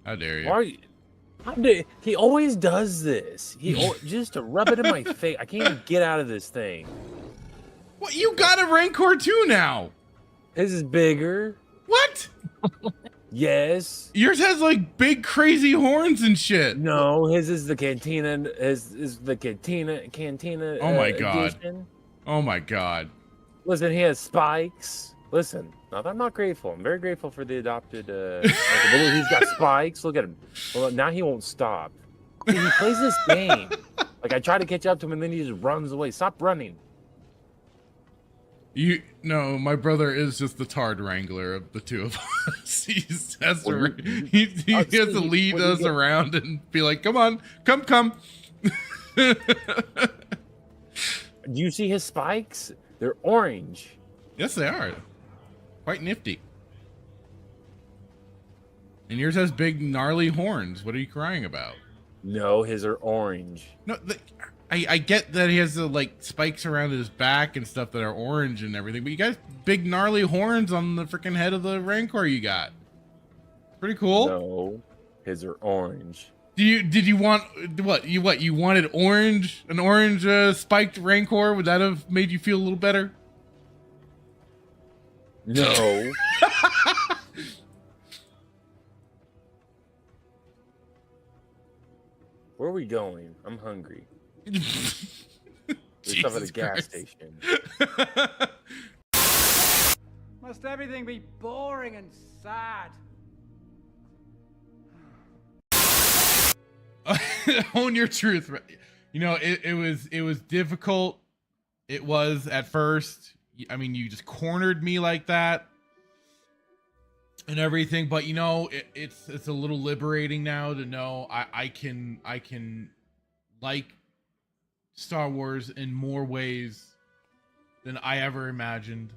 How dare you? Why? He always does this. Just to rub it in my face. I can't even get out of this thing. What? You got a Rancor too now? His is bigger. What? Yes. Yours has like big crazy horns and shit. No, his is the cantina. His is the cantina. Oh my god. Edition. Oh my god. Listen, he has spikes. Listen, I'm not grateful. I'm very grateful for the adopted. He's got spikes. Look at him. Well, now he won't stop. See, he plays this game. Like I try to catch up to him, and then he just runs away. Stop running. No, my brother is just the Tard Wrangler of the two of us. He has to lead us around and be like, "Come on, come." Do you see his spikes? They're orange. Yes, they are. Quite nifty. And yours has big gnarly horns. What are you crying about? No, his are orange. No, I get that he has the like spikes around his back and stuff that are orange and everything, but you got big gnarly horns on the freaking head of the Rancor you got. Pretty cool. No, his are orange. Did you want what? You wanted orange? An orange spiked Rancor? Would that have made you feel a little better? No. Where are we going? I'm hungry. There's stuff at a gas station. Must everything be boring and sad? Own your truth. You know, it was difficult. It was at first. I mean, you just cornered me like that and everything, but you know, it's a little liberating now to know I can like Star Wars in more ways than I ever imagined.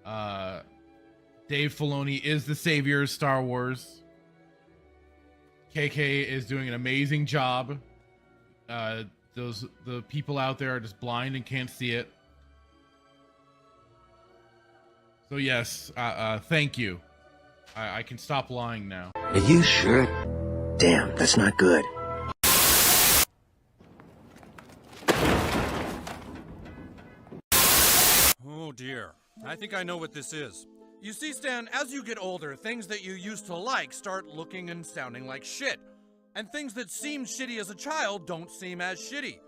Dave Filoni is the savior of Star Wars. KK is doing an amazing job. The people out there are just blind and can't see it. So yes, thank you. I can stop lying now. Are you sure? Damn, that's not good. Oh dear, I think I know what this is. You see, Stan, as you get older, things that you used to like start looking and sounding like shit. And things that seemed shitty as a child don't seem as shitty.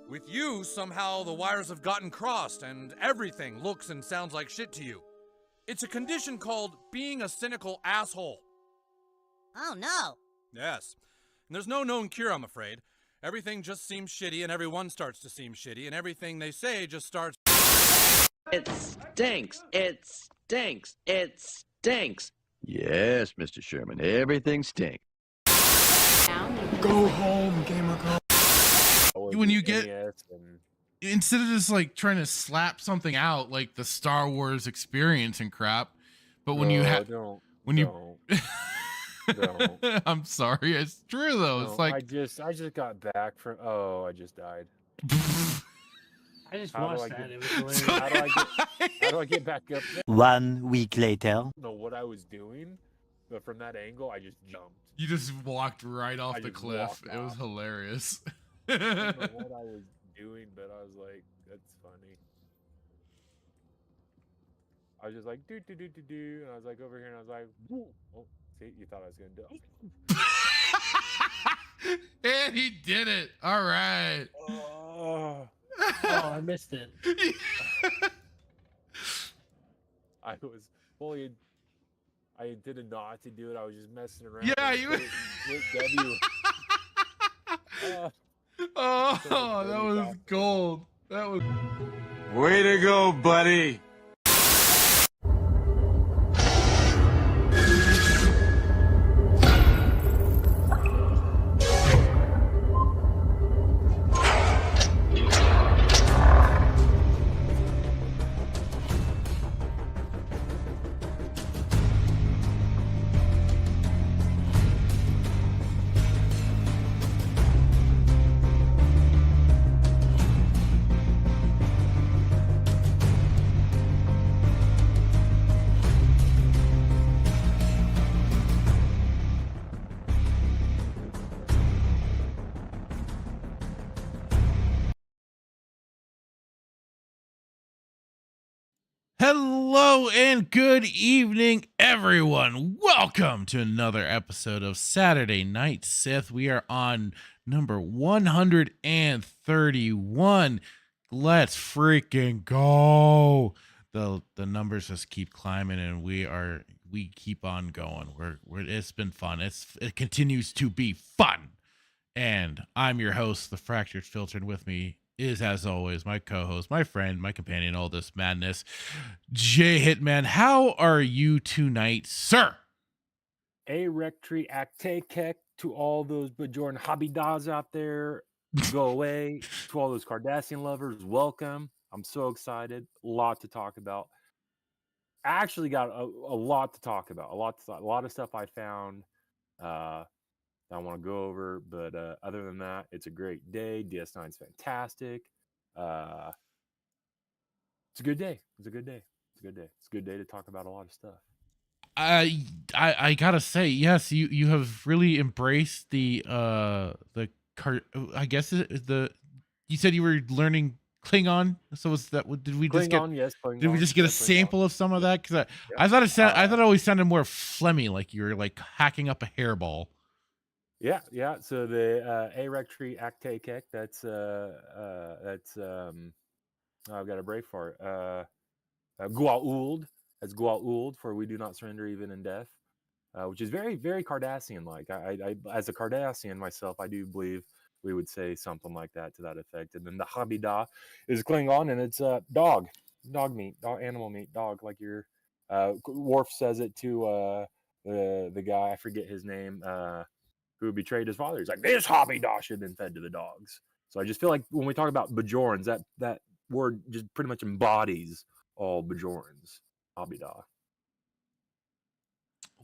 With you, somehow the wires have gotten crossed and everything looks and sounds like shit to you. It's a condition called being a cynical asshole. Oh no. Yes. And there's no known cure, I'm afraid. Everything just seems shitty and everyone starts to seem shitty and everything they say just starts... It stinks. It stinks. It stinks. Yes, Mr. Sherman, everything stinks. Go home, gamer girl. When you get, instead of just like trying to slap something out like the Star Wars experience and crap, but when you have, I'm sorry, it's true though. It's like I just got back from. Oh, I just died. I just watched that. It was hilarious. How do I get back up there? 1 week later. I don't know what I was doing, but from that angle, I just jumped. You just walked right off the cliff. It was hilarious. I don't know what I was doing, but I was like, that's funny. I was just like, do, and I was like over here, and I was like, woo. Oh, see, you thought I was gonna do it. And he did it. All right. Oh, I missed it. I was fully. I didn't know how to do it. I was just messing around. Yeah, you. W. Oh, that was gold. That was. Way to go, buddy. Hello and good evening, everyone. Welcome to another episode of Saturday Night Sith. We are on number 131. Let's freaking go. The numbers just keep climbing, and we keep on going. It's been fun. It continues to be fun. And I'm your host, the Fractured Filter, and with me is, as always, my co-host, my friend, my companion, all this madness, Jay Hitman. How are you tonight, sir? A rectory actekek to all those Bajoran hobby dogs out there. Go away. To all those Cardassian lovers, welcome. I'm so excited. A lot to talk about. I actually got a lot to talk about. A lot of stuff I found that I want to go over. But other than that, it's a great day. DS9 is fantastic. It's a good day. It's a good day. It's a good day. It's a good day to talk about a lot of stuff. I gotta say, yes, you have really embraced the I guess the you said you were learning Klingon, so was that, did we just Klingon, get yes, Klingon, did we just get a yes, sample Klingon. of some of that? Because Yeah. I thought it always sounded more phlegmy, like you were like hacking up a hairball. Yeah. So the A rectory actekek, that's I've got a break for it. Gua'uld. That's Gua'uld, for we do not surrender even in death, which is very, very Cardassian-like. I as a Cardassian myself, I do believe we would say something like that to that effect. And then the Habida is Klingon, and it's dog meat, animal meat, dog. Like your Worf says it to the guy, I forget his name, who betrayed his father. He's like, this Habida should have been fed to the dogs. So I just feel like when we talk about Bajorans, that word just pretty much embodies all Bajorans. Habida.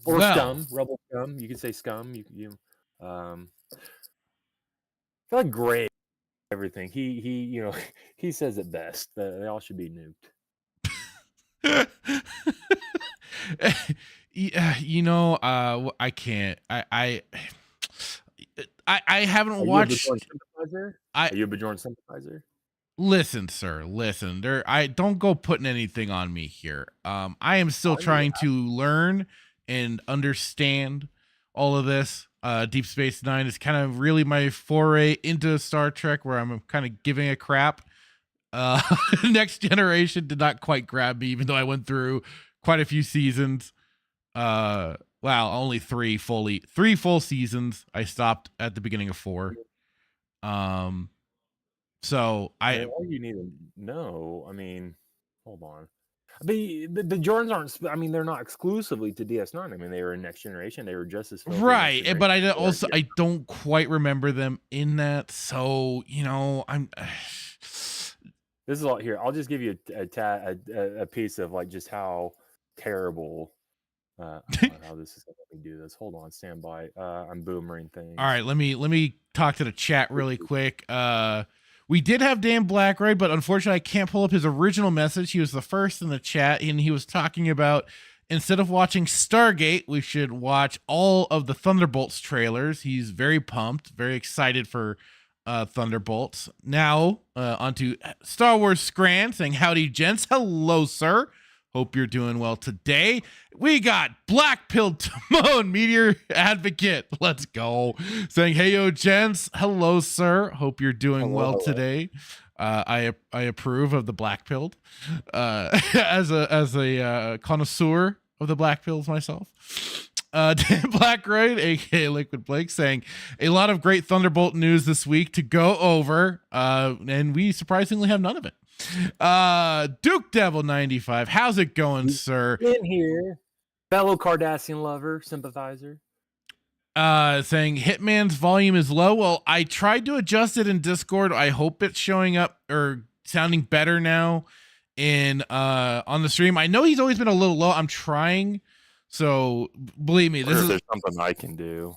Or scum, rebel scum. You could say scum. You I feel like Gray, everything. He he says it best. They all should be nuked. I can't. I haven't watched. Are you a Bajoran sympathizer? Listen, sir. Listen. I don't go putting anything on me here. I am still trying to learn and understand all of this. Deep Space Nine is kind of really my foray into Star Trek, where I'm kind of giving a crap. Next Generation did not quite grab me, even though I went through quite a few seasons. Only three full seasons. I stopped at the beginning of 4. So all you need to know, hold on. The Jordans aren't. They're not exclusively to DS9. They were in Next Generation. They were just as right, but I don't quite remember them in that. So I'm. This is all here. I'll just give you a piece of like just how terrible. How this is going to do this. Hold on, stand by. I'm boomering things. All right, let me talk to the chat really quick. We did have Dan Blackroyd, but unfortunately I can't pull up his original message. He was the first in the chat, and he was talking about, instead of watching Stargate, we should watch all of the Thunderbolts trailers. He's very pumped, very excited for Thunderbolts. Now, onto Star Wars Scran saying, howdy, gents. Hello, sir. Hope you're doing well today. We got Black Pill Timon, Meteor Advocate. Let's go. Saying, hey, yo, gents. Hello, sir. Hope you're doing well today. I approve of the Black Pilled. As a connoisseur of the Black Pills myself. Dan Blackroyd, aka Liquid Blake, saying a lot of great Thunderbolt news this week to go over, and we surprisingly have none of it. Duke Devil 95, how's it going, sir? In here, fellow Cardassian lover, sympathizer. Saying Hitman's volume is low. Well, I tried to adjust it in Discord. I hope it's showing up or sounding better now in on the stream. I know he's always been a little low. I'm trying. So believe me, there's something I can do.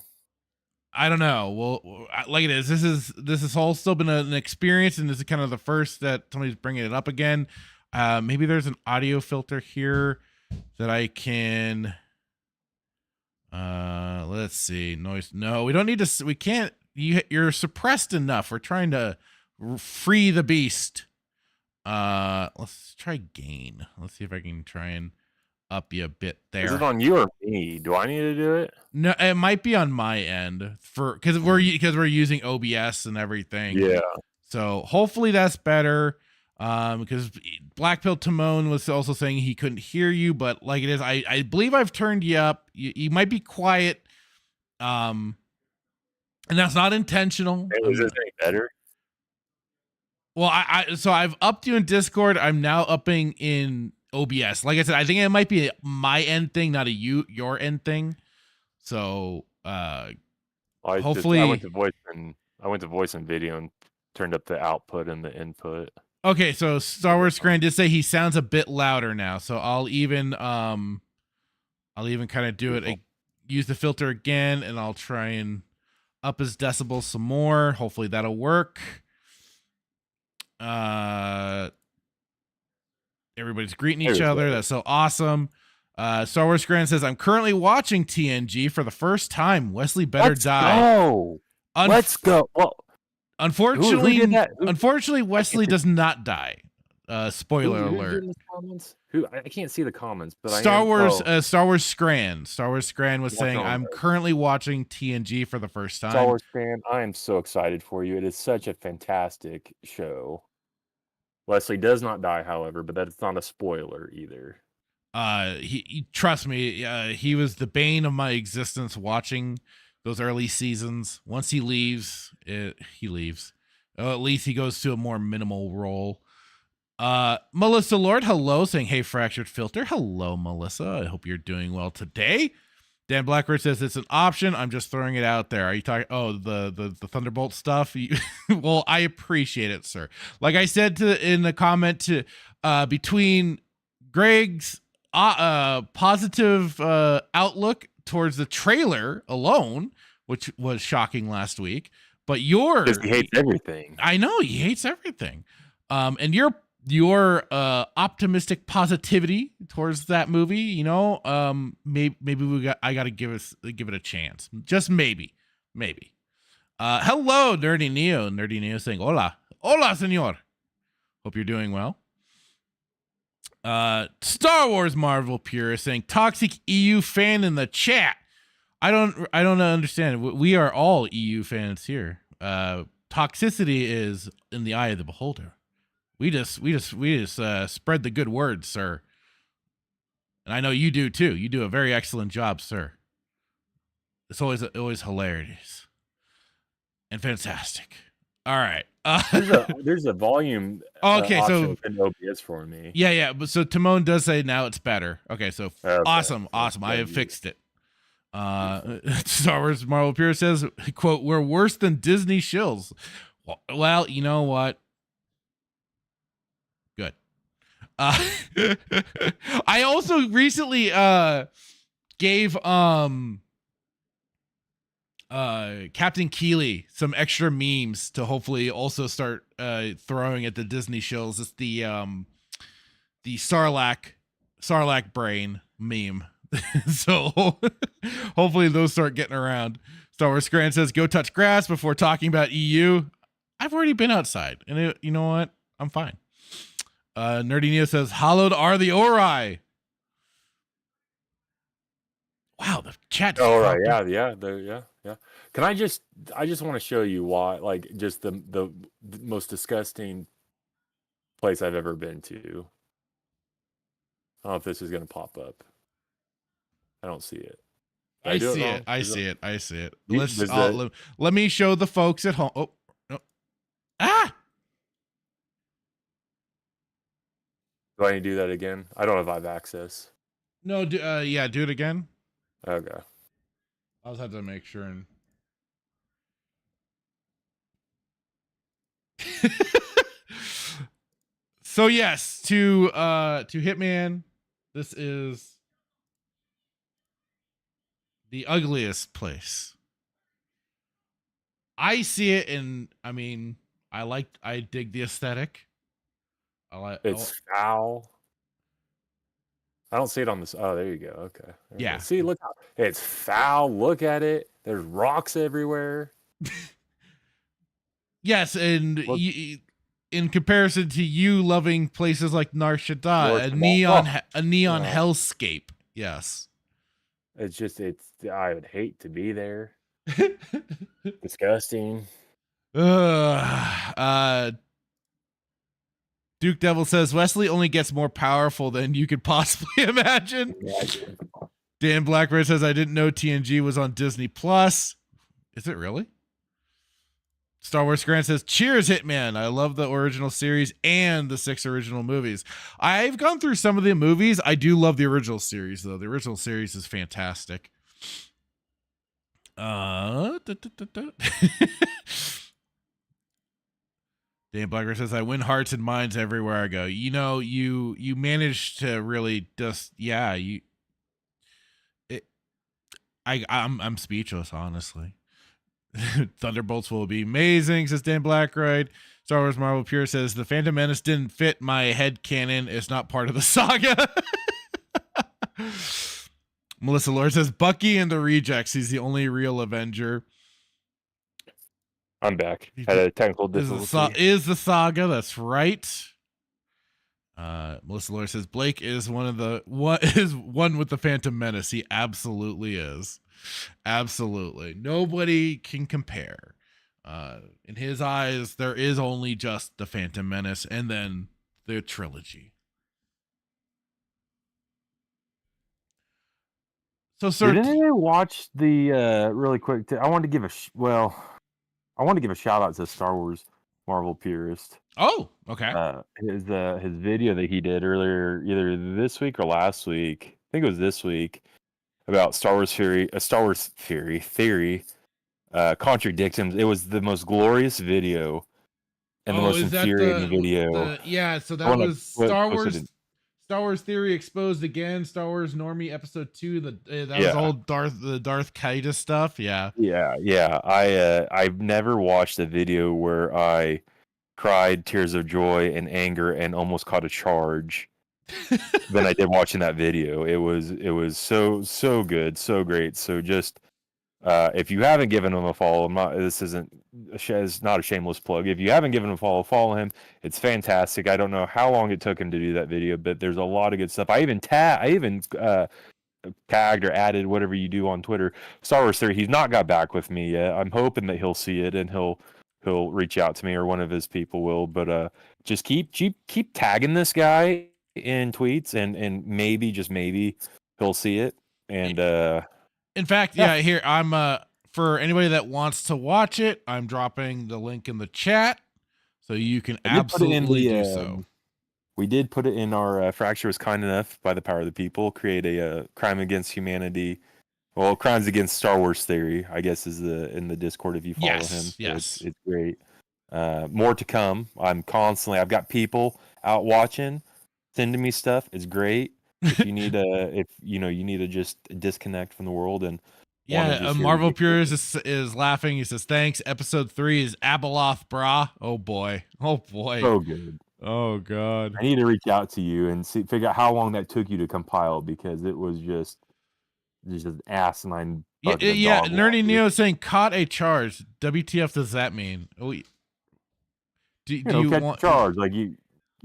I don't know. Well, like it is. This has all still been an experience, and this is kind of the first that somebody's bringing it up again. Maybe there's an audio filter here that I can. Let's see. Noise. No, we don't need to. We can't. You're suppressed enough. We're trying to free the beast Let's try gain. Let's see if I can try and up you a bit there. Is it on you or me? Do I need to do it? No, it might be on my end because we're using OBS and everything. Yeah. So hopefully that's better. Because Black Pill Timon was also saying he couldn't hear you, but like it is, I believe I've turned you up. You might be quiet. And that's not intentional. Is this any better? Well, so I've upped you in Discord. I'm now upping in OBS. Like I said, I think it might be my end thing, not your end thing. So hopefully I went to voice and video and turned up the output and the input. Okay, so Star Wars Scran did say he sounds a bit louder now. So I'll even kind of do it. Use the filter again, and I'll try and up his decibels some more. Hopefully that'll work. Everybody's greeting each other. That's so awesome. Star Wars Grand says, I'm currently watching TNG for the first time. Wesley better die. Let's go. Well, unfortunately, who Wesley does not die. Spoiler alert. I can't see the comments, but Star Wars Scran. Star Wars Scran was saying, I'm currently watching TNG for the first time. Star Wars Scran, I am so excited for you. It is such a fantastic show. Wesley does not die, however, but that's not a spoiler either. He trust me, he was the bane of my existence watching those early seasons. Once he leaves, he leaves. At least he goes to a more minimal role. Melissa Lord, hello, saying, hey, Fractured Filter. Hello, Melissa. I hope you're doing well today. Dan Blackbird says it's an option. I'm just throwing it out there. Are you talking? Oh, the Thunderbolt stuff. Well, I appreciate it, sir. Like I said in the comment to between Greg's positive outlook towards the trailer alone, which was shocking last week, but he hates everything. I know he hates everything. And your optimistic positivity towards that movie, maybe I got to give it a chance. Just maybe. Hello, Nerdy Neo saying, hola, señor. Hope you're doing well. Star Wars Marvel purist saying, toxic EU fan in the chat. I don't understand. We are all EU fans here. Toxicity is in the eye of the beholder. We just spread the good word, sir. And I know you do too. You do a very excellent job, sir. It's always hilarious and fantastic. All right. There's a volume. Okay, option in OBS for me. Yeah. But so Timon does say now it's better. Okay, so awesome. I have fixed it. Star Wars Marvel Pure says, quote, we're worse than Disney shills. Well, you know what? Good. I also recently gave Captain Keeley some extra memes to hopefully also start throwing at the Disney shows. It's the Sarlacc brain meme. So hopefully those start getting around. Star Wars Grant says, go touch grass before talking about EU. I've already been outside, and you know what? I'm fine. Nerdy Neo says, hallowed are the Ori. Wow, the chat. Oh, right. Yeah. Can I just want to show you why, like, just the most disgusting place I've ever been to. I don't know if this is going to pop up. I don't see it. I see it. Let me show the folks at home. Oh, no. Ah! Do I need to do that again? I don't know if I have access. No, do it again. Okay. I'll just have to make sure. And so yes, to Hitman, this is the ugliest place. I see it, and I mean, I dig the aesthetic. It's foul. I don't see it on this. Oh, there you go. Okay. Yeah. See, look, it's foul. Look at it. There's rocks everywhere. Yes, and in comparison to you loving places like Nar Shaddaa, a neon hellscape. Yes. It's just, I would hate to be there. Disgusting. Duke Devil says Wesley only gets more powerful than you could possibly imagine. Dan Blackbird says I didn't know TNG was on Disney Plus. Is it really? Star Wars Grant says, cheers, Hitman. I love the original series and the 6 original movies. I've gone through some of the movies. I do love the original series, though. The original series is fantastic. Dan Blacker says, I win hearts and minds everywhere I go. You know, you manage to really just, I'm speechless, honestly. Thunderbolts will be amazing, says Dan Blackroyd. Star Wars Marvel Pure says the Phantom Menace didn't fit my head canon. It's not part of the saga. Melissa Lord says Bucky and the Rejects. He's the only real Avenger. I'm back. Had a technical difficulty. Is the saga? That's right. Melissa Lord says Blake is one with the Phantom Menace. He absolutely is. Absolutely. Nobody can compare. In his eyes, there is only just the Phantom Menace and then the trilogy. So, sir, did anyone watch the really quick? I wanted to give a shout out to Star Wars Marvel Purist. Oh, okay. His video that he did earlier, either this week or last week. I think it was this week, about Star Wars theory contradicts him. It was the most glorious video and the most infuriating video. So that was Star Wars Theory Exposed Again, Star Wars Normie Episode 2. That was all the Darth Kaida stuff. Yeah. I've never watched a video where I cried tears of joy and anger and almost caught a charge than I did watching that video. It was so good, so great. So just if you haven't given him a follow, it's not a shameless plug. If you haven't given him a follow him. It's fantastic. I don't know how long it took him to do that video, but there's a lot of good stuff. I even tagged or added, whatever you do on Twitter, Star Wars Theory. He's not got back with me yet. I'm hoping that he'll see it and he'll reach out to me, or one of his people will. But just keep tagging this guy in tweets, and maybe, just maybe, he'll see it. And in fact, here I'm for anybody that wants to watch it, I'm dropping the link in the chat so you can absolutely do so. We did put it in our Fracture was kind enough, by the power of the people, create a crime against humanity. Well, crimes against Star Wars Theory, I guess, is in the Discord if you follow him. So yes, it's great. More to come. I've got people out watching, sending me stuff. It's great. If you need you need to just disconnect from the world and Marvel Purist is laughing. He says, "Thanks. Episode 3 is Abeloth, brah. Oh boy. So good. Oh god. I need to reach out to you and figure out how long that took you to compile, because it was just asinine. Nerdy Neo saying caught a charge. WTF does that mean? Do you catch want a charge? Like you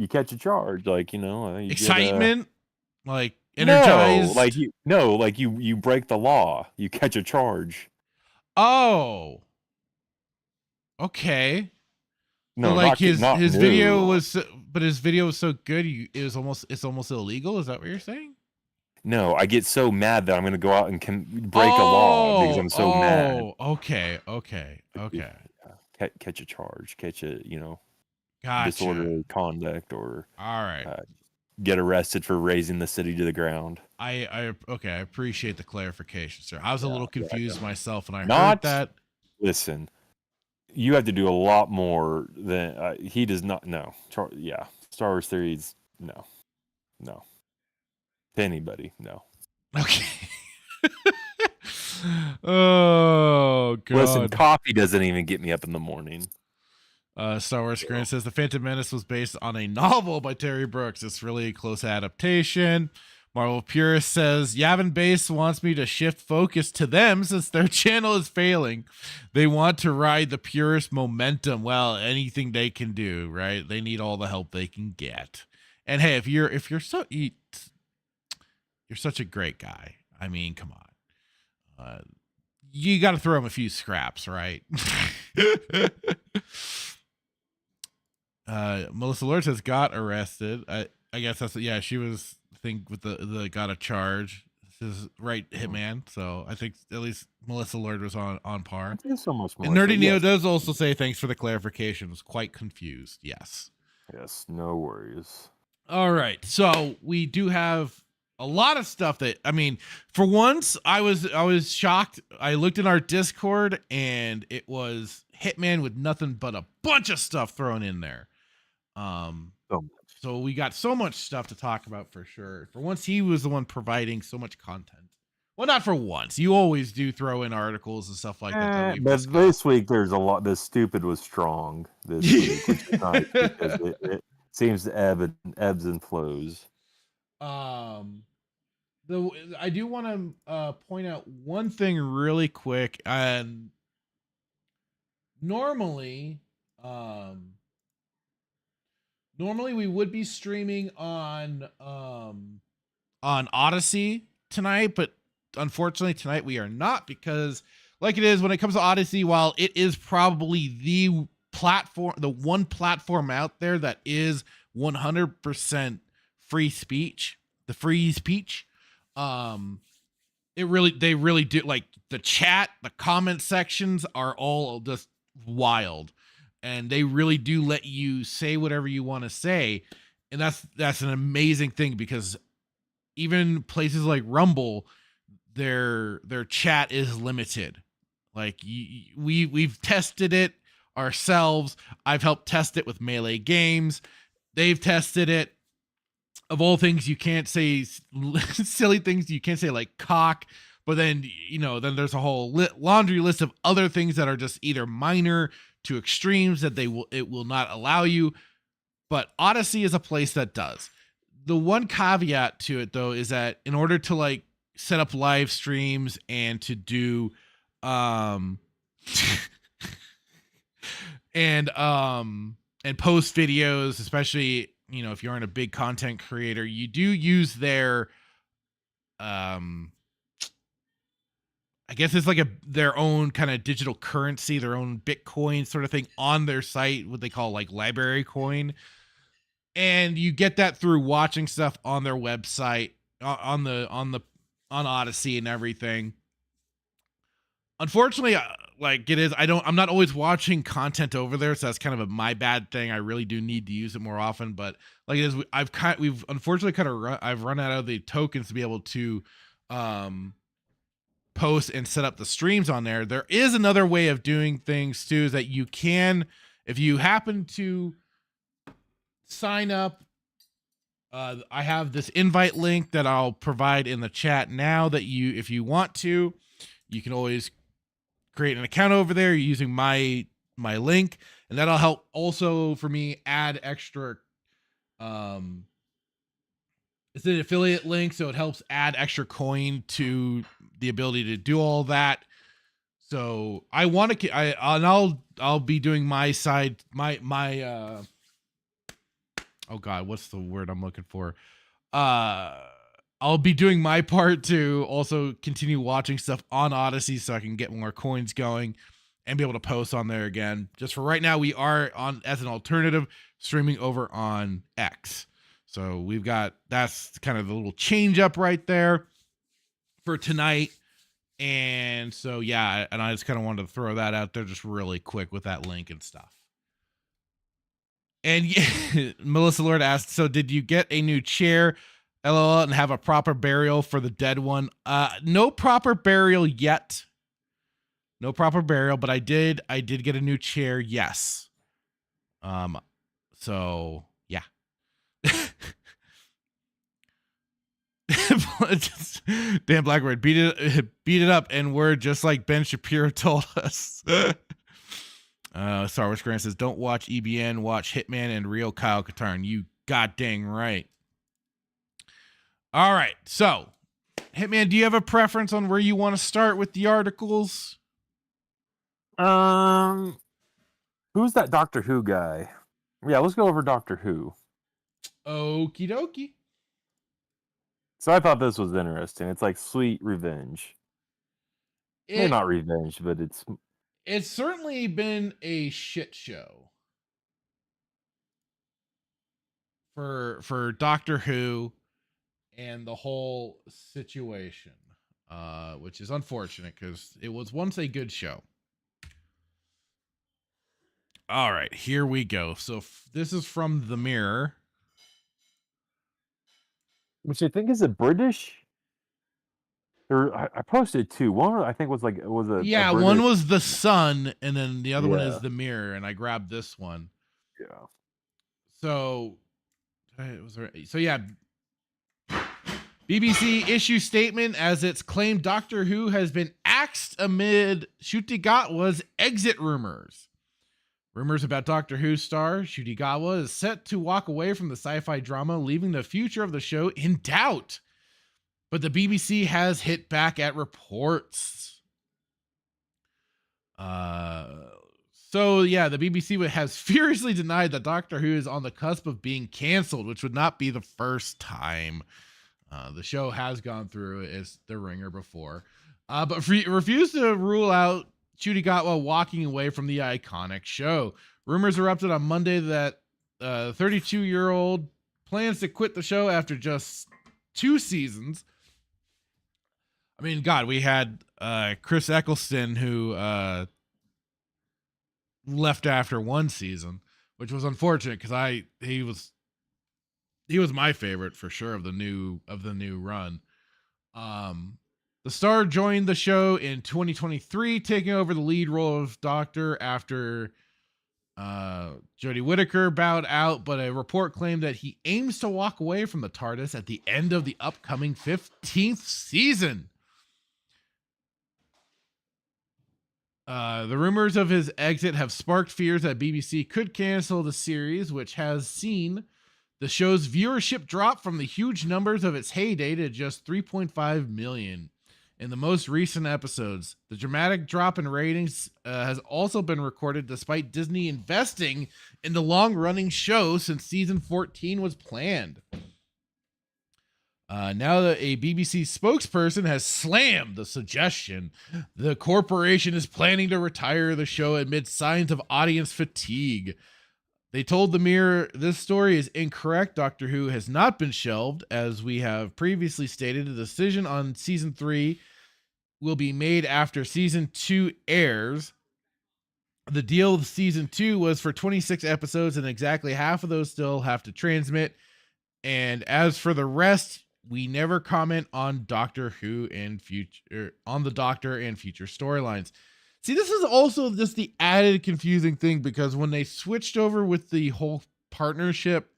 catch a charge, like you excitement, like energized? You break the law. You catch a charge. Oh, okay. No, so like his video was, so good. It's almost illegal. Is that what you're saying? No, I get so mad that I'm going to go out and break a law because I'm so mad. Okay. Catch a charge. Catch a gotcha. Disorderly conduct, or all right. Get arrested for raising the city to the ground. I appreciate the clarification, sir. I was a little confused myself when I heard that. Listen, you have to do a lot more than he does not. No, Star Wars Theories. No. To anybody, no. Okay. Oh god. Listen, coffee doesn't even get me up in the morning. Star Wars Grant says the Phantom Menace was based on a novel by Terry Brooks. It's really a close adaptation. Marvel Purist says, Yavin Base wants me to shift focus to them since their channel is failing. They want to ride the Purist momentum. Well, anything they can do, right? They need all the help they can get. And hey, if you're such a great guy. I mean, come on. You got to throw him a few scraps, right? Melissa Lord says got arrested. I guess that's, yeah, she was, I think, with the got a charge. This is right, Hitman. So I think at least Melissa Lord was on par. Thank you so much, And Melissa. Nerdy Neo Yes. does also say thanks for the clarification. Was quite confused. Yes. Yes, no worries. All right. So we do have a lot of stuff that, I mean, for once I was shocked. I looked in our Discord and it was Hitman with nothing but a bunch of stuff thrown in there. So we got so much stuff to talk about for sure. For once, he was the one providing so much content. Well, not for once. You always do throw in articles and stuff like that. But this week there's a lot. The stupid was strong this week, which is nice because it seems to ebbs and flows. I do want to point out one thing really quick. And normally we would be streaming on Odyssey tonight, but unfortunately tonight we are not, because like it is when it comes to Odyssey, while it is probably the one platform out there that is 100% free speech, they really do, like, the chat, the comment sections are all just wild. And they really do let you say whatever you want to say. And that's an amazing thing, because even places like Rumble, their chat is limited. Like, we've tested it ourselves. I've helped test it with Melee Games. They've tested it. Of all things, you can't say silly things. You can't say like cock. But then, then there's a whole laundry list of other things that are just either minor to extremes that it will not allow you. But Odyssey is a place that does. The one caveat to it, though, is that in order to like set up live streams and to do and post videos, especially if you aren't a big content creator, you do use their I guess it's like their own kind of digital currency, their own Bitcoin sort of thing on their site, what they call like library coin. And you get that through watching stuff on their website, on Odyssey and everything. Unfortunately, like it is, I'm not always watching content over there, so that's kind of my bad thing. I really do need to use it more often, but like it is, we've unfortunately I've run out of the tokens to be able to post and set up the streams on there. There is another way of doing things too, is that you can, if you happen to sign up, I have this invite link that I'll provide in the chat now, that if you want to, you can always create an account over there using my link, and that'll help also for me add extra it's an affiliate link, so it helps add extra coin to the ability to do all that. So I want to, I'll be doing my side, my oh God, what's the word I'm looking for? I'll be doing my part to also continue watching stuff on Odyssey so I can get more coins going and be able to post on there again. Just for right now, we are on, as an alternative, streaming over on X. So we've got, that's kind of the little change up right there for tonight. And so, yeah, and I just kind of wanted to throw that out there just really quick with that link and stuff. And yeah, Melissa Lord asked, so did you get a new chair, LOL, and have a proper burial for the dead one? No proper burial yet. No proper burial, but I did get a new chair, yes. So yeah. Damn Blackbird, beat it up, and we're just like Ben Shapiro told us. Star Wars Grant says, don't watch EBN, watch Hitman and Real Kyle Katarn. You god dang right. All right. So, Hitman, do you have a preference on where you want to start with the articles? Who's that Doctor Who guy? Yeah, let's go over Doctor Who. Okie dokie. So I thought this was interesting. It's like sweet revenge. Maybe not revenge, but It's certainly been a shit show for Doctor Who and the whole situation, which is unfortunate because it was once a good show. All right, here we go. So this is from The Mirror, which I think is a British. I posted two. One I think was a one was The Sun, and then the other one is Yeah. The Mirror, and I grabbed this one. Yeah. So yeah. BBC issue statement as it's claimed Doctor Who has been axed amid Shutigatwa's exit rumors. Rumors about Doctor Who star Shutigatwa is set to walk away from the sci-fi drama, leaving the future of the show in doubt. But the BBC has hit back at reports. So yeah, the BBC has furiously denied that Doctor Who is on the cusp of being canceled, which would not be the first time. The show has gone through as the ringer before, but refused to rule out Shutigatwa walking away from the iconic show. Rumors erupted on Monday that 32-year-old plans to quit the show after just 2 seasons. I mean, God, we had Chris Eccleston who left after 1 season, which was unfortunate because he was my favorite for sure of the new run. The star joined the show in 2023, taking over the lead role of Doctor after Jodie Whittaker bowed out, but a report claimed that he aims to walk away from the TARDIS at the end of the upcoming 15th season. The rumors of his exit have sparked fears that BBC could cancel the series, which has seen the show's viewership drop from the huge numbers of its heyday to just 3.5 million in the most recent episodes. The dramatic drop in ratings has also been recorded despite Disney investing in the long-running show since season 14 was planned. Now that a BBC spokesperson has slammed the suggestion the corporation is planning to retire the show amid signs of audience fatigue. They told The Mirror this story is incorrect. Doctor Who has not been shelved. As we have previously stated, a decision on season 3 will be made after season 2 airs. The deal with season 2 was for 26 episodes, and exactly half of those still have to transmit. And as for the rest, we never comment on Doctor Who and on the Doctor and future storylines. See, this is also just the added confusing thing, because when they switched over with the whole partnership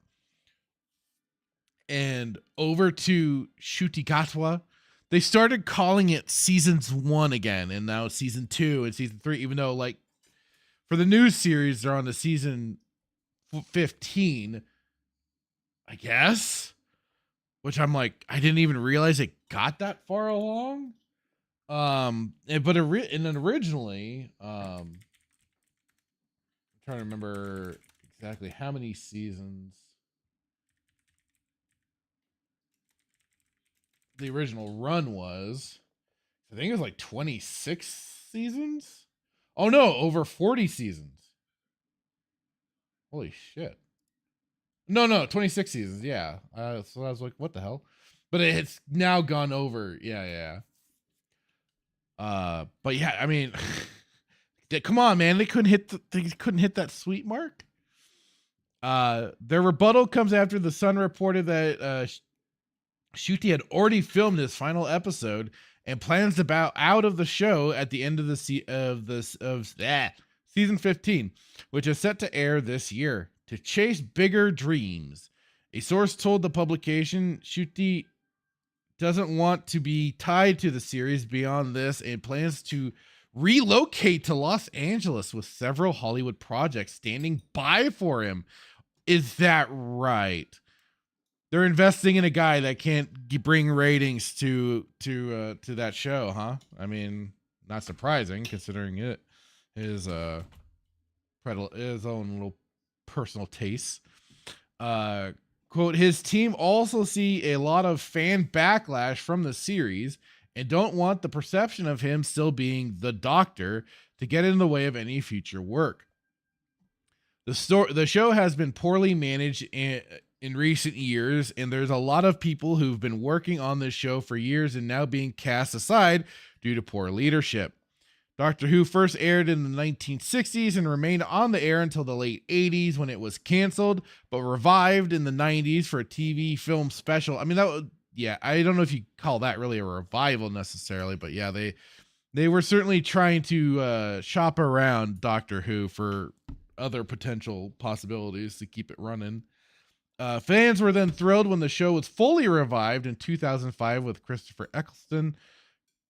and over to Shutigatwa, they started calling it seasons 1 again, and now season 2 and season 3, even though, like, for the new series, they're on the season 15, I guess, which I'm like, I didn't even realize it got that far along. But originally, I'm trying to remember exactly how many seasons the original run was. I think it was like 26 seasons. Oh no, over 40 seasons. Holy shit. No, 26 seasons. Yeah. So I was like, what the hell? But it's now gone over. Yeah. But yeah, I mean, come on, man. They couldn't hit that sweet mark. Their rebuttal comes after The Sun reported that Ncuti had already filmed his final episode and plans to bow out of the show at the end of season 15, which is set to air this year, to chase bigger dreams. A source told the publication Ncuti doesn't want to be tied to the series beyond this and plans to relocate to Los Angeles with several Hollywood projects standing by for him. Is that right? they're investing in a guy that can't bring ratings to that show, huh? I mean, not surprising considering his own little personal tastes. Quote, his team also see a lot of fan backlash from the series and don't want the perception of him still being the Doctor to get in the way of any future work. The show has been poorly managed in recent years, and there's a lot of people who've been working on this show for years and now being cast aside due to poor leadership. Doctor Who first aired in the 1960s and remained on the air until the late 80s when it was canceled, but revived in the 90s for a TV film special. I mean, I don't know if you call that really a revival necessarily, but yeah, they were certainly trying to shop around Doctor Who for other potential possibilities to keep it running. Fans were then thrilled when the show was fully revived in 2005 with Christopher Eccleston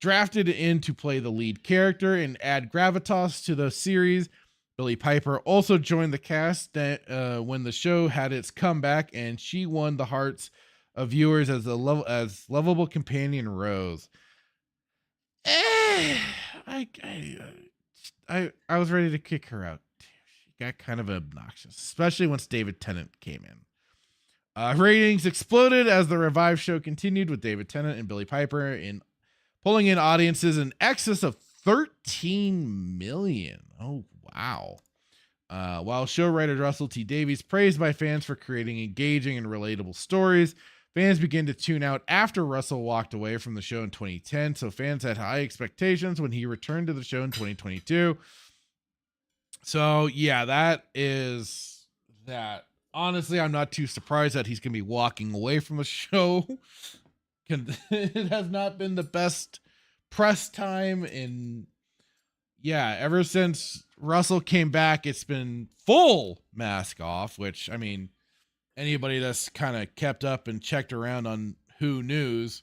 drafted in to play the lead character and add gravitas to the series. Billie Piper also joined the cast when the show had its comeback, and she won the hearts of viewers as lovable companion Rose. I was ready to kick her out. She got kind of obnoxious, especially once David Tennant came in. Ratings exploded as the revived show continued, with David Tennant and Billie Piper pulling in audiences in excess of 13 million. Oh, wow. While show writer Russell T Davies praised by fans for creating engaging and relatable stories, fans began to tune out after Russell walked away from the show in 2010, so fans had high expectations when he returned to the show in 2022. So, yeah, that is that. Honestly, I'm not too surprised that he's going to be walking away from the show. It has not been the best press time. And yeah, ever since Russell came back, it's been full mask off, which, I mean, anybody that's kind of kept up and checked around on Who News,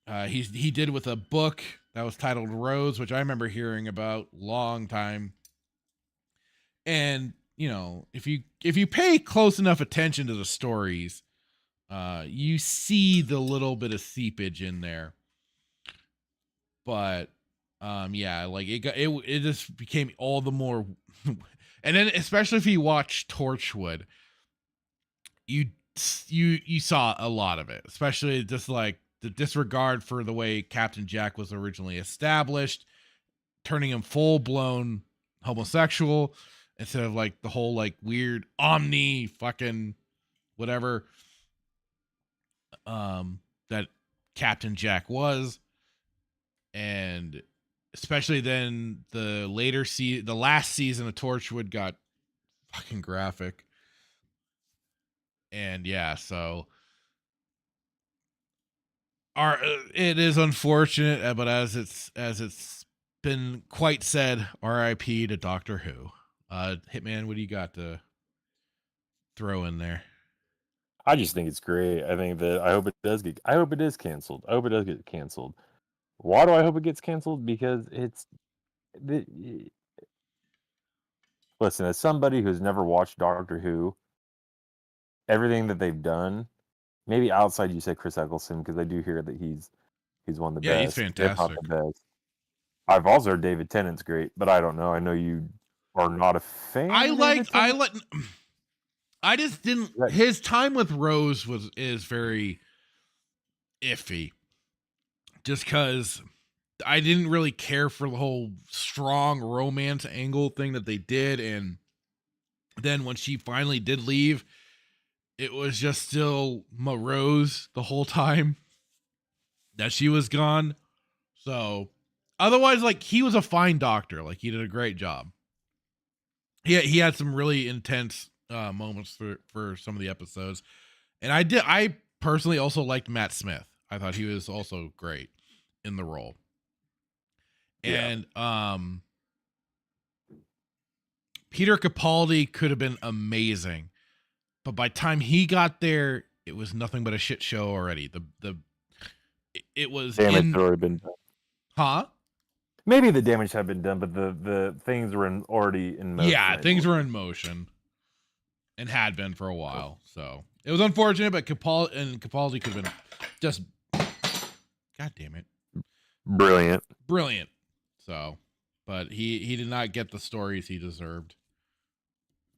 he did with a book that was titled Rose, which I remember hearing about long time. And you know, if you pay close enough attention to the stories, you see the little bit of seepage in there. But yeah, like it just became all the more. And then especially if you watch Torchwood, you saw a lot of it, especially just like the disregard for the way Captain Jack was originally established, turning him full-blown homosexual instead of like the whole like weird omni fucking whatever that Captain Jack was. And especially then the last season of Torchwood got fucking graphic. And yeah, so it is unfortunate, but as it's been quite said, R.I.P. to Doctor Who. Hitman, what do you got to throw in there? I just think it's great. I think that I hope it is canceled. I hope it does get canceled. Why do I hope it gets canceled? Because listen, as somebody who's never watched Doctor Who, everything that they've done, maybe outside you said Chris Eccleston, because I do hear that he's one of the best. Yeah, he's fantastic. If not the best. I've also heard David Tennant's great, but I don't know. I know you are not a fan. I just didn't. His time with Rose is very iffy, just because I didn't really care for the whole strong romance angle thing that they did, and then when she finally did leave, it was just still Rose the whole time that she was gone. So otherwise, like, he was a fine doctor. Like, he did a great job. He had some really intense moments for some of the episodes. And I personally also liked Matt Smith. I thought he was also great in the role. Yeah. And Peter Capaldi could have been amazing. But by the time he got there, it was nothing but a shit show already. It was damage had already been done. Huh? Maybe the damage had been done, but the things were already in motion. Yeah, things were in motion and had been for a while. So It was unfortunate, but Capaldi could have been just, God damn it, brilliant. So, but he did not get the stories he deserved.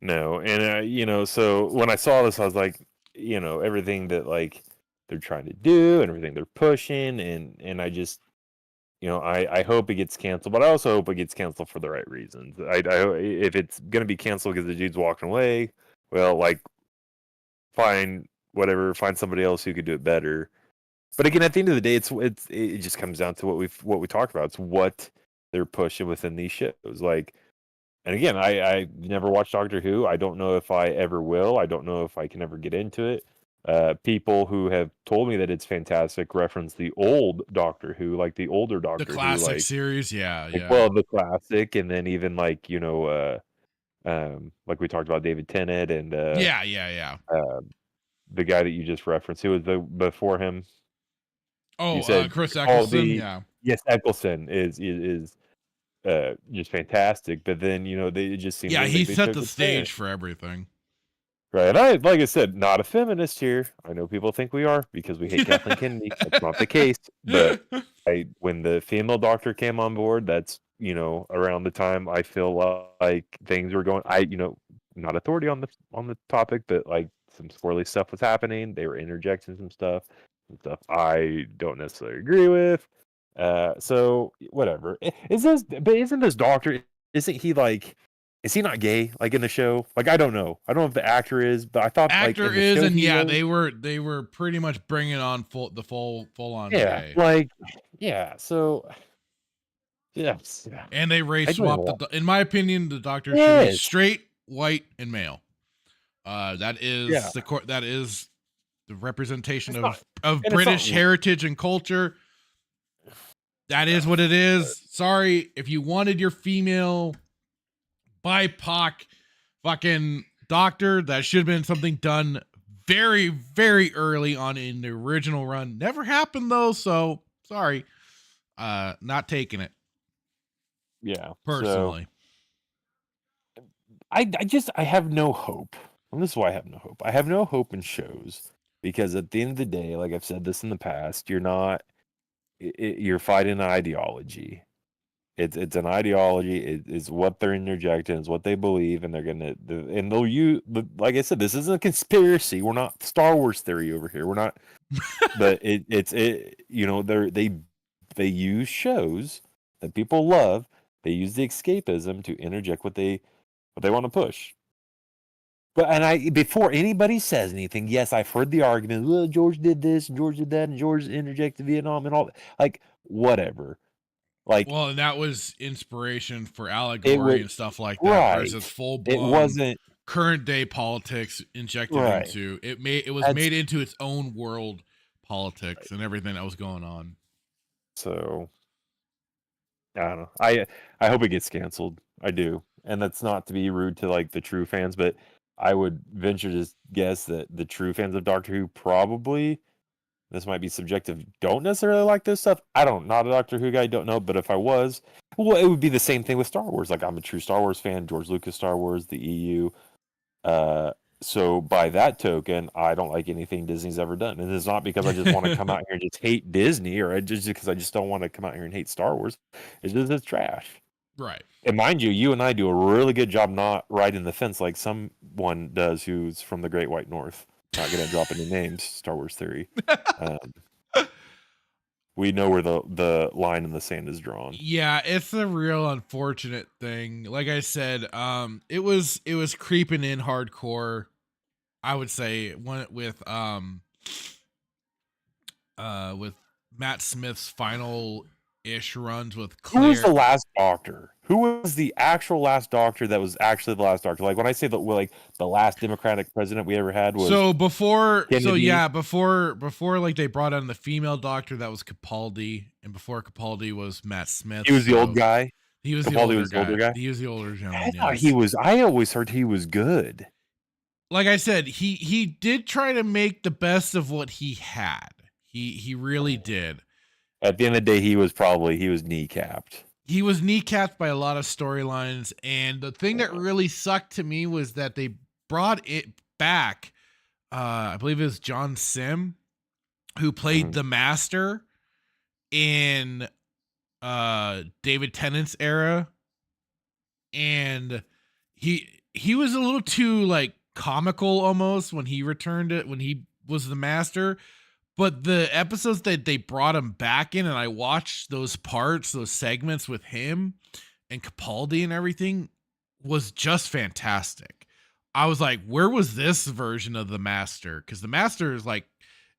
No, and you know, so when I saw this, I was like, you know, everything that like they're trying to do and everything they're pushing, and I just, you know, I hope it gets canceled, but I also hope it gets canceled for the right reasons. If it's gonna be canceled because the dude's walking away, well, like, find somebody else who could do it better. But again, at the end of the day, it just comes down to what we talked about. It's what they're pushing within these shows, like. And again, I never watched Doctor Who. I don't know if I ever will. I don't know if I can ever get into it. People who have told me that it's fantastic reference the old Doctor Who, like the older Doctor The classic Who, like, series, yeah. well, the classic, and then even like, you know, like we talked about David Tennant and yeah. the guy that you just referenced, who was before him. Oh, You said Chris Eccleston, yeah. Yes, Eccleston is just fantastic, but then, you know, it just seems like he they set took the a stage stand. for everything. Right, and like I said, not a feminist here. I know people think we are because we hate Kathleen Kennedy. That's not the case. But when the female doctor came on board, that's, you know, around the time I feel like things were going. You know, not authority on the topic, but like some squirrely stuff was happening. They were interjecting some stuff I don't necessarily agree with. So whatever. Isn't this doctor? Isn't he like? Is he not gay? Like in the show? Like I don't know. I don't know if the actor is, but I thought Actor like in the is, show and he yeah, was. they were pretty much bringing on full on Yeah, gay. like yeah. So yes, And they race I don't swapped know. in my opinion, the doctor should be Yes. straight, white, and male. That is Yeah. that is the representation It's not- of and it's British not- heritage and culture. That is what it is. Sorry, if you wanted your female BIPOC fucking doctor, that should have been something done very, very early on in the original run. Never happened though, so sorry. Not taking it Yeah. personally. So, I have no hope. And this is why I have no hope. I have no hope in shows because at the end of the day, like I've said this in the past, you're fighting an ideology. It's an ideology. It is what they're interjecting. It's what they believe, and they'll use. Like I said, this isn't a conspiracy. We're not Star Wars theory over here. We're not. But you know, they use shows that people love. They use the escapism to interject what they want to push. But before anybody says anything, yes, I've heard the argument. Well, George did this, and George did that, and George interjected Vietnam and all. Like whatever. Like, well, and that was inspiration for allegory and stuff like that right. versus full blown. It wasn't current day politics injected right. into it. It was made into its own world politics and everything that was going on. So I don't know. I hope it gets canceled. I do, and that's not to be rude to like the true fans, but I would venture to guess that the true fans of Doctor Who probably, this might be subjective, don't necessarily like this stuff. Not a Doctor Who guy, don't know, but if I was, well, it would be the same thing with Star Wars. Like I'm a true Star Wars fan, George Lucas Star Wars, the EU. So by that token, I don't like anything Disney's ever done. And it's not because I just want to come out here and just hate Disney or just because I just don't want to come out here and hate Star Wars. It's just it's trash. Right. And mind you and I do a really good job not riding the fence like someone does who's from the Great White North. Not going to drop any names, Star Wars theory. We know where the line in the sand is drawn. Yeah, it's a real unfortunate thing. Like I said, it was creeping in hardcore. I would say with Matt Smith's final ish runs with Claire. Who was the last Doctor? Who was the actual last Doctor that was actually the last Doctor? Like when I say the last Democratic president we ever had was before Kennedy. before like they brought on the female Doctor that was Capaldi, and before Capaldi was Matt Smith. He was the old guy. He was Capaldi the older guy. guy. He was the older gentleman. I thought he was. I always heard he was good. Like I said, he did try to make the best of what he had. He really did. At the end of the day, he was kneecapped. He was kneecapped by a lot of storylines, and the thing that really sucked to me was that they brought it back I believe it was John Sim, who played the Master in David Tennant's era, and he was a little too like comical almost when he returned it when he was the Master. But the episodes that they brought him back in, and I watched those parts, those segments with him and Capaldi and everything, was just fantastic. I was like, where was this version of the Master? Because the Master is like,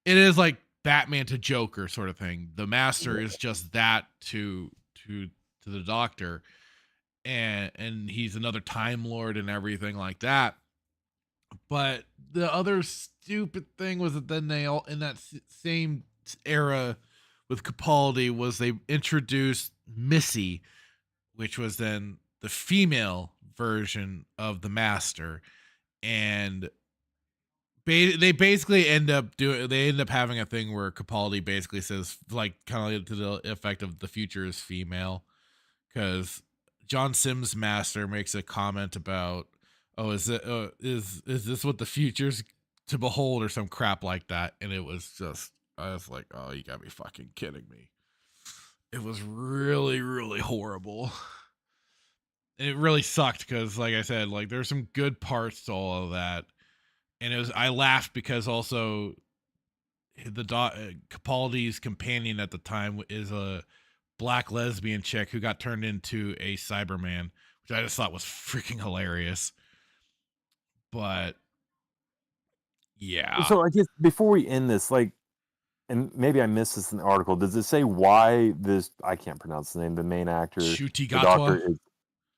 it is like Batman to Joker sort of thing. The Master is just that to the Doctor, and he's another Time Lord and everything like that. But the other stupid thing was that then they all in that same era with Capaldi was they introduced Missy, which was then the female version of the Master, and they basically end up having a thing where Capaldi basically says like kind of to the effect of the future is female, because John Sim's Master makes a comment about, oh, is this what the future's to behold or some crap like that? And it was just, I was like, oh, you gotta be fucking kidding me. It was really, really horrible. And it really sucked because, like I said, like there's some good parts to all of that. And I laughed because also Capaldi's companion at the time is a black lesbian chick who got turned into a Cyberman, which I just thought was freaking hilarious. But yeah. So I guess before we end this, like, and maybe I missed this in the article, does it say why this, I can't pronounce the name, the main actor, Ncuti the Doctor, is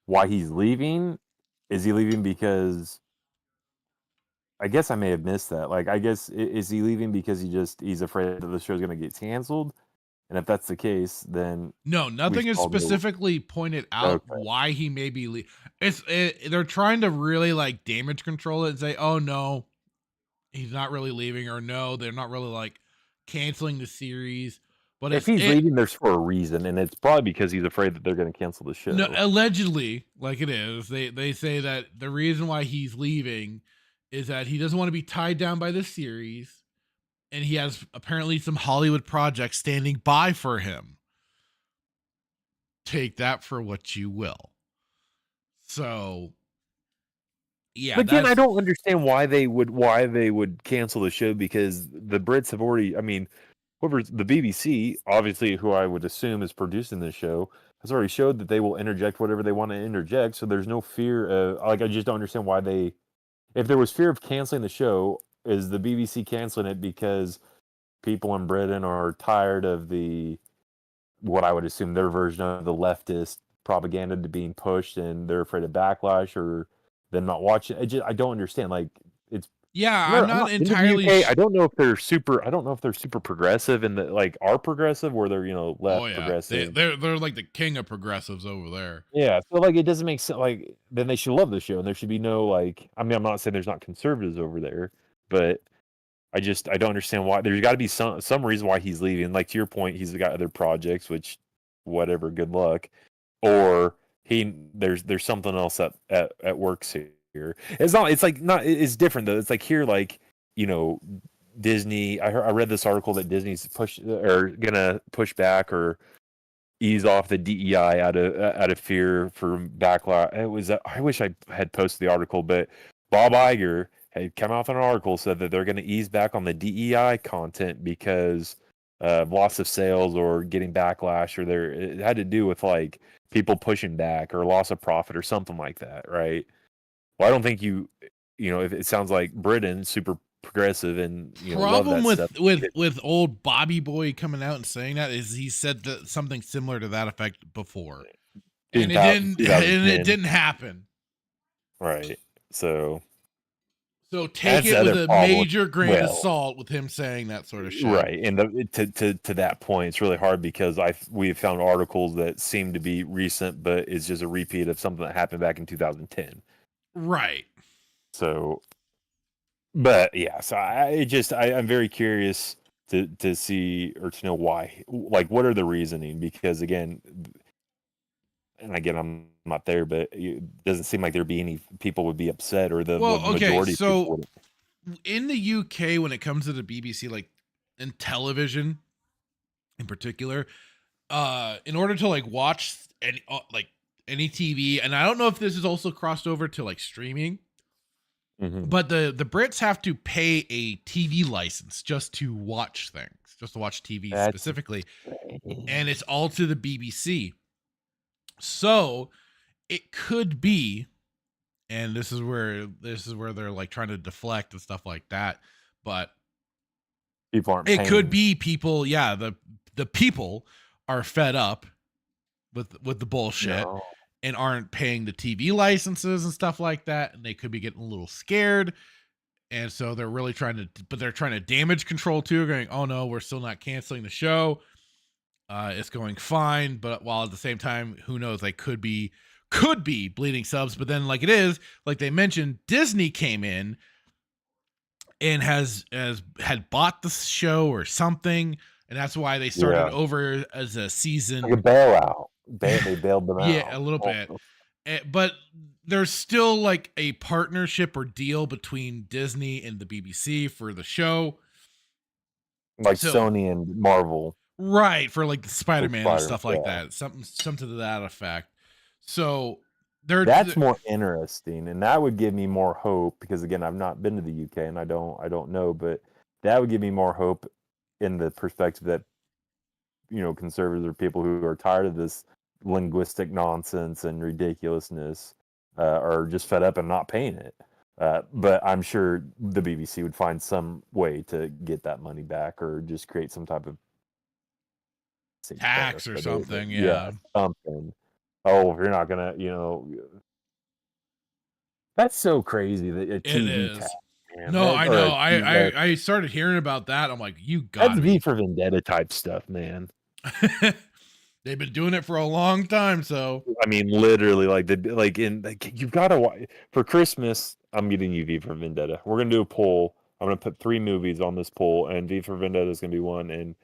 why he's leaving? Is he leaving because, I guess I may have missed that. Like, I guess, is he leaving because he's afraid that the show's going to get canceled? And if that's the case, then no, nothing is specifically pointed out why he may be they're trying to really like damage control it and say, oh no, he's not really leaving, or no, they're not really like canceling the series. But if he's leaving, there's for a reason, and it's probably because he's afraid that they're going to cancel the show. No, allegedly, like it is. They say that the reason why he's leaving is that he doesn't want to be tied down by this series. And he has apparently some Hollywood projects standing by for him. Take that for what you will. So, yeah. But again, I don't understand why they would cancel the show, because the Brits have already. I mean, the BBC, obviously, who I would assume is producing this show, has already showed that they will interject whatever they want to interject. So there's no fear of, like, I just don't understand why they. If there was fear of canceling the show, is the BBC canceling it because people in Britain are tired of what I would assume their version of the leftist propaganda to being pushed, and they're afraid of backlash or them not watching? I don't understand. Like, it's I'm not entirely. I don't know if they're super. I don't know if they're super progressive and are progressive, or they're left progressive. They're like the king of progressives over there. Yeah, so like it doesn't make sense. Like, then they should love the show, and there should be no like. I mean, I'm not saying there's not conservatives over there, but I don't understand why. There's got to be some reason why he's leaving. Like, to your point, he's got other projects, which whatever, good luck. Or there's something else at works here. It's not. It's like not. It's different though. It's like here, like Disney. I read this article that Disney's gonna push back or ease off the DEI out of fear for backlash. It was. I wish I had posted the article, but Bob Iger had come out with an article, said that they're going to ease back on the DEI content because of loss of sales or getting backlash, or it had to do with like people pushing back or loss of profit or something like that, right? Well, I don't think if it sounds like Britain super progressive and problem love that with old Bobby Boy coming out and saying that is he said something similar to that effect before, and it didn't happen, right? So take it with a major grain of salt with him saying that sort of shit. Right. And to that point, it's really hard because we've found articles that seem to be recent, but it's just a repeat of something that happened back in 2010. Right. So, but yeah, so I'm very curious to see or to know why, like, what are the reasoning? Because again, I'm not there, but it doesn't seem like there'd be any people would be upset, or the majority. So in the UK, when it comes to the BBC, like in television in particular, in order to like watch any TV, and I don't know if this is also crossed over to like streaming, but the Brits have to pay a TV license just to watch things, just to watch TV specifically, and it's all to the BBC. So it could be, and this is where they're like trying to deflect and stuff like that, but people aren't. It could be people, yeah, the people are fed up with the bullshit and aren't paying the TV licenses and stuff like that, and they could be getting a little scared, and so they're really trying to damage control too, going, oh no, we're still not canceling the show, it's going fine, but while at the same time, who knows, they could be bleeding subs. But then, like it is, like they mentioned, Disney came in and had bought the show or something, and that's why they started over as a season, like a bailout. They bailed them out. Yeah, a little bit. But there's still like a partnership or deal between Disney and the BBC for the show, like Sony and Marvel, right? For like the Spider-Man and stuff like that, something to that effect. So that's more interesting, and that would give me more hope, because again, I've not been to the UK and I don't know, but that would give me more hope in the perspective that, you know, conservatives or people who are tired of this linguistic nonsense and ridiculousness are just fed up and not paying it. But I'm sure the BBC would find some way to get that money back, or just create some type of tax or something. Yeah, something. Oh, if you're not gonna, you know, that's so crazy that a TV tax. Man. No, I know. I started hearing about that. I'm like, you got that's V for Vendetta type stuff, man. They've been doing it for a long time, so I mean, literally, you've got to, for Christmas. I'm getting you V for Vendetta. We're gonna do a poll. I'm gonna put 3 movies on this poll, and V for Vendetta is gonna be one. And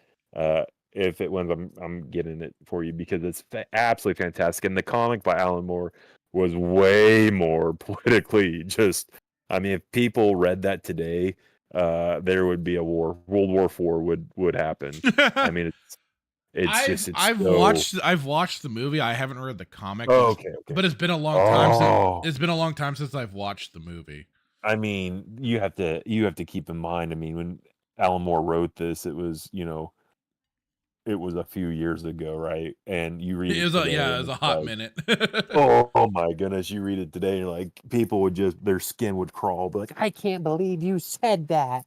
if it wins, I'm getting it for you, because it's absolutely fantastic. And the comic by Alan Moore was way more politically just. I mean, if people read that today, there would be a war. World War IV would happen. I mean, I've watched the movie. I haven't read the comic. Oh, okay. But it's been a long time. It's been a long time since I've watched the movie. I mean, you have to keep in mind. I mean, when Alan Moore wrote this, it was, you know, it was a few years ago, right? And you read it today, it was a hot minute. oh my goodness, you read it today, and like people would just, their skin would crawl, but like, I can't believe you said that.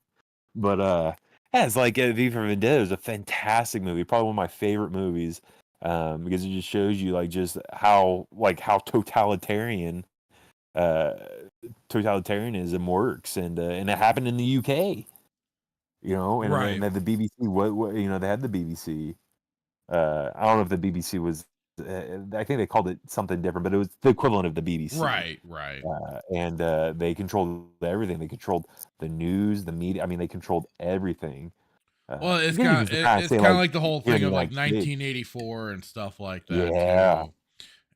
But yeah, it's like V for Vendetta is a fantastic movie, probably one of my favorite movies, because it just shows you like just how totalitarianism works, and it happened in the UK. You know, and, right. And the BBC, what you know, they had the BBC. I don't know if the BBC was. I think they called it something different, but it was the equivalent of the BBC. Right. And they controlled everything. They controlled the news, the media. I mean, they controlled everything. Well, it's kind of like the whole thing of like 1984 and stuff like that. Yeah. Too.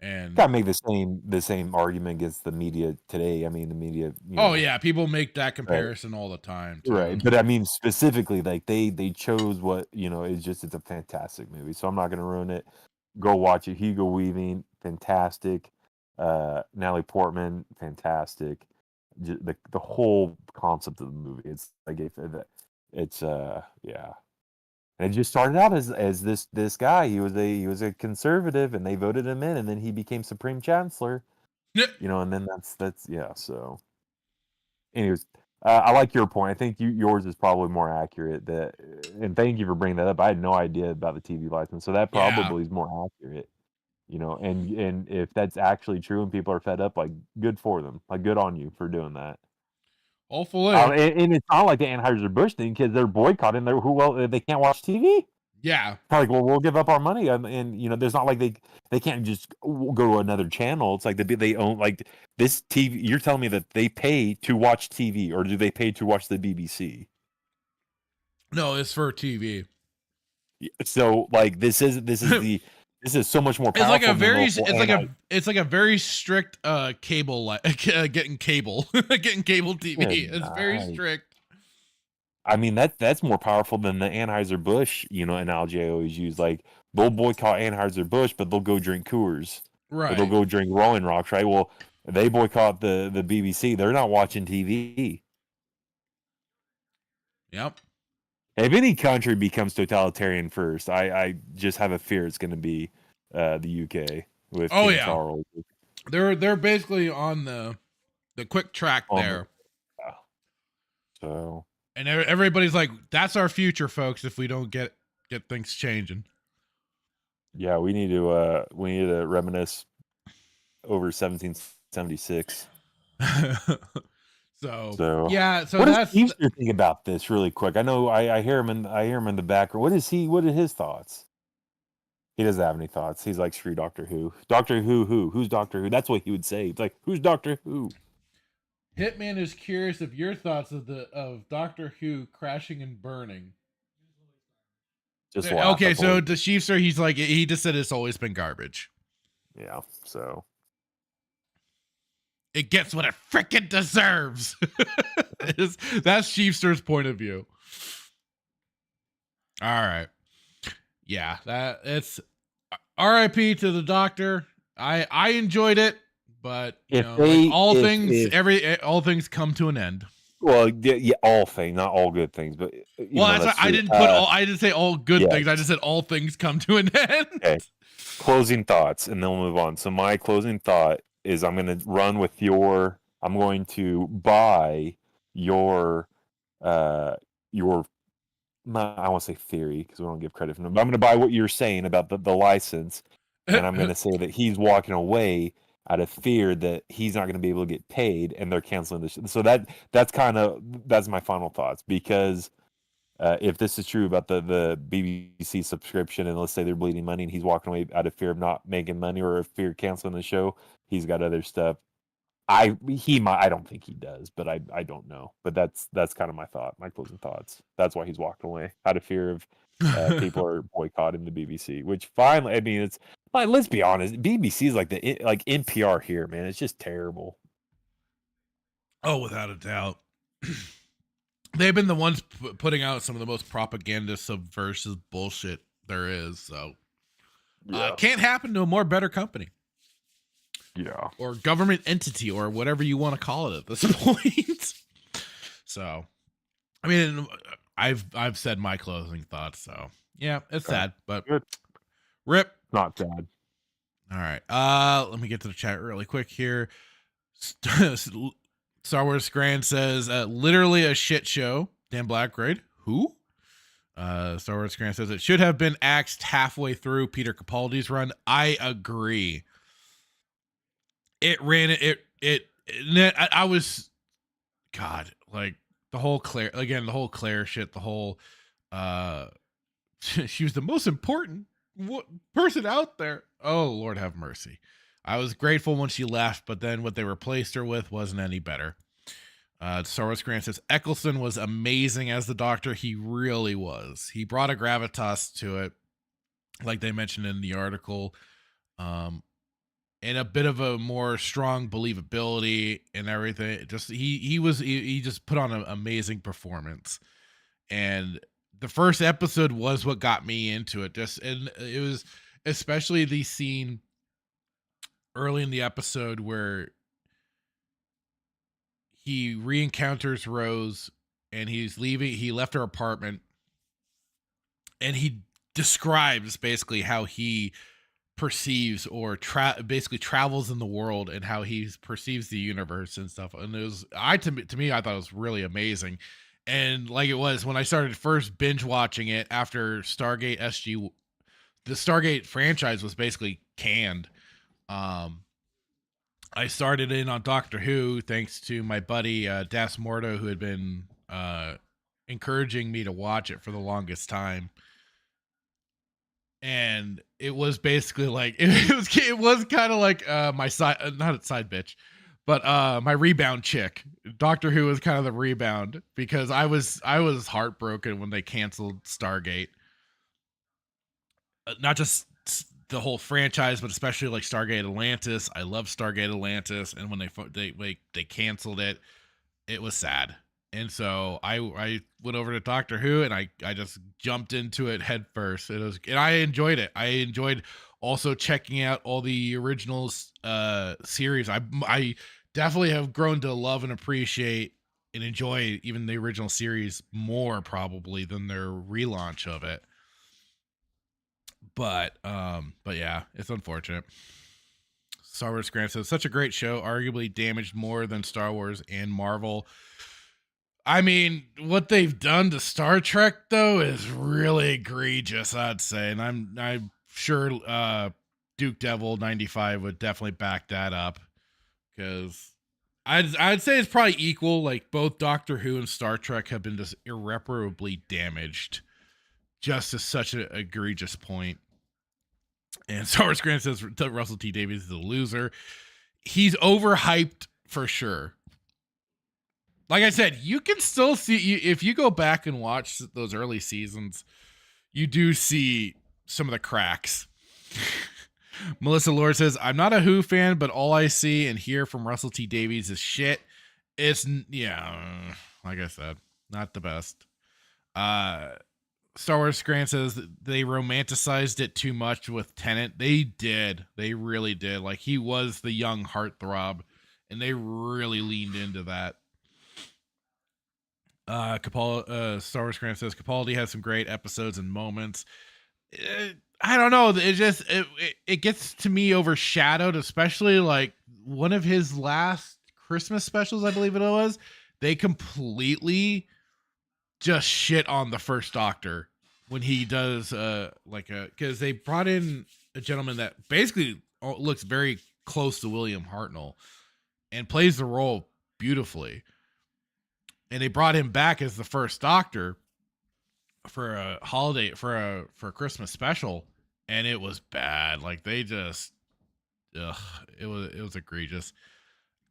And gotta make the same argument against the media today. I mean, the media. Yeah, people make that comparison all the time. Too. Right, but I mean specifically, like they chose what, you know. It's a fantastic movie, so I'm not gonna ruin it. Go watch it. Hugo Weaving, fantastic. Natalie Portman, fantastic. The whole concept of the movie. It's like yeah. And it just started out as this guy. He was a conservative, and they voted him in, and then he became Supreme Chancellor. Yep. You know, and then that's yeah. So, anyways, I like your point. I think yours is probably more accurate. And thank you for bringing that up. I had no idea about the TV license, so that probably is more accurate. You know, and if that's actually true and people are fed up, like, good for them. Like, good on you for doing that. Hopefully. And it's not like the Anheuser-Busch thing, because they're boycotting. They can't watch TV. Yeah. Like, well, we'll give up our money, and you know, there's not like they can't just go to another channel. It's like they own, like, this TV. You're telling me that they pay to watch TV, or do they pay to watch the BBC? No, it's for TV. So, like, this is so much more powerful. It's like a very strict cable getting cable TV. Good It's very strict. I mean, that's more powerful than the Anheuser-Busch, analogy I always use. Like, they'll boycott Anheuser-Busch, but they'll go drink Coors. Or they'll Right. go drink Rolling Rocks, right? Well, they boycott the BBC. They're not watching TV. Yep. If any country becomes totalitarian first, I just have a fear it's going to be the UK with King Charles. They're basically on the quick track there. Yeah. So, and everybody's like, that's our future, folks, if we don't get things changing. Yeah, we need to reminisce over 1776. So yeah, so what that's does Easter think about this really quick? I know I hear him in the background. What are his thoughts? He doesn't have any thoughts. He's like, screw Doctor Who. Doctor Who, who's Doctor Who? That's what he would say. It's like, who's Doctor Who? Hitman is curious of your thoughts of Doctor Who crashing and burning. Just okay, so the Chiefster, he's like, he just said it's always been garbage. Yeah, so it gets what it frickin' deserves. That's Chiefster's point of view. All right. Yeah, it's RIP to the Doctor. I enjoyed it, but all things come to an end. Well, yeah, all things, not all good things, but I didn't say all good things. I just said all things come to an end. Okay. Closing thoughts, and then we'll move on. So my closing thought is I'm going to run with I'm going to buy your I won't say theory because we don't give credit for them, but I'm going to buy what you're saying about the license, and I'm going to say that he's walking away out of fear that he's not going to be able to get paid, and they're canceling this. So that's my final thoughts, because if this is true about the BBC subscription, and let's say they're bleeding money, and he's walking away out of fear of not making money or fear of canceling the show, he's got other stuff. I don't think he does, but I don't know. But that's kind of my closing thoughts. That's why he's walking away out of fear of people are boycotting the BBC. Which finally, I mean, it's like, let's be honest, BBC is like NPR here, man. It's just terrible. Oh, without a doubt. They've been the ones putting out some of the most propaganda subversive bullshit there is. So can't happen to a more better company. Yeah. Or government entity, or whatever you want to call it at this point. So, I mean, I've said my closing thoughts. So yeah, it's sad, but good. Rip. Not sad. All right. Let me get to the chat really quick here. Star Wars Grand says, literally a shit show. Dan Blackgrade. Who? Star Wars Grand says it should have been axed halfway through Peter Capaldi's run. I agree. I was, God, like the whole Claire shit, the whole, she was the most important person out there. Oh, Lord have mercy. I was grateful when she left, but then what they replaced her with wasn't any better. Star Wars Grant says Eccleston was amazing as the Doctor. He really was. He brought a gravitas to it, like they mentioned in the article, and a bit of a more strong believability and everything. Just he just put on an amazing performance, and the first episode was what got me into it. And it was especially the scene early in the episode where he re-encounters Rose and he's leaving. He left her apartment and he describes basically how he perceives or basically travels in the world and how he perceives the universe and stuff. And it was, to me, I thought it was really amazing. And like it was when I started first binge watching it after Stargate SG, the Stargate franchise was basically canned. I started in on Doctor Who thanks to my buddy Das Morto, who had been encouraging me to watch it for the longest time. And it was basically like it was kind of like my side, not a side bitch, but my rebound chick. Doctor Who was kind of the rebound because I was heartbroken when they canceled Stargate. Not just the whole franchise, but especially like Stargate Atlantis. I love Stargate Atlantis, and when they canceled it, it was sad. And so I went over to Doctor Who and I just jumped into it head first. And I enjoyed it. I enjoyed also checking out all the originals series. I definitely have grown to love and appreciate and enjoy even the original series more probably than their relaunch of it. But yeah, it's unfortunate. Star Wars Grant says, such a great show, arguably damaged more than Star Wars and Marvel. I mean, what they've done to Star Trek though is really egregious, I'd say. And I'm sure Duke Devil 95 would definitely back that up, because I'd say it's probably equal. Like both Doctor Who and Star Trek have been just irreparably damaged, just to such an egregious point. And Star Wars Grant says Russell T Davies is a loser. He's overhyped for sure. Like I said, you can still see, if you go back and watch those early seasons, you do see some of the cracks. Melissa Lord says, I'm not a Who fan, but all I see and hear from Russell T Davies is shit. It's, yeah, like I said, not the best. Star Wars Grant says they romanticized it too much with Tenet. They did. They really did. Like, he was the young heartthrob, and they really leaned into that. Star Wars Grant says Capaldi has some great episodes and moments. I don't know. It gets to me overshadowed, especially like one of his last Christmas specials, I believe it was. They completely just shit on the first Doctor when he does because they brought in a gentleman that basically looks very close to William Hartnell and plays the role beautifully. And they brought him back as the first Doctor for a holiday, for a Christmas special, and it was bad. Like, they just, it was egregious.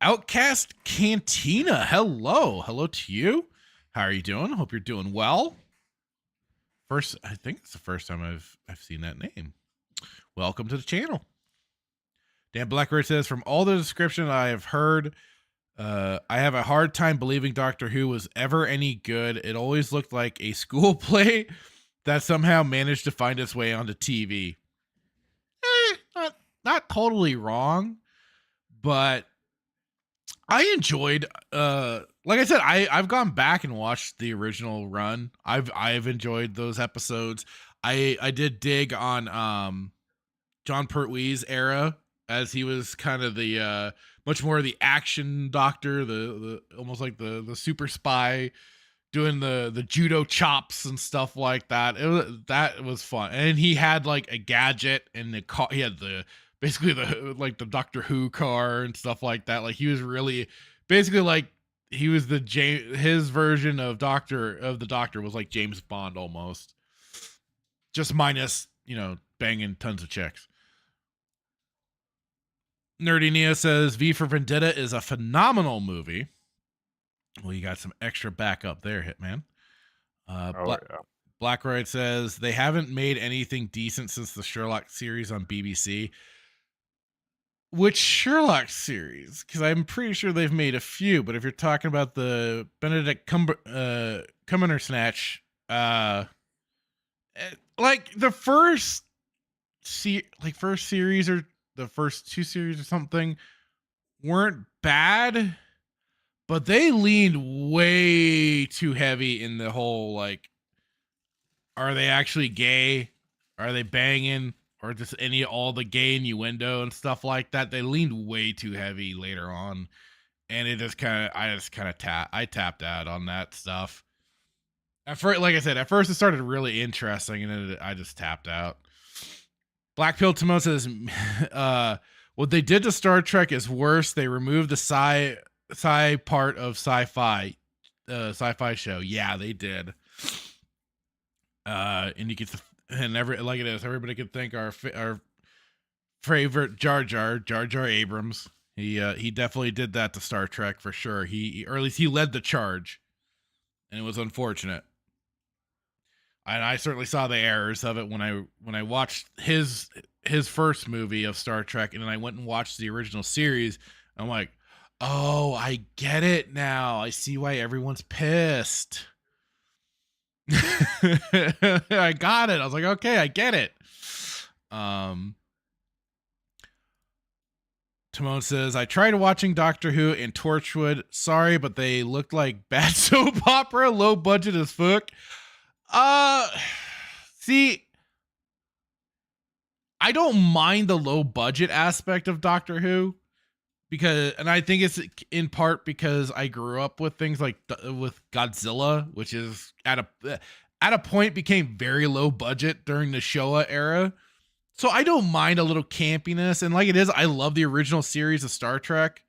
Outcast Cantina, hello to you. How are you doing? Hope you're doing well. I think it's the first time I've seen that name. Welcome to the channel. Dan Blackbird says, from all the description I have heard, I have a hard time believing Doctor Who was ever any good. It always looked like a school play that somehow managed to find its way onto TV. Not totally wrong, but I enjoyed, like I said, I've gone back and watched the original run. I've enjoyed those episodes. I did dig on John Pertwee's era, as he was kind of the much more of the action Doctor, the almost like the super spy, doing the judo chops and stuff like that. That was fun, and he had like a gadget, and he had basically the Doctor Who car and stuff like that. Like, he was really basically like he was his version of the Doctor was like James Bond almost, just minus banging tons of chicks. Nerdy Neo says V for Vendetta is a phenomenal movie. Well, you got some extra backup there, Hitman. Blackroyd says they haven't made anything decent since the Sherlock series on BBC. Which Sherlock series? Because I'm pretty sure they've made a few, but if you're talking about the Benedict Cumberbatch, like the first series or the first two series or something weren't bad, but they leaned way too heavy in the whole, like, are they actually gay? Are they banging? Or just all the gay innuendo and stuff like that. They leaned way too heavy later on. And I tapped out on that stuff. At first, like I said, at first it started really interesting, and then I just tapped out. Black Pill Timo says, what they did to Star Trek is worse. They removed the sci part of sci-fi show. Yeah, they did. And you get everybody could thank our favorite Jar Jar Abrams. He definitely did that to Star Trek for sure. Or at least he led the charge, and it was unfortunate. And I certainly saw the errors of it when I watched his first movie of Star Trek, and then I went and watched the original series. I'm like, Oh, I get it now. I see why everyone's pissed. I got it. I was like, okay, I get it. Timon says, I tried watching Doctor Who and Torchwood. Sorry, but they looked like bad soap opera, low budget as fuck. See, I don't mind the low budget aspect of Doctor Who because, and I think it's in part because I grew up with things like with Godzilla, which is at a point became very low budget during the Showa era. So I don't mind a little campiness, and like it is, I love the original series of Star Trek,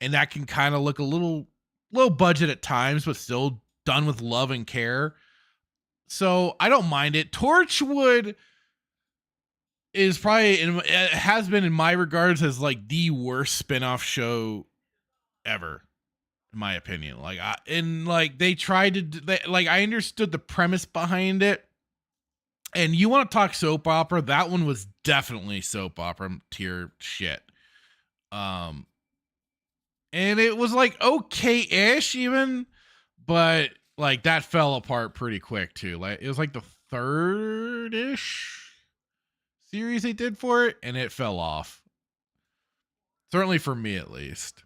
and that can kind of look a little low budget at times, but still done with love and care. So I don't mind it. Torchwood is probably, it has been in my regards as like the worst spin-off show ever, in my opinion. Like, they tried to, I understood the premise behind it. And you want to talk soap opera? That one was definitely soap opera tier shit. And it was like okay-ish even, but like that fell apart pretty quick too. Like it was like the third-ish series they did for it, and it fell off. Certainly for me, at least.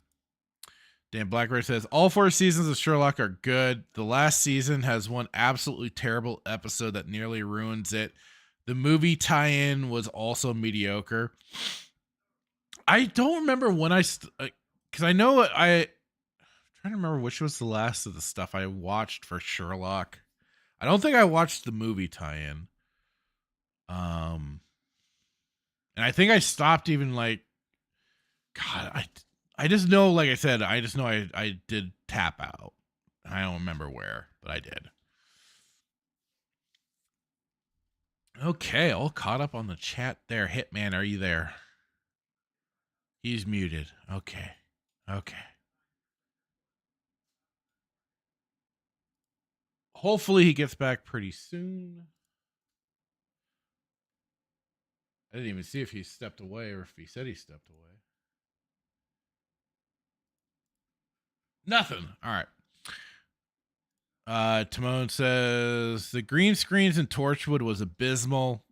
Dan Blackbird says, all 4 seasons of Sherlock are good. The last season has one absolutely terrible episode that nearly ruins it. The movie tie-in was also mediocre. I don't remember when because I know I'm trying to remember which was the last of the stuff I watched for Sherlock. I don't think I watched the movie tie-in. And I think I stopped even like, God, I just know, like I said, I just know I did tap out. I don't remember where, but I did. Okay, all caught up on the chat there. Hitman, are you there? He's muted. Okay. Hopefully he gets back pretty soon. I didn't even see if he stepped away or if he said he stepped away. Nothing. All right. Timon says the green screens in Torchwood was abysmal.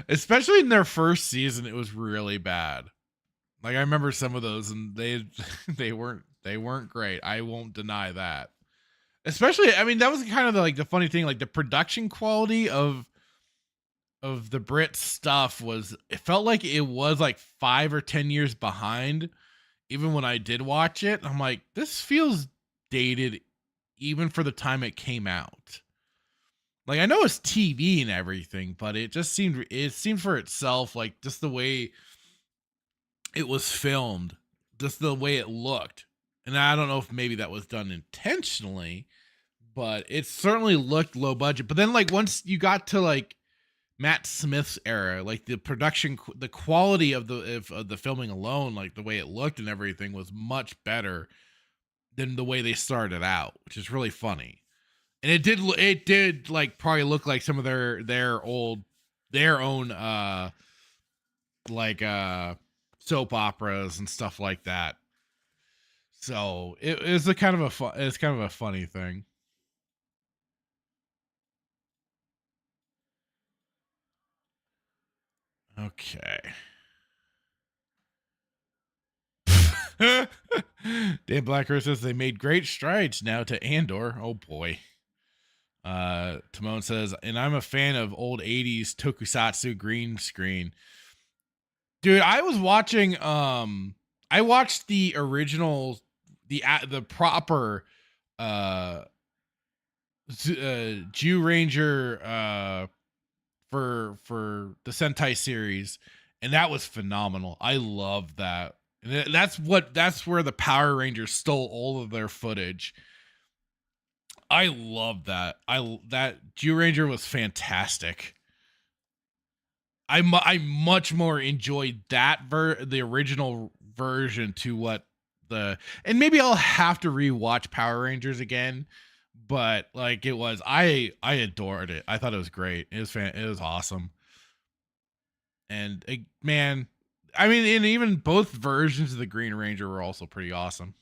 Especially in their first season, it was really bad. Like I remember some of those, and they weren't great. I won't deny that. Especially, I mean, that was kind of the funny thing. Like the production quality of the Brit stuff it felt like it was like 5 or 10 years behind. Even when I did watch it, I'm like, this feels dated even for the time it came out. Like I know it's TV and everything, but it seemed for itself, like just the way it was filmed, just the way it looked. And I don't know if maybe that was done intentionally, but it certainly looked low budget. But then like once you got to like Matt Smith's era, like the production, the quality of the filming alone, like the way it looked and everything was much better than the way they started out, which is really funny. And it did like probably look like some of their own soap operas and stuff like that. So it's kind of a funny thing. Okay. Dan Blackhurst says they made great strides now to Andor. Oh boy. Timon says, and I'm a fan of old 80s tokusatsu green screen. Dude, I was watching I watched the original the proper Jew Ranger for the Sentai series, and that was phenomenal. I love that. And that's where the Power Rangers stole all of their footage. I love that. That Jew Ranger was fantastic. I much more enjoyed that the original version to what and maybe I'll have to rewatch Power Rangers again, but like it was, I adored it. I thought it was great. It was awesome. And man, I mean, and even both versions of the Green Ranger were also pretty awesome.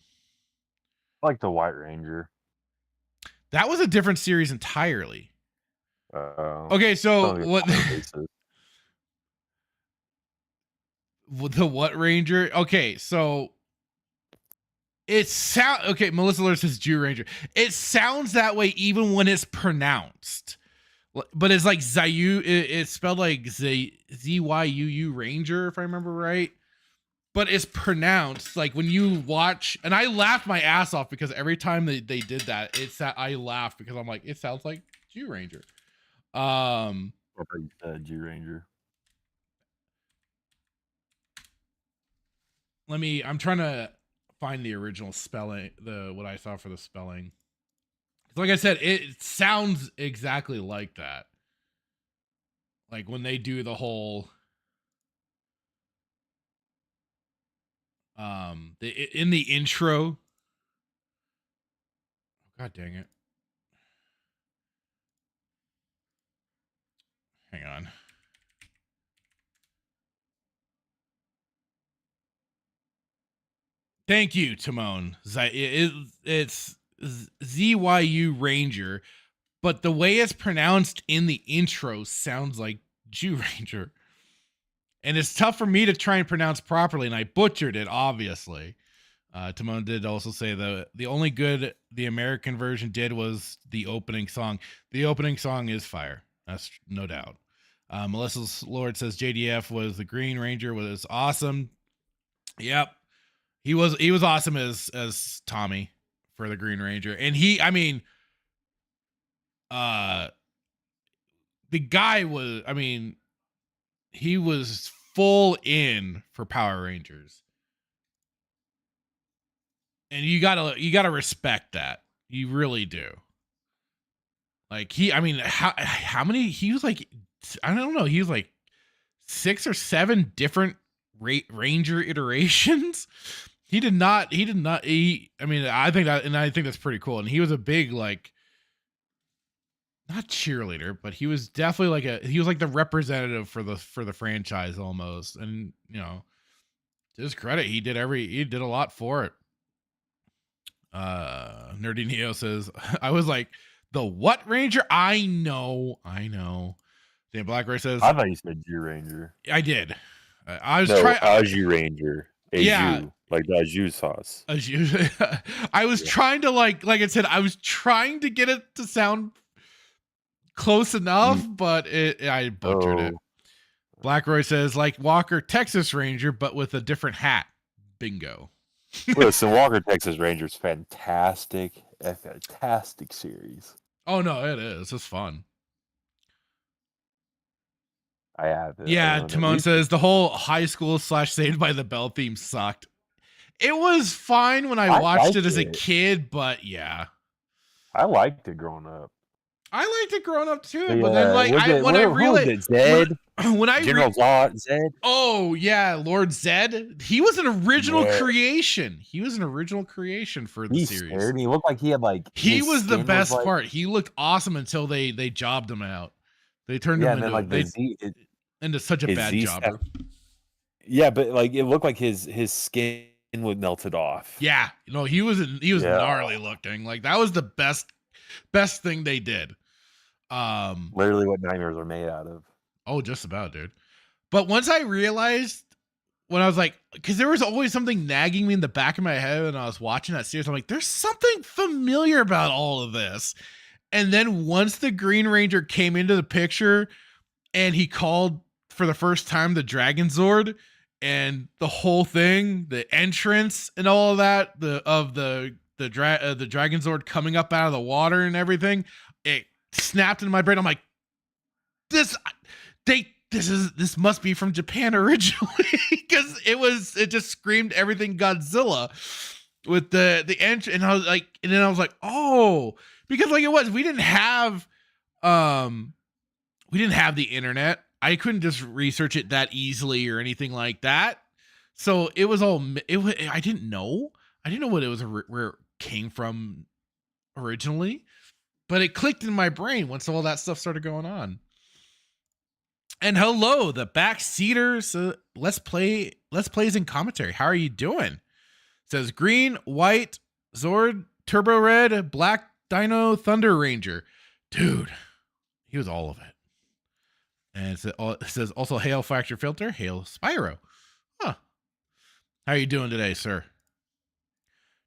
I like the White Ranger. That was a different series entirely. Uh, Okay, so some what? bases. The what Ranger? Okay, so it sound okay. Melissa Lewis says Jew Ranger. It sounds that way even when it's pronounced, but it's like Zayu. It's spelled like ZYUU Ranger, if I remember right. But it's pronounced like when you watch, and I laughed my ass off because every time they did that, I laughed because I'm like, it sounds like Jew Ranger. Jew Ranger. I'm trying to find the original spelling, what I saw for the spelling. Like I said, it sounds exactly like that. Like when they do the whole in the intro. God dang it. Hang on. Thank you, Timon. It's ZYU Ranger, but the way it's pronounced in the intro sounds like Jew Ranger. And it's tough for me to try and pronounce properly, and I butchered it, obviously. Timon did also say the only good the American version did was the opening song. The opening song is fire. That's no doubt. Melissa's Lord says JDF was the Green Ranger, was awesome. Yep. He was awesome as Tommy for the Green Ranger. And the guy was, he was full in for Power Rangers. And you gotta respect that. You really do. Like how many, he was like, I don't know, he was like 6 or 7 different Ranger iterations. I think that's pretty cool. And he was a big, like, not cheerleader, but he was definitely he was like the representative for the franchise almost. And, to his credit, he did a lot for it. Nerdy Neo says, I was like, the what Ranger? I know. Dan Blackray says, I thought you said Jew Ranger. I did. I was trying. Jew Ranger. Yeah. Jus, like the jus sauce. I was trying to like I said, I was trying to get it to sound close enough, but I butchered it. Blackroy says, like Walker Texas Ranger, but with a different hat. Bingo. Listen, Walker Texas Ranger is fantastic. A fantastic series. Oh no, it is. It's fun. I have it. Yeah, Timon says the whole high school / Saved by the Bell theme sucked. It was fine when I watched it as a kid, but yeah. I liked it growing up. I liked it growing up too, but then when I realized Zed. When I General Zed. Oh yeah, Lord Zed. He was an original creation. He was an original creation for the series. Scared me. He looked like he had he was the best part. He looked awesome until they jobbed him out. They turned him into such a bad jobber. Yeah, but it looked like his skin would melted off. Yeah, he was gnarly looking. Like that was the best thing they did. Literally what nightmares are made out of. Oh, just about, dude. But once I realized, when I was like, because there was always something nagging me in the back of my head when I was watching that series, I'm like, there's something familiar about all of this. And then once the Green Ranger came into the picture and he called for the first time the Dragon Zord and the whole thing, the entrance and all of that, the Dragon Zord coming up out of the water and everything, it snapped in my brain. I'm like, this must be from Japan originally, because it just screamed everything Godzilla with the entry. And I was like, oh, because we didn't have the internet. I couldn't just research it that easily or anything like that. So it was all, I didn't know what it was, where it came from originally, but it clicked in my brain once all that stuff started going on. And hello, the backseaters. Let's plays and commentary. How are you doing? It says green, white, Zord, Turbo Red, Black Dino, Thunder Ranger. Dude, he was all of it. And it says also Hail Factor Filter, Hail Spyro. Huh. How are you doing today, sir?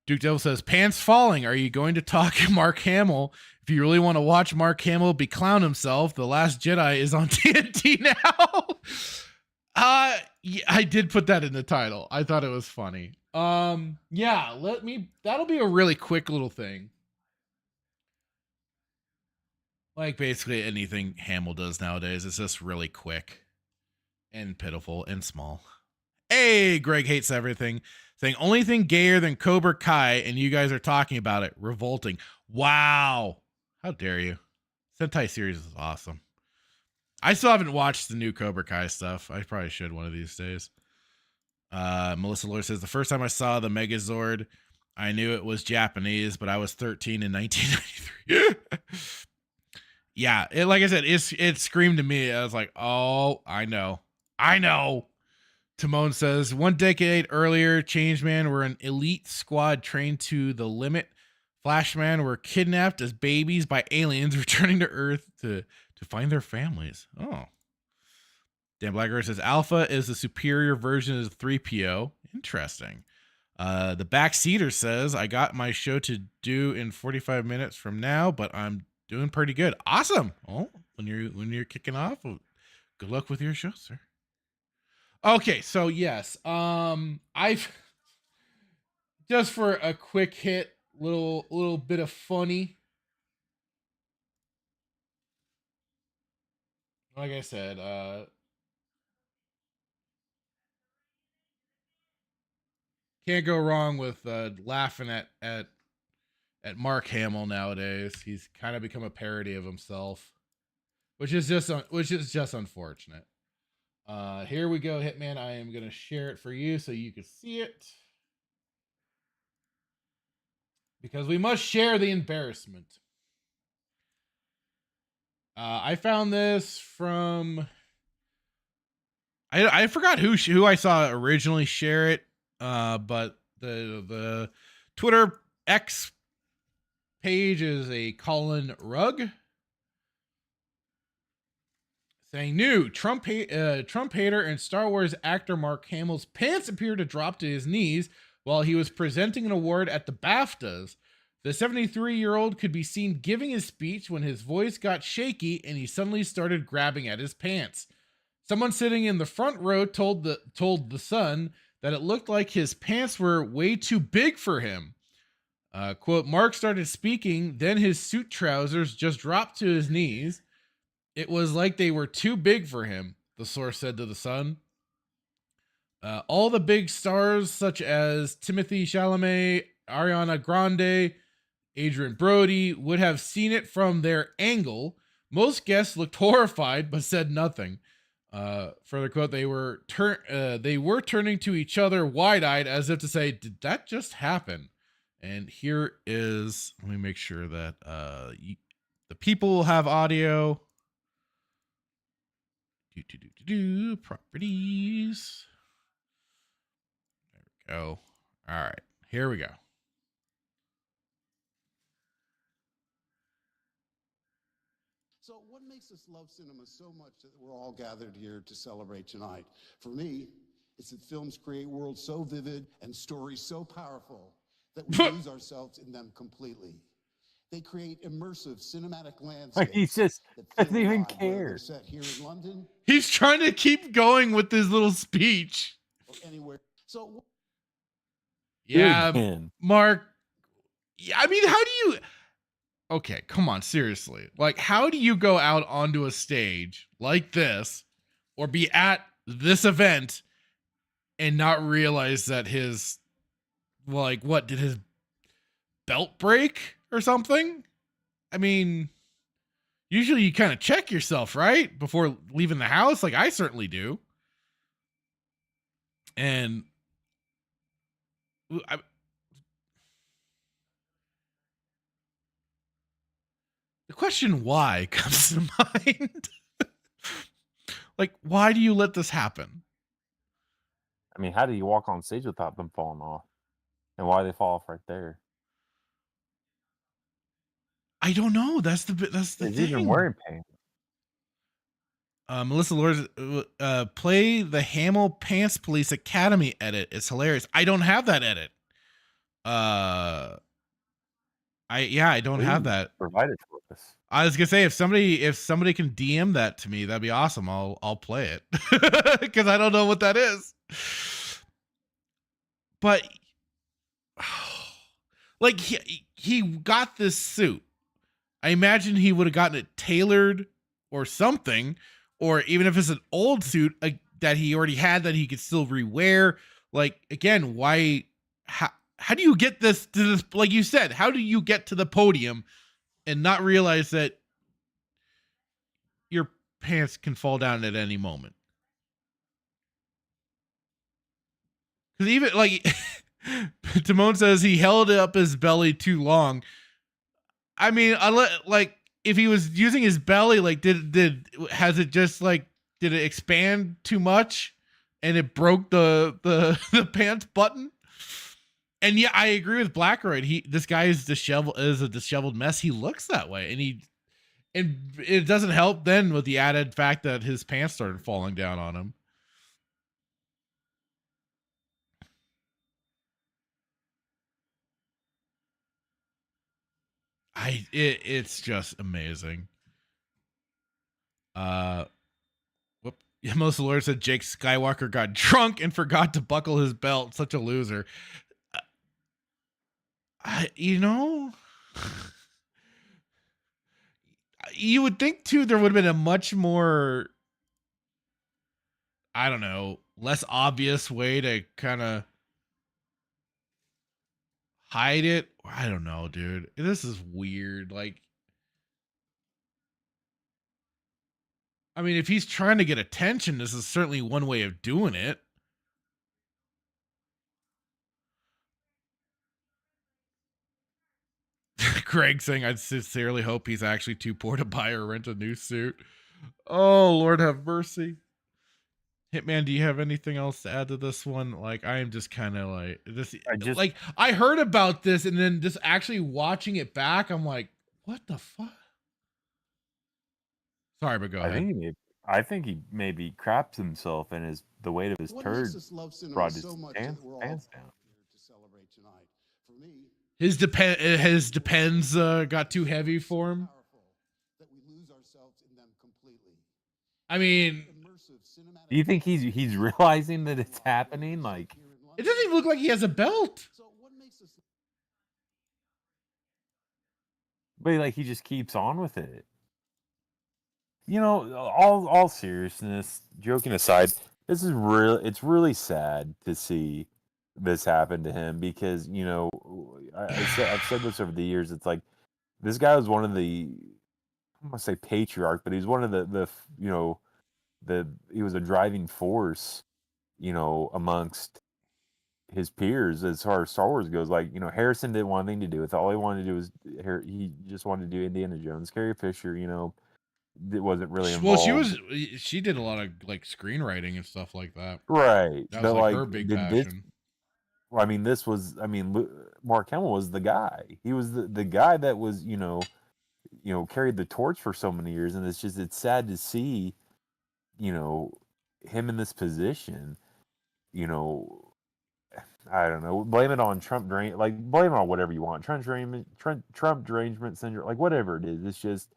Duke Devil says, Pants falling. Are you going to talk Mark Hamill? If you really want to watch Mark Hamill be clown himself, The Last Jedi is on TNT now. Yeah, I did put that in the title. I thought it was funny. Yeah, that'll be a really quick little thing. Like basically anything Hamill does nowadays, it's just really quick and pitiful and small. Hey, Greg hates everything. Saying only thing gayer than Cobra Kai, and you guys are talking about it. Revolting. Wow. How dare you? Sentai series is awesome. I still haven't watched the new Cobra Kai stuff. I probably should one of these days. Melissa Lord says, the first time I saw the Megazord, I knew it was Japanese, but I was 13 in 1993. Yeah, like I said, it screamed to me. I was like, oh, I know. Timon says, 1 decade earlier, Changeman were an elite squad trained to the limit. Flashman were kidnapped as babies by aliens returning to Earth to find their families. Oh. Dan Blackguard says, Alpha is the superior version of 3PO. Interesting. The Backseater says, I got my show to do in 45 minutes from now, but I'm doing pretty good. Awesome. Oh, when you're kicking off, well, good luck with your show, sir. Okay, so yes, I've just for a quick hit, little bit of funny. Like I said, can't go wrong with laughing at Mark Hamill nowadays. He's kind of become a parody of himself, which is just unfortunate. Here we go, Hitman. I am going to share it for you so you can see it. Because we must share the embarrassment. I found this from... I forgot who I saw originally share it, but the Twitter X page is a Colin Rugg. Saying new Trump hater and Star Wars actor Mark Hamill's pants appear to drop to his knees while he was presenting an award at the BAFTAs. The 73-year-old could be seen giving his speech when his voice got shaky and he suddenly started grabbing at his pants. Someone sitting in the front row told the Sun that it looked like his pants were way too big for him. Quote, Mark started speaking, then his suit trousers just dropped to his knees. It was like they were too big for him, the source said to the Sun. All the big stars, such as Timothée Chalamet, Ariana Grande, Adrian Brody, would have seen it from their angle. Most guests looked horrified, but said nothing. Further quote, they were turning to each other wide-eyed as if to say, did that just happen? And here is, let me make sure that the people will have audio. Properties. There we go. All right, here we go. So what makes us love cinema so much that we're all gathered here to celebrate tonight? For me, it's that films create worlds so vivid and stories so powerful that we lose ourselves in them completely. They create immersive cinematic landscapes. He just doesn't even care. Set here in London. He's trying to keep going with his little speech. Or anywhere. So yeah, Mark. Yeah, I mean, how do you? Okay, come on, seriously. Like, how do you go out onto a stage like this, or be at this event, and not realize that his, like, what did his belt break or something? I mean, usually you kind of check yourself, right? Before leaving the house. Like, I certainly do. And the question why comes to mind. Like, why do you let this happen? I mean, how do you walk on stage without them falling off? And why they fall off right there? I don't know. That's the He's even thing. wearing pants. Melissa Lord, play the Hamill Pants Police Academy edit. It's hilarious. I don't have that edit. I don't have that. Provided for us. I was gonna say if somebody can DM that to me, that'd be awesome. I'll play it because I don't know what that is. But like he got this suit. I imagine he would have gotten it tailored or something, or even if it's an old suit that he already had that he could still rewear. Like again, why? How do you get this to this? Like you said, how do you get to the podium and not realize that your pants can fall down at any moment? Because even like Timon says, he held up his belly too long. I mean, like if he was using his belly, like did it expand too much and it broke the pants button? And yeah, I agree with Blackroyd. This guy is a disheveled mess. He looks that way, and it doesn't help then with the added fact that his pants started falling down on him. It's just amazing. Most of the Lord said Jake Skywalker got drunk and forgot to buckle his belt. Such a loser. You would think too there would have been a much more, I don't know, less obvious way to kind of hide it. I don't know, dude. This is weird. Like, I mean, if he's trying to get attention, this is certainly one way of doing it. Greg saying, I sincerely hope he's actually too poor to buy or rent a new suit. Oh, Lord have mercy. Hitman, do you have anything else to add to this one? Like, I am just kind of like this. I heard about this, and then just actually watching it back, I'm like, what the fuck? Sorry, but go ahead. I think he maybe craps himself, and the weight of his turd brought his pants down. His depends got too heavy for him. I mean, do you think he's realizing that it's happening? Like, it doesn't even look like he has a belt. But like he just keeps on with it. You know, all seriousness, joking aside, it's really sad to see this happen to him because, you know, I've said this over the years. It's like this guy was one of the, I'm gonna say patriarch, but he's one of the you know, he was a driving force, you know, amongst his peers as far as Star Wars goes. Like, you know, Harrison didn't want anything to do with it. All he wanted to do was he just wanted to do Indiana Jones. Carrie Fisher, you know, it wasn't really involved. Well, she did a lot of like screenwriting and stuff like that. Right. That was like her big passion. Mark Hamill was the guy. He was the guy that was, you know, carried the torch for so many years, and it's sad to see, you know, him in this position. You know, I don't know. Blame it on Trump blame it on whatever you want. Trump derangement syndrome, like whatever it is. It's just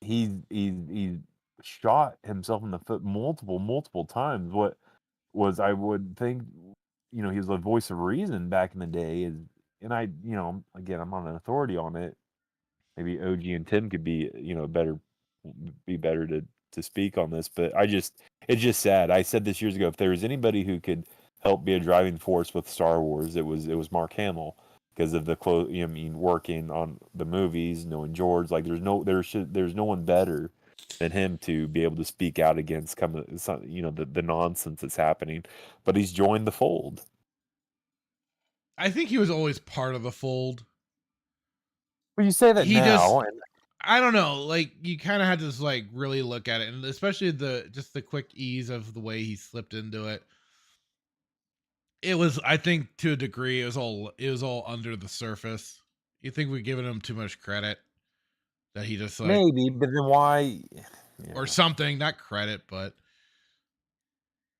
he shot himself in the foot multiple times. What was, I would think, you know, he was a voice of reason back in the day, and I, you know, again, I'm not an authority on it. Maybe OG and Tim could be, you know, better to speak on this, but it's just sad. I said this years ago, if there was anybody who could help be a driving force with Star Wars, it was Mark Hamill, because of the working on the movies, knowing George, like there's no one better than him to be able to speak out against the nonsense that's happening. But he's joined the fold. I think he was always part of the fold. Well, you say that now. I don't know, like you kind of had to just like really look at it, and especially the quick ease of the way he slipped into it. It was, I think, to a degree, it was all under the surface. You think we're giving him too much credit that he just like Maybe, but then why? or something, not credit, but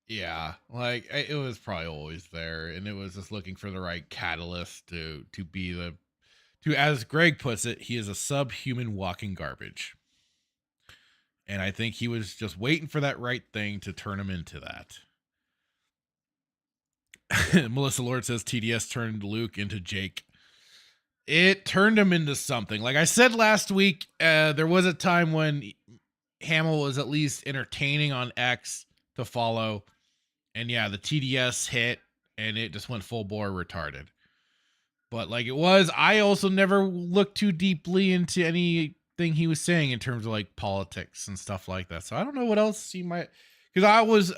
yeah, like it was probably always there, and it was just looking for the right catalyst to be the to, as Greg puts it, he is a subhuman walking garbage. And I think he was just waiting for that right thing to turn him into that. Melissa Lord says TDS turned Luke into Jake. It turned him into something. Like I said last week, there was a time when Hamill was at least entertaining on X to follow. And yeah, the TDS hit and it just went full bore retarded. But like it was, I also never looked too deeply into anything he was saying in terms of like politics and stuff like that. So I don't know what else he might, because I was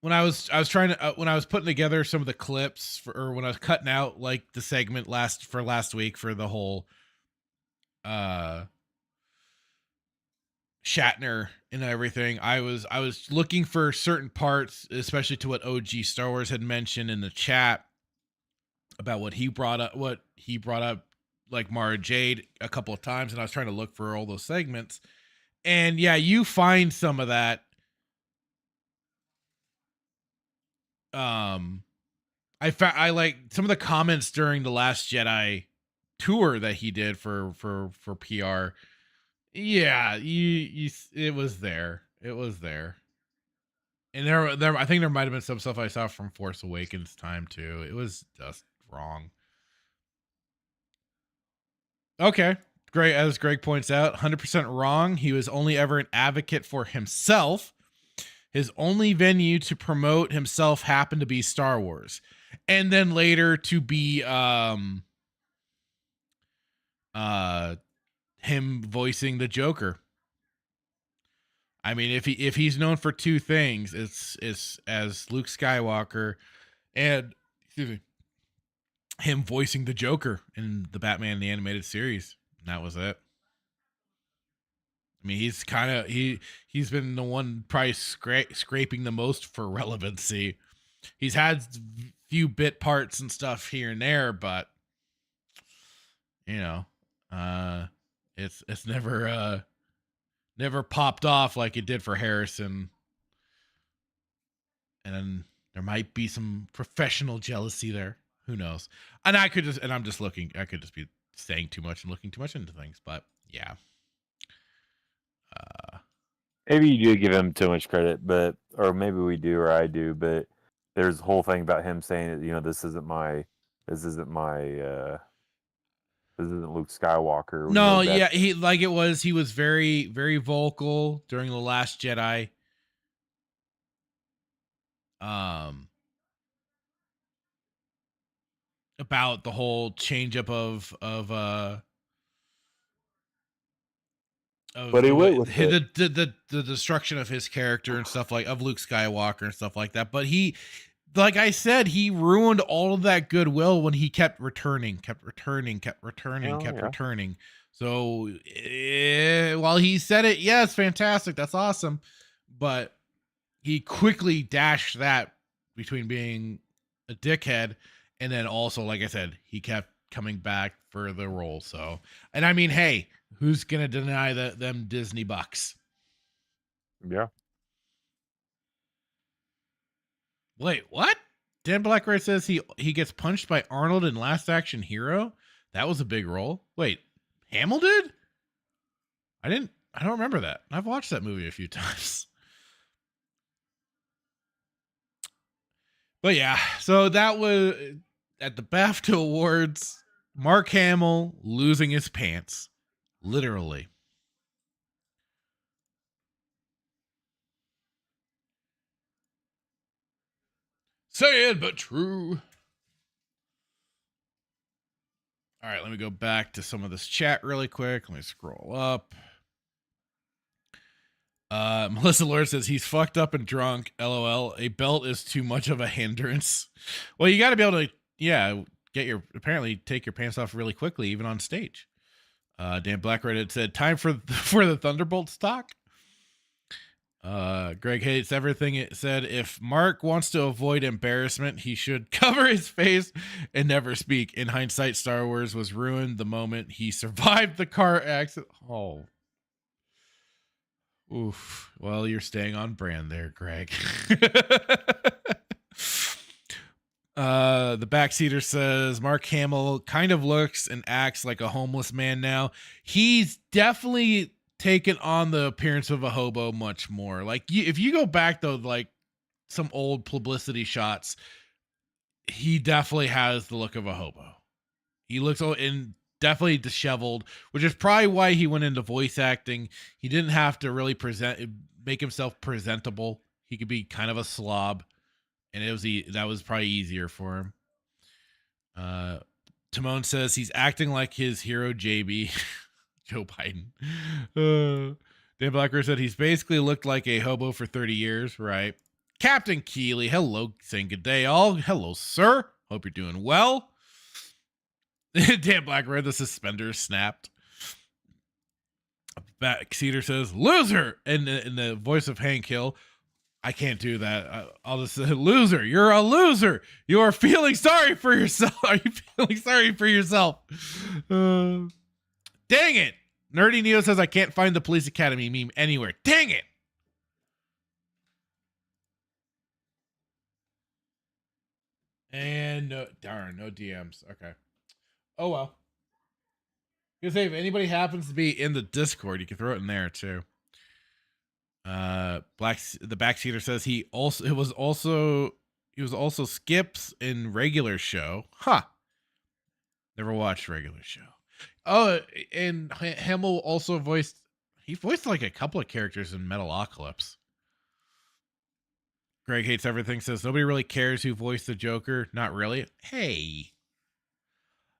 when I was trying to when I was putting together some of the clips for, or when I was cutting out like the segment last week for the whole Shatner and everything, I was looking for certain parts, especially to what OG Star Wars had mentioned in the chat about what he brought up like Mara Jade a couple of times, and I was trying to look for all those segments, and yeah, you find some of that. I like some of the comments during the Last Jedi tour that he did for PR. Yeah, it was there. It was there. And there I think there might have been some stuff I saw from Force Awakens time too. It was just wrong. Okay. Great. As Greg points out, 100% wrong. He was only ever an advocate for himself. His only venue to promote himself happened to be Star Wars. And then later to be him voicing the Joker. I mean, if he's known for two things, it's as Luke Skywalker and him voicing the Joker in the Batman the Animated Series. And that was it. I mean, he's been the one probably scraping the most for relevancy. He's had few bit parts and stuff here and there, but you know, it's never popped off like it did for Harrison. And then there might be some professional jealousy there. Who knows? And I could just be saying too much and looking too much into things, but yeah. Maybe you do give him too much credit, or maybe we do, or I do, but there's a whole thing about him saying, this isn't Luke Skywalker. No, yeah, he was very, very vocal during The Last Jedi. About the whole change up of but he went with the destruction of his character and stuff like of Luke Skywalker and stuff like that. But he, like I said, he ruined all of that goodwill when he kept returning. So while he said it, yes, fantastic, that's awesome, but he quickly dashed that between being a dickhead and then also, like I said, he kept coming back for the role. So, and I mean, hey, who's gonna deny them Disney bucks? Yeah. Wait, what? Dan Blackray says he gets punched by Arnold in Last Action Hero. That was a big role. Wait, Hamill did? I don't remember that. I've watched that movie a few times. But yeah, so that was at the BAFTA Awards, Mark Hamill losing his pants. Literally. Sad but true. All right, let me go back to some of this chat really quick. Let me scroll up. Melissa Lord says he's fucked up and drunk. LOL. A belt is too much of a hindrance. Well, you got to be able to, apparently take your pants off really quickly, even on stage. Dan Blackred had said, time for the Thunderbolts talk. Greg hates everything. It said, if Mark wants to avoid embarrassment, he should cover his face and never speak. In hindsight, Star Wars was ruined the moment he survived the car accident. Oh. Oof. Well, you're staying on brand there, Greg. The backseater says Mark Hamill kind of looks and acts like a homeless man now. He's definitely taken on the appearance of a hobo much more. Like if you go back though, like some old publicity shots, he definitely has the look of a hobo. He looks in definitely disheveled, which is probably why he went into voice acting. He didn't have to really make himself presentable. He could be kind of a slob, and that was probably easier for him. Timon says he's acting like his hero JB. Joe Biden. Dan Blacker said he's basically looked like a hobo for 30 years, right? Captain Keeley, hello, saying good day all. Hello, sir. Hope you're doing well. Dan Blacker, the suspenders snapped. Backseater says, loser! In the voice of Hank Hill. I can't do that. I'll just say, loser. You're a loser. You are feeling sorry for yourself. Are you feeling sorry for yourself? Dang it. Nerdy Neo says I can't find the Police Academy meme anywhere. Dang it. And no DMs. Okay. Oh well. Because if anybody happens to be in the Discord, you can throw it in there too. The backseater says he was also Skips in regular show. Huh. Never watched regular show. Oh, and Hamill also voiced like a couple of characters in Metalocalypse. Greg hates everything says nobody really cares who voiced the Joker. Not really. Hey,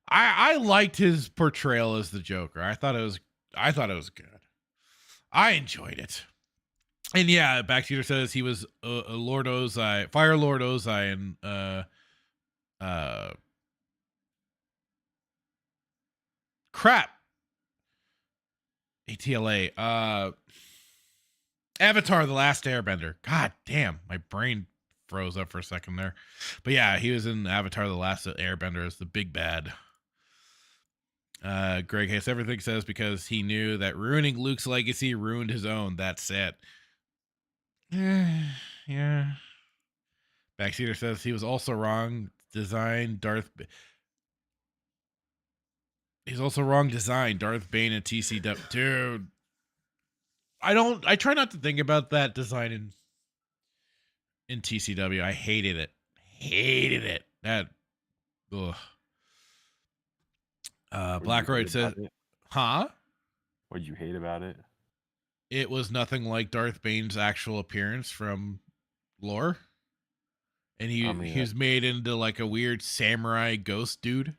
I liked his portrayal as the Joker. I thought it was good. I enjoyed it. And yeah, Backseater says he was Lord Ozai, Fire Lord Ozai, and crap. ATLA. Avatar: The Last Airbender. God damn, my brain froze up for a second there. But yeah, he was in Avatar: The Last Airbender as the big bad. Greg hates everything says because he knew that ruining Luke's legacy ruined his own. That's it. Yeah. Backseater says he was also wrong. He's also wrong design. Darth Bane and TCW. Dude. I try not to think about that design in TCW. I hated it. That ugh. Blackroyd says, huh? What'd you hate about it? It was nothing like Darth Bane's actual appearance from lore. And he was made into like a weird samurai ghost dude.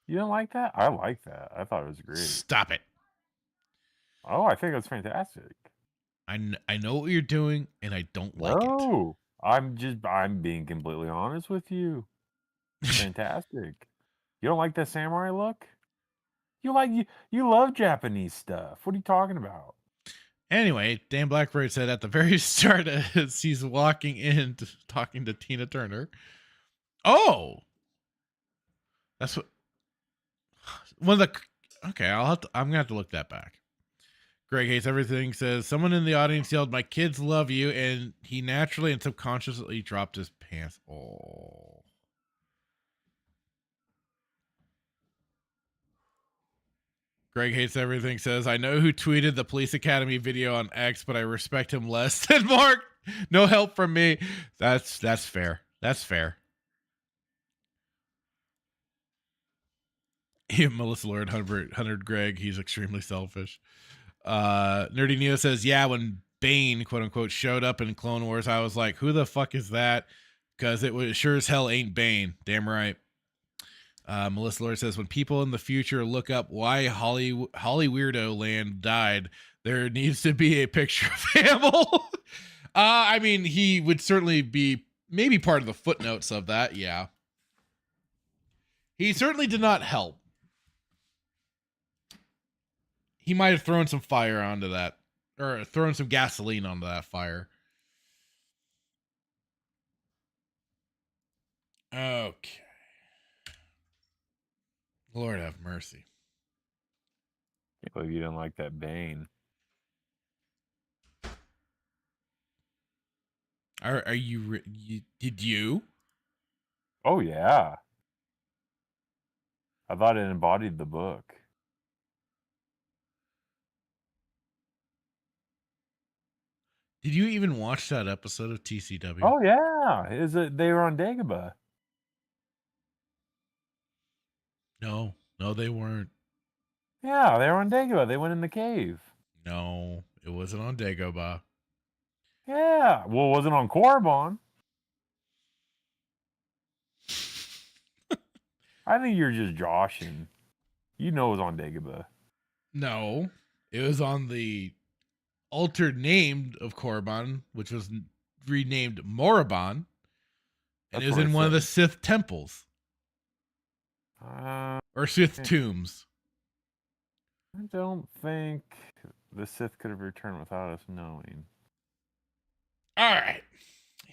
You don't like that? I like that. I thought it was great. Stop it. Oh, I think it's fantastic. I know what you're doing, and I don't like it. No, I'm being completely honest with you. Fantastic. You don't like that samurai look? You love Japanese stuff. What are you talking about? Anyway, Dan Blackbird said at the very start as he's walking in talking to Tina Turner. Oh, that's what one of the. Okay, I'm gonna have to look that back. Greg hates everything says someone in the audience yelled, "My kids love you," and he naturally and subconsciously dropped his pants. Oh. Greg hates everything says, I know who tweeted the Police Academy video on X, but I respect him less than Mark. No help from me. That's fair. That's fair. Melissa Lord 100 Greg, he's extremely selfish. Nerdy Neo says, yeah, when Bane, quote unquote, showed up in Clone Wars, I was like, who the fuck is that? Because it was sure as hell ain't Bane. Damn right. Melissa Lord says, when people in the future look up why Holly Weirdo Land died, there needs to be a picture of Hamill. I mean, he would certainly be maybe part of the footnotes of that. Yeah. He certainly did not help. He might have thrown some fire onto that, or thrown some gasoline onto that fire. Okay. Lord have mercy. Can't believe you didn't like that Bane. Are you, did you? Oh yeah. I thought it embodied the book. Did you even watch that episode of TCW? Oh yeah. Is it they were on Dagobah? No, they weren't. Yeah, they were on Dagobah. They went in the cave. No, it wasn't on Dagobah. Yeah. Well, it wasn't on Korriban. I think you're just joshing. You know it was on Dagobah. No, it was on the altered name of Korriban, which was renamed Morabon, and That's it was what in I one of the said. Sith temples or Sith tombs. I don't think the Sith could have returned without us knowing. All right,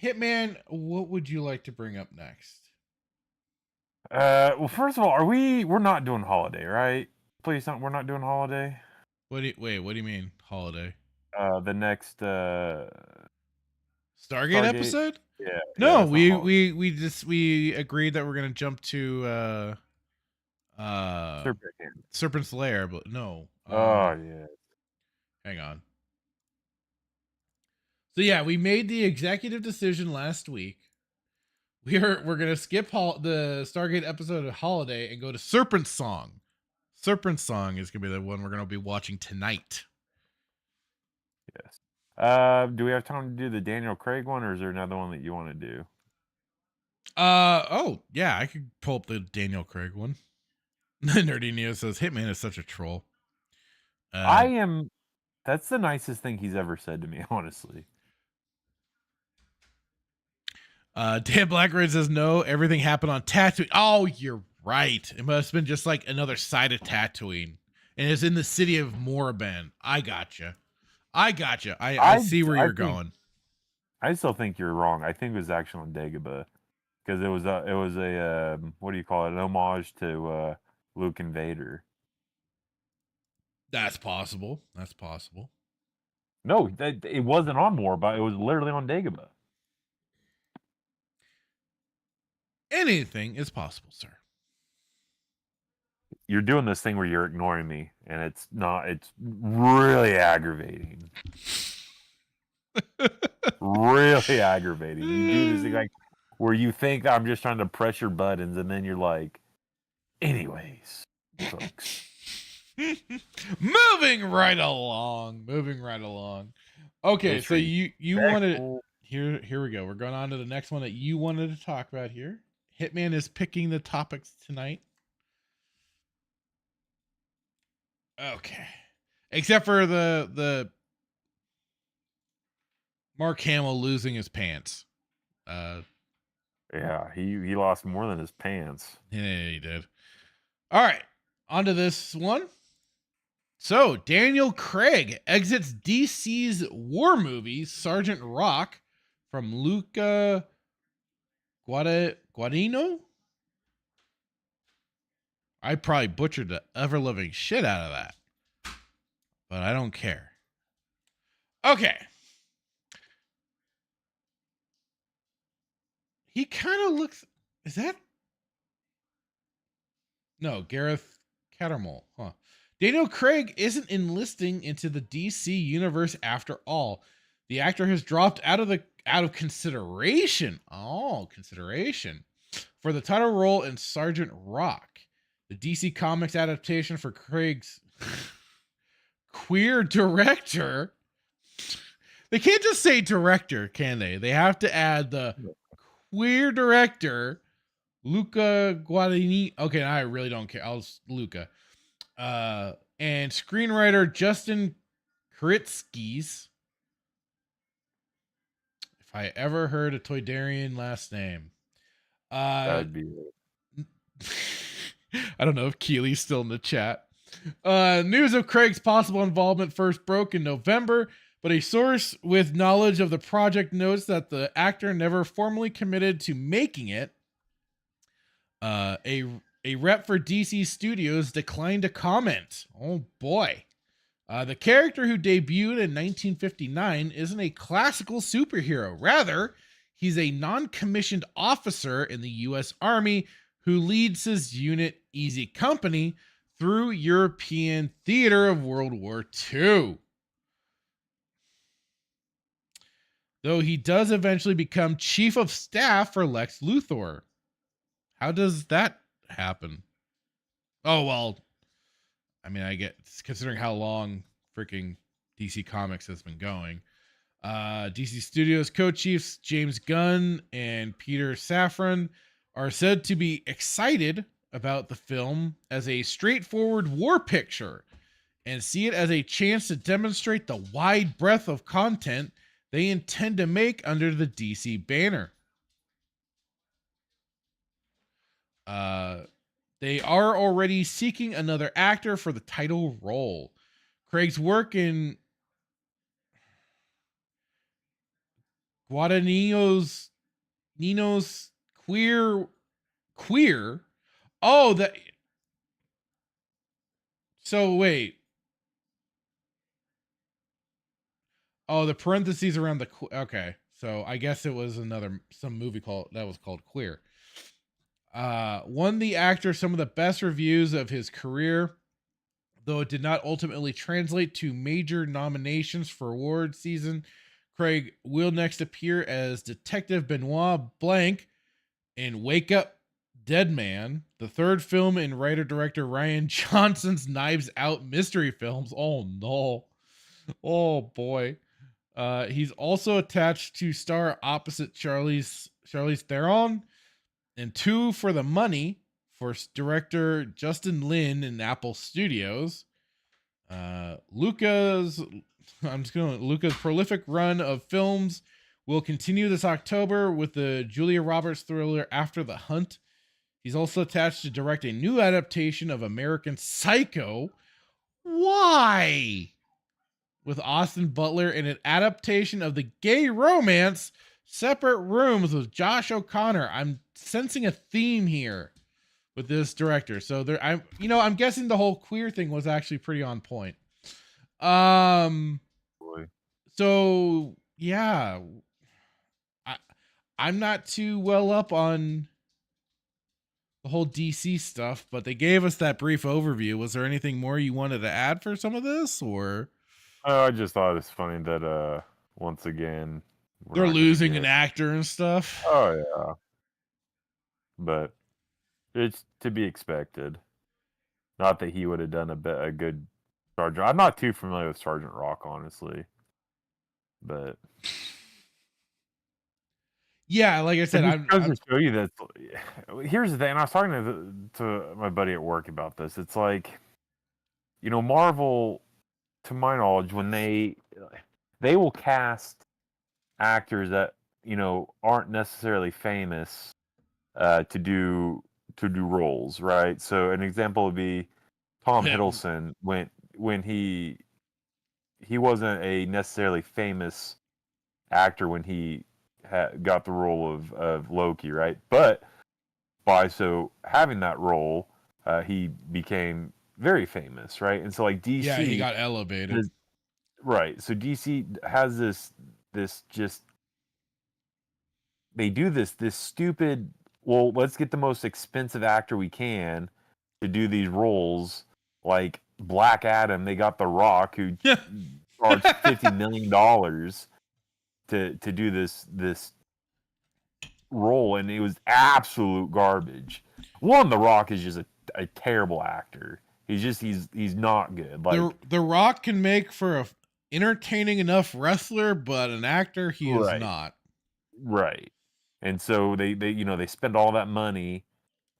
Hitman, what would you like to bring up next? Well, first of all, we're not doing holiday, right? Please don't. We're not doing holiday. What do you mean holiday? The next Stargate episode? Yeah. No, that's not holiday. we agreed that we're gonna jump to Serpent. Serpent's Lair, but no. Oh yeah. Hang on. So yeah, we made the executive decision last week. We're gonna skip the Stargate episode of Holiday and go to Serpent Song. Serpent Song is gonna be the one we're gonna be watching tonight. Yes. Do we have time to do the Daniel Craig one, or is there another one that you want to do? Oh yeah, I could pull up the Daniel Craig one. Nerdy Neo says Hitman is such a troll. I am. That's the nicest thing he's ever said to me, honestly. Dan Blackred says no, everything happened on Tatooine. Oh, you're right. It must have been just like another side of Tatooine. And it's in the city of Moraband. I gotcha. I see where you're going. I still think you're wrong. I think it was actually on Dagobah. Because it was a what do you call it? An homage to Luke and Vader. That's possible. No, it wasn't on Morba. It was literally on Dagobah. Anything is possible, sir. You're doing this thing where you're ignoring me, and it's really aggravating. Really aggravating. You do this thing like where you think I'm just trying to press your buttons, and then you're like, anyways, folks. Moving right along. Okay, so you wanted here we go. We're going on to the next one that you wanted to talk about here. Hitman is picking the topics tonight. Okay. Except for the Mark Hamill losing his pants. Yeah, he lost more than his pants. Yeah, he did. All right. On to this one. So, Daniel Craig exits DC's war movie, Sergeant Rock, from Luca Guadagnino? I probably butchered the ever-living shit out of that. But I don't care. Okay. He kind of looks... Is that... No, Gareth Cattermole. Huh. Daniel Craig isn't enlisting into the DC universe after all. The actor has dropped out of consideration. Oh, consideration for the title role in Sergeant Rock, the DC Comics adaptation for Craig's queer director. They can't just say director, can they? They have to add the queer director, Luca Guadagnino. Okay, I really don't care. I'll just Luca. And screenwriter Justin Kritzky's. If I ever heard a Toydarian last name. That'd be it. I don't know if Keely's still in the chat. News of Craig's possible involvement first broke in November, but a source with knowledge of the project notes that the actor never formally committed to making it. A rep for DC Studios declined to comment. Oh boy. The character who debuted in 1959 isn't a classical superhero. Rather, he's a non-commissioned officer in the U.S. Army who leads his unit Easy Company through European theater of World War II. Though he does eventually become chief of staff for Lex Luthor. How does that happen? Oh, well, I mean, I get, considering how long freaking DC Comics has been going. DC Studios co-chiefs James Gunn and Peter Safran are said to be excited about the film as a straightforward war picture and see it as a chance to demonstrate the wide breadth of content they intend to make under the DC banner. They are already seeking another actor for the title role. Craig's work in Nino's queer. Oh, that. So wait. Oh, the parentheses around the. Okay, so I guess it was some movie called Queer. Won the actor some of the best reviews of his career, though it did not ultimately translate to major nominations for award season. Craig will next appear as Detective Benoit Blanc in Wake Up Dead Man, the third film in writer-director Ryan Johnson's Knives Out mystery films. Oh no. Oh boy. He's also attached to star opposite Charlize Theron and Two for the Money for director Justin Lin in Apple Studios. Luca's prolific run of films will continue this October with the Julia Roberts thriller After the Hunt. He's also attached to direct a new adaptation of American Psycho. Why? With Austin Butler and an adaptation of the gay romance Separate Rooms with Josh O'Connor. I'm sensing a theme here with this director. So I'm guessing the whole queer thing was actually pretty on point. So yeah, I'm not too well up on the whole DC stuff, but they gave us that brief overview. Was there anything more you wanted to add for some of this, or? I just thought it's funny that once again they're losing an actor and stuff. Oh yeah, but it's to be expected. Not that he would have done a good Sergeant. I'm not too familiar with Sergeant Rock, honestly, but yeah, like I said, I'm to show you that. Here's the thing. I was talking to my buddy at work about this. It's like, Marvel, to my knowledge, when they will cast actors that aren't necessarily famous to do roles, right? So an example would be Tom Hiddleston when he wasn't a necessarily famous actor when he got the role of Loki, right? But by having that role, he became very famous, right? And so like DC, yeah, he got elevated, right? So DC has this just, they do this stupid, well, let's get the most expensive actor we can to do these roles. Like Black Adam, they got The Rock, who charged $50 million to do this role, and it was absolute garbage. The Rock is just a terrible actor. He's not good. Like the Rock can make for a entertaining enough wrestler, but an actor he is not. Right. And so they spend all that money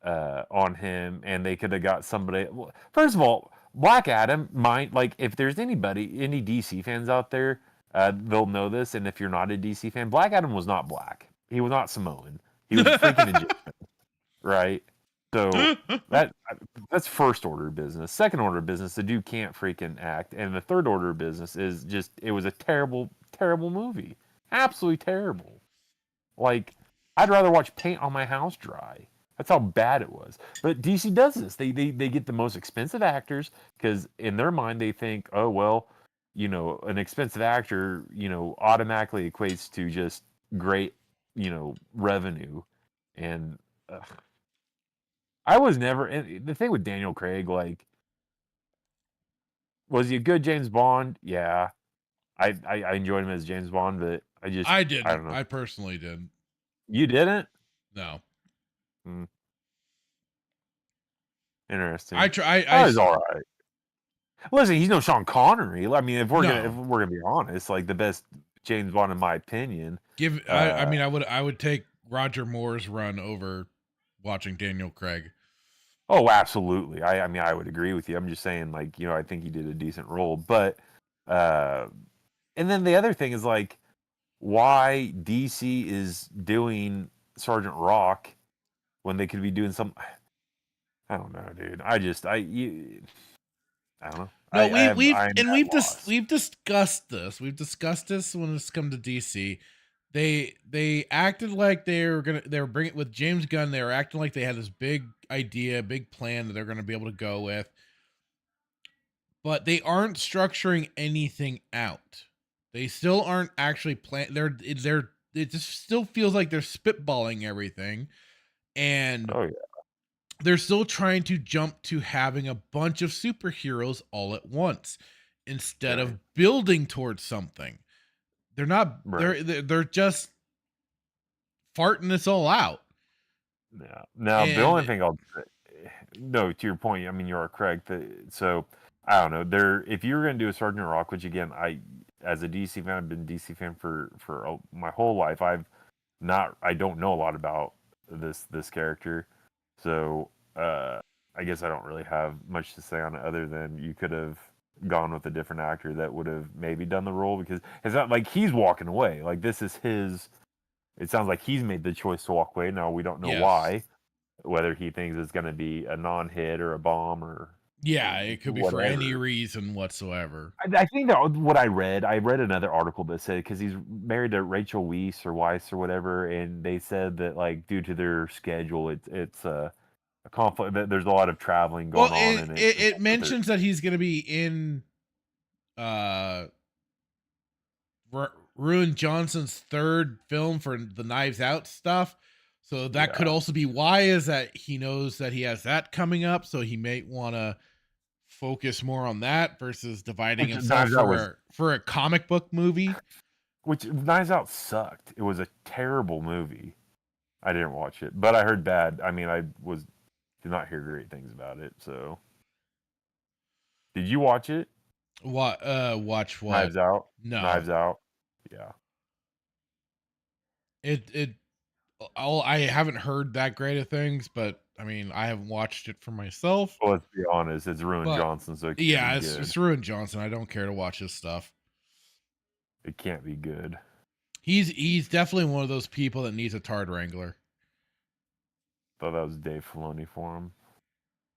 on him, and they could have got somebody. First of all, Black Adam might, like, if there's any DC fans out there, they'll know this. And if you're not a DC fan, Black Adam was not black. He was not Samoan. He was a freaking Egyptian, right? So that's first order business. Second order business, the dude can't freaking act, and the third order business is just it was a terrible, terrible movie. Absolutely terrible. Like I'd rather watch paint on my house dry. That's how bad it was. But DC does this. They get the most expensive actors because in their mind they think, oh well, an expensive actor, automatically equates to just great, revenue, and. I was never. And the thing with Daniel Craig, like, was he a good James Bond? Yeah, I enjoyed him as James Bond, but I I didn't. don't know. I personally didn't. You didn't? No. Hmm. Interesting. I was all right. Listen, he's no Sean Connery. I mean, if we're No. gonna be honest, like the best James Bond in my opinion. I mean, I would take Roger Moore's run over watching Daniel Craig. Oh, absolutely. I mean, I would agree with you. I'm just saying, like, I think he did a decent role. But, and then the other thing is, like, why DC is doing Sergeant Rock when they could be doing some. I don't know, dude. I don't know. No, we've lost. discussed this. We've discussed this when it's come to DC. They acted like they were bringing it with James Gunn. They were acting like they had this big idea, big plan that they're going to be able to go with, but they aren't structuring anything out. They still aren't actually it just still feels like they're spitballing everything, and Oh yeah. they're still trying to jump to having a bunch of superheroes all at once instead of building towards something. They're not. Right. They're just farting this all out. Yeah. Now the only thing I'll no, to your point. I mean, you are correct. So I don't know. If you were going to do a Sergeant Rock, which again, as a DC fan, I've been a DC fan for my whole life. I don't know a lot about this character, so I guess I don't really have much to say on it other than you could have gone with a different actor that would have maybe done the role, because it's not like he's walking away. Like this is his. It sounds like he's made the choice to walk away. Now we don't know why, whether he thinks it's going to be a non-hit or a bomb or. Yeah, it could be whatever. for any reason whatsoever. I think that what I read another article that said, because he's married to Rachel Weisz or whatever, and they said that like due to their schedule, it's a conflict. That there's a lot of traveling going on, and it mentions that he's going to be in Ruin Johnson's third film for the Knives Out stuff. So that could also be why, is that he knows that he has that coming up, so he may want to focus more on that versus dividing himself for a comic book movie. Which Knives Out sucked. It was a terrible movie. I didn't watch it, but I heard bad. I mean, did not hear great things about it. So, did you watch it? What? Watch what? Knives Out. No. Knives Out. Yeah. I haven't heard that great of things, but I mean, I haven't watched it for myself. Well, let's be honest, it's Ruin Johnson, so it's Ruin Johnson. I don't care to watch his stuff. It can't be good. He's definitely one of those people that needs a Tard Wrangler. Thought that was Dave Filoni for him.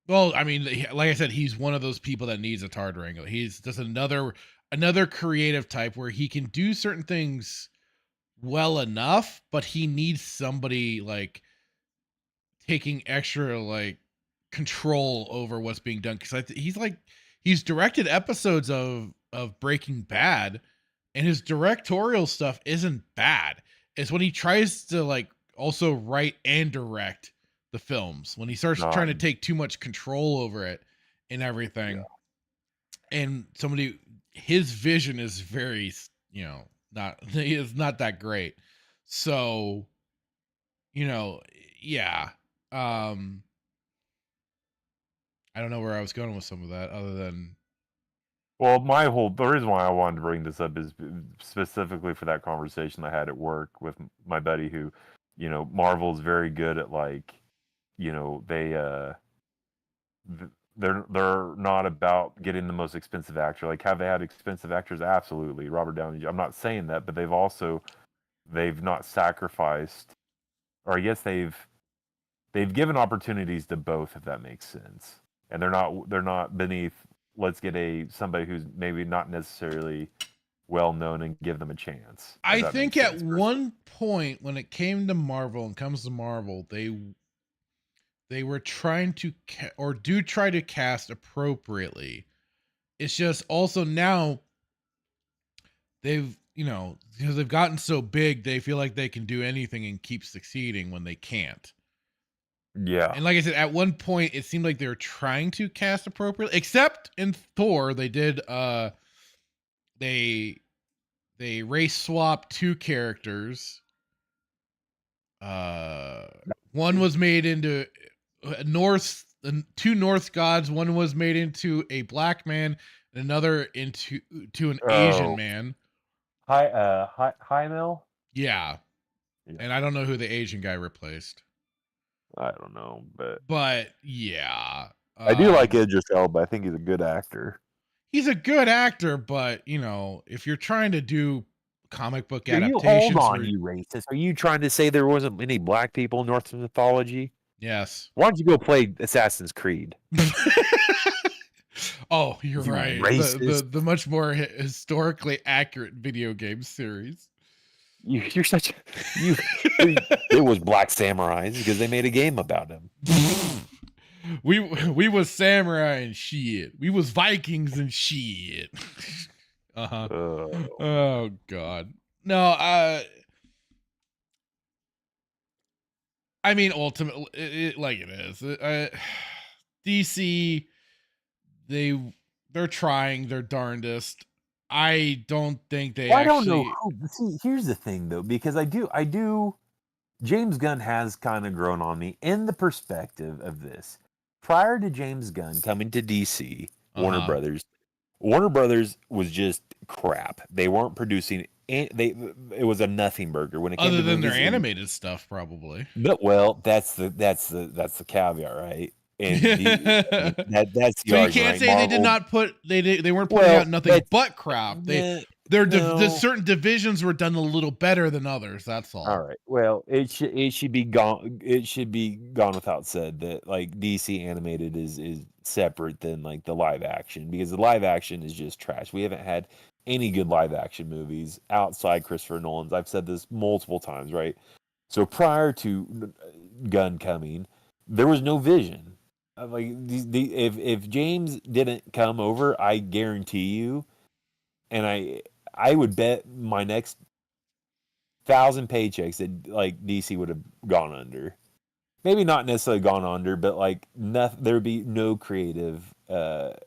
Well, I mean, like I said, he's one of those people that needs a Tard Wrangler. He's just another creative type where he can do certain things well enough, but he needs somebody like taking extra like control over what's being done, because he's directed episodes of Breaking Bad, and his directorial stuff isn't bad. It's when he tries to like also write and direct the films, when he starts trying to take too much control over it and everything. And his vision is very, not that great. So, yeah. I don't know where I was going with some of that other than. Well, the reason why I wanted to bring this up is specifically for that conversation I had at work with my buddy who, Marvel's very good at like, they're not about getting the most expensive actor. Like, have they had expensive actors? Absolutely. Robert Downey. I'm not saying that, but they've not sacrificed, or I guess they've they've given opportunities to both, if that makes sense, and they're not beneath. Let's get somebody who's maybe not necessarily well known and give them a chance. I think at one point when it came to Marvel and comes to Marvel, they were trying to try to cast appropriately. It's just also now they've, because they've gotten so big, they feel like they can do anything and keep succeeding when they can't. Yeah. And like I said, at one point it seemed like they were trying to cast appropriately, except in Thor, they did they race swapped 2 characters. One was made into two Norse gods. One was made into a black man, and another into an Asian man. Heimel? Yeah. And I don't know who the Asian guy replaced. I don't know, but yeah. I do like Idris Elba. I think he's a good actor. He's a good actor, but if you're trying to do comic book adaptations, hold on, you racist. Are you trying to say there wasn't any black people in Norse mythology? Yes. Why don't you go play Assassin's Creed? Oh, you're right. Racist. The much more historically accurate video game series. You're such it was black samurais because they made a game about him. We was samurai and shit. We was Vikings and shit. Uh-huh. Oh God. No, I mean, ultimately, like it is. DC, they're trying their darndest. I don't think they I don't know. See, here's the thing, though, because I do. James Gunn has kind of grown on me in the perspective of this. Prior to James Gunn coming to DC, Warner Brothers was just crap. They weren't producing. It was a nothing burger when it came other to than their movies. animated stuff, probably. But that's the caveat, right? And that's the so you argument, can't right? say Marvel, they did not put they weren't putting out nothing but crap. The certain divisions were done a little better than others. That's all. All right. Well, it should be gone. It should be gone without said that like DC animated is separate than like the live action, because the live action is just trash. We haven't had any good live action movies outside Christopher Nolan's. I've said this multiple times, right? So prior to Gunn coming, there was no vision. Like if James didn't come over, I guarantee you, and I would bet my next 1,000 paychecks that like DC would have gone under. Maybe not necessarily gone under, but like there would be no creative brought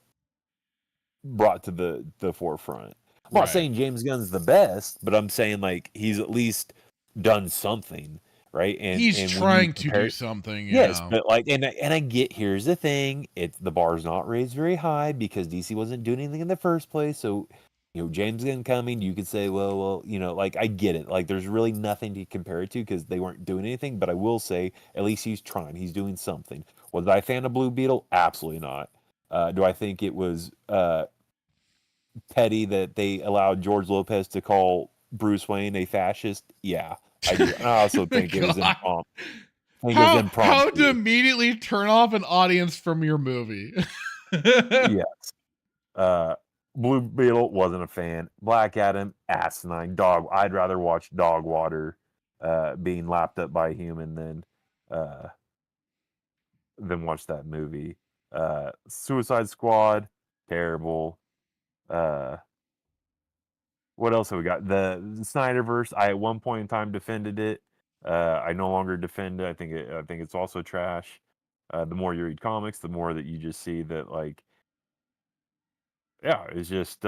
to the forefront. I'm not saying James Gunn's the best, but I'm saying like he's at least done something. Right, and he's trying to do something. Yes, but like, and I get. Here's the thing: the bar's not raised very high because DC wasn't doing anything in the first place. So, James Gunn coming, you could say, well, like I get it. Like, there's really nothing to compare it to because they weren't doing anything. But I will say, at least he's trying. He's doing something. Was I a fan of Blue Beetle? Absolutely not. Do I think it was petty that they allowed George Lopez to call Bruce Wayne a fascist? Yeah. I do. And I also think it was impromptu. How to immediately turn off an audience from your movie. Yes. Blue Beetle, wasn't a fan. Black Adam, asinine. I'd rather watch dog water being lapped up by a human than watch that movie. Suicide Squad, terrible. What else have we got? The Snyderverse. I at one point in time defended it. I no longer defend it. I think it's also trash. The more you read comics, the more that you just see that like, yeah, it's just.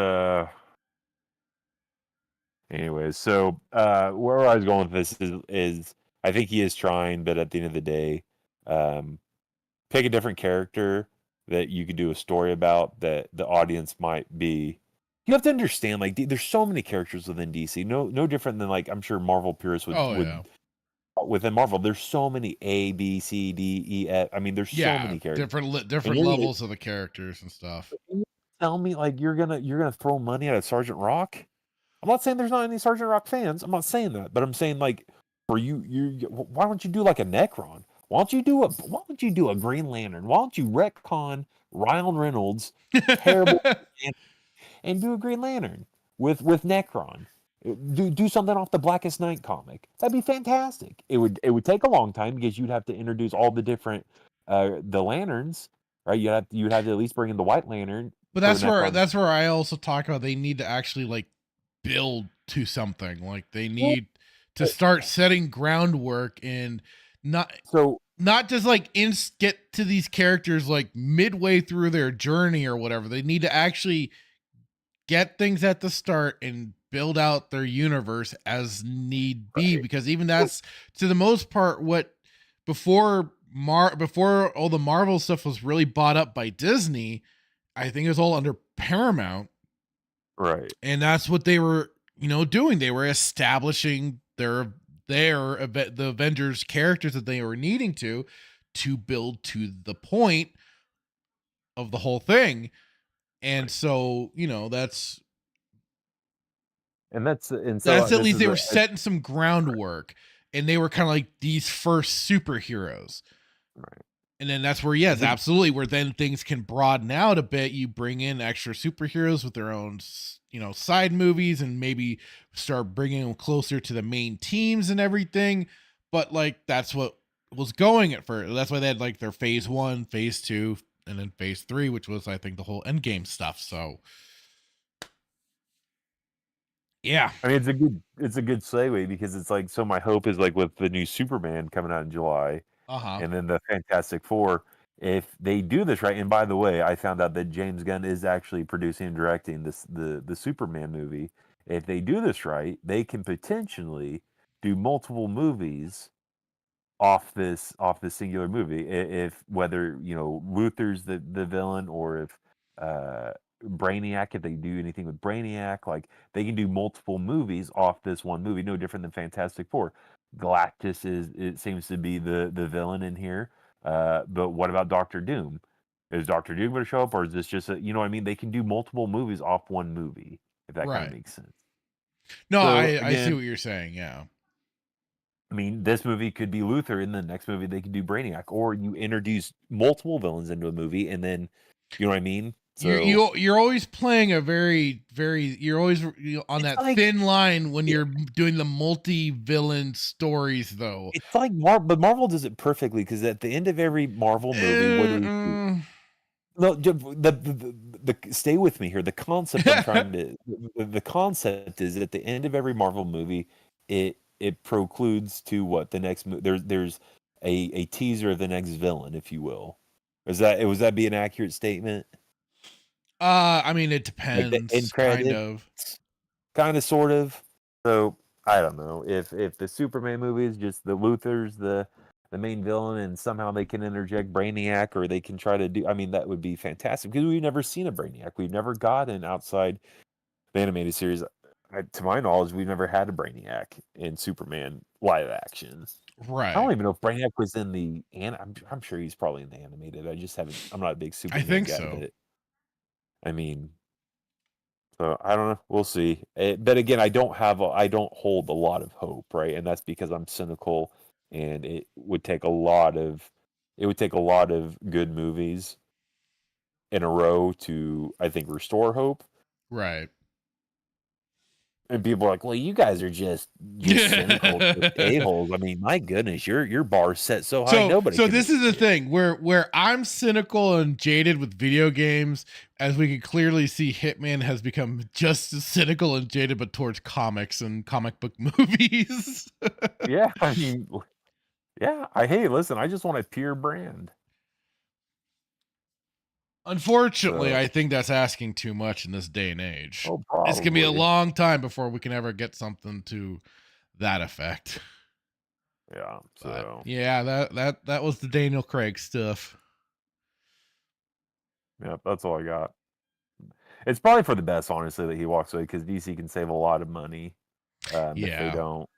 Anyways, so where I was going with this is I think he is trying, but at the end of the day, pick a different character that you could do a story about that the audience might be. You have to understand, like, there's so many characters within DC. No different than, like, I'm sure Marvel purists would within Marvel. There's so many A, B, C, D, E, F. I mean, there's so many characters. Different levels of the characters and stuff. Tell me, like, you're gonna throw money at a Sergeant Rock? I'm not saying there's not any Sergeant Rock fans. I'm not saying that, but I'm saying, like, for you, why don't you do like a Necron? Why don't you do a Green Lantern? Why don't you retcon Ryan Reynolds' terrible and do a Green Lantern with Necron? Do something off the Blackest Night comic. That'd be fantastic. It would take a long time because you'd have to introduce all the different the lanterns, right? You'd have to at least bring in the White Lantern. But that's where I also talk about they need to actually like build to something. Like they need to start setting groundwork and not just like get to these characters like midway through their journey or whatever. They need to actually get things at the start and build out their universe as need be, because even that's to the most part what before all the Marvel stuff was really bought up by Disney. I think it was all under Paramount. Right. And that's what they were, doing. They were establishing the Avengers characters that they were needing to build to the point of the whole thing. And so, that's at least they were setting some groundwork, and they were kind of like these first superheroes. Right. And then that's where, yes, absolutely, where then things can broaden out a bit. You bring in extra superheroes with their own, side movies, and maybe start bringing them closer to the main teams and everything. But like, that's what was going at first. That's why they had like their phase 1, phase 2, and then phase 3, which was, I think, the whole Endgame stuff. So yeah, I mean, it's a good segue, because it's like, so my hope is like with the new Superman coming out in July, and then the Fantastic Four, if they do this right. And by the way, I found out that James Gunn is actually producing and directing the Superman movie. If they do this right, they can potentially do multiple movies off this singular movie. If whether Luthor's the villain, or if Brainiac, if they do anything with Brainiac, like they can do multiple movies off this one movie. No different than Fantastic Four. Galactus it seems to be the villain in here. But what about Doctor Doom? Is Doctor Doom going to show up, or is this just what I mean? They can do multiple movies off one movie, if that kind of makes sense. No, so, I see what you're saying. Yeah. I mean, this movie could be Luthor, and the next movie they could do Brainiac, or you introduce multiple villains into a movie, and then, you know what I mean? So, you're always playing a very, very, you're always on that thin line when you're doing the multi-villain stories, though. It's like but Marvel does it perfectly, because at the end of every Marvel movie, what do we do? No, the stay with me here. The concept I'm trying to the concept is at the end of every Marvel movie, it precludes to what the next there's a teaser of the next villain, if you will. Was that be an accurate statement? I mean, it depends. Like kind of, sort of. So I don't know if the Superman movie is just the Luthor's the main villain, and somehow they can interject Brainiac, or they can try to do. I mean, that would be fantastic, because we've never seen a Brainiac. We've never gotten outside the animated series. To my knowledge, we've never had a Brainiac in Superman live action. Right. I don't even know if Brainiac was in the I'm sure he's probably in the animated. I just haven't. I'm not a big Superman guy. I think so. But I mean, so I don't know. We'll see. But again, I don't hold a lot of hope, right? And that's because I'm cynical, and it would take a lot of good movies in a row to, I think, restore hope. Right. And people are like, "Well, you guys are just cynical a-holes." I mean, my goodness, your bar's set so high, nobody. So this is the thing where I'm cynical and jaded with video games, as we can clearly see, Hitman has become just as cynical and jaded, but towards comics and comic book movies. Yeah, I mean, yeah. Hey, listen, I just want a pure brand. Unfortunately, I think that's asking too much in this day and age. Oh, it's gonna be a long time before we can ever get something to that effect. Yeah. So but yeah, that was the Daniel Craig stuff. Yeah, that's all I got. It's probably for the best, honestly, that he walks away, because DC can save a lot of money if they don't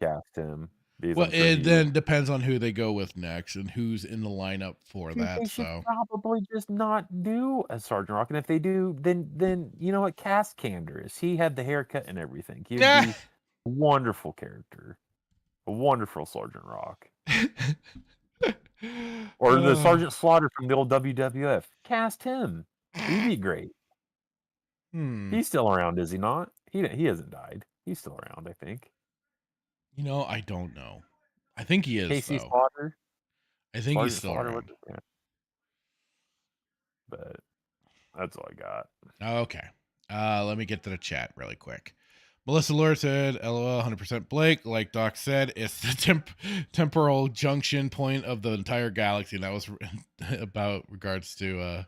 cast him. Well, it then depends on who they go with next and who's in the lineup for that. They should probably just not do a Sergeant Rock, and if they do, then you know what? Cast Candace. He had the haircut and everything. He'd be a wonderful character. A wonderful Sergeant Rock. Or the Sergeant Slaughter from the old WWF. Cast him. He'd be great. He's still around, is he not? He hasn't died. He's still around, I think. You know, I don't know. I think he is, Casey though. Slaughter. I think he's Sergeant still Slaughter, around. But that's all I got. Okay. Let me get to the chat really quick. Melissa Lord said, LOL, 100% Blake. Like Doc said, it's the temporal junction point of the entire galaxy. And that was about regards to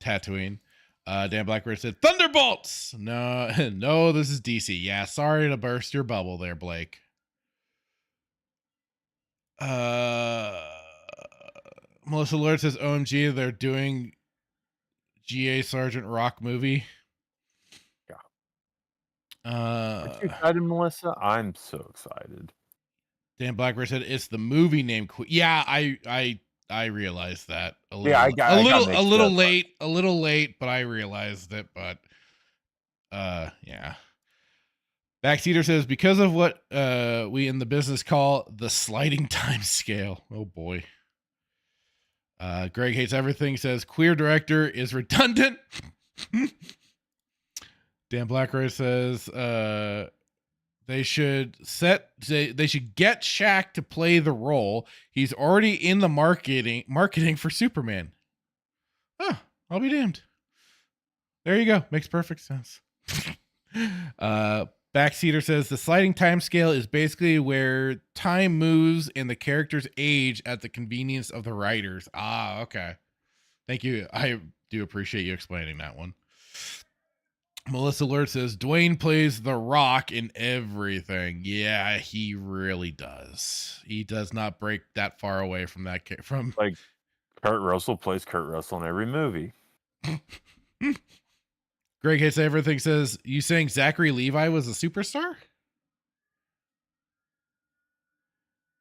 Tatooine. Dan Blackbird said, Thunderbolts! No, no, this is DC. Yeah, sorry to burst your bubble there, Blake. Melissa Lord says, OMG, they're doing GA Sergeant Rock movie. Are you excited, Melissa? I'm so excited. Dan Blackbird said it's the movie name. Yeah, I realized that a little. Yeah, a little late, but I realized it. But yeah. Backseater says because of what we in the business call the sliding time scale. Oh boy. Greg Hates Everything says queer director is redundant. Dan Blackbird says they should get Shaq to play the role. He's already in the marketing for Superman. Oh, I'll be damned. There you go. Makes perfect sense. Backseater says the sliding time scale is basically where time moves and the characters age at the convenience of the writers. Ah, okay. Thank you. I do appreciate you explaining that one. Melissa Lord says Dwayne plays The Rock in everything. Yeah, he really does. He does not break that far away from that. From like Kurt Russell plays Kurt Russell in every movie. Greg Hates Everything says, you saying Zachary Levi was a superstar?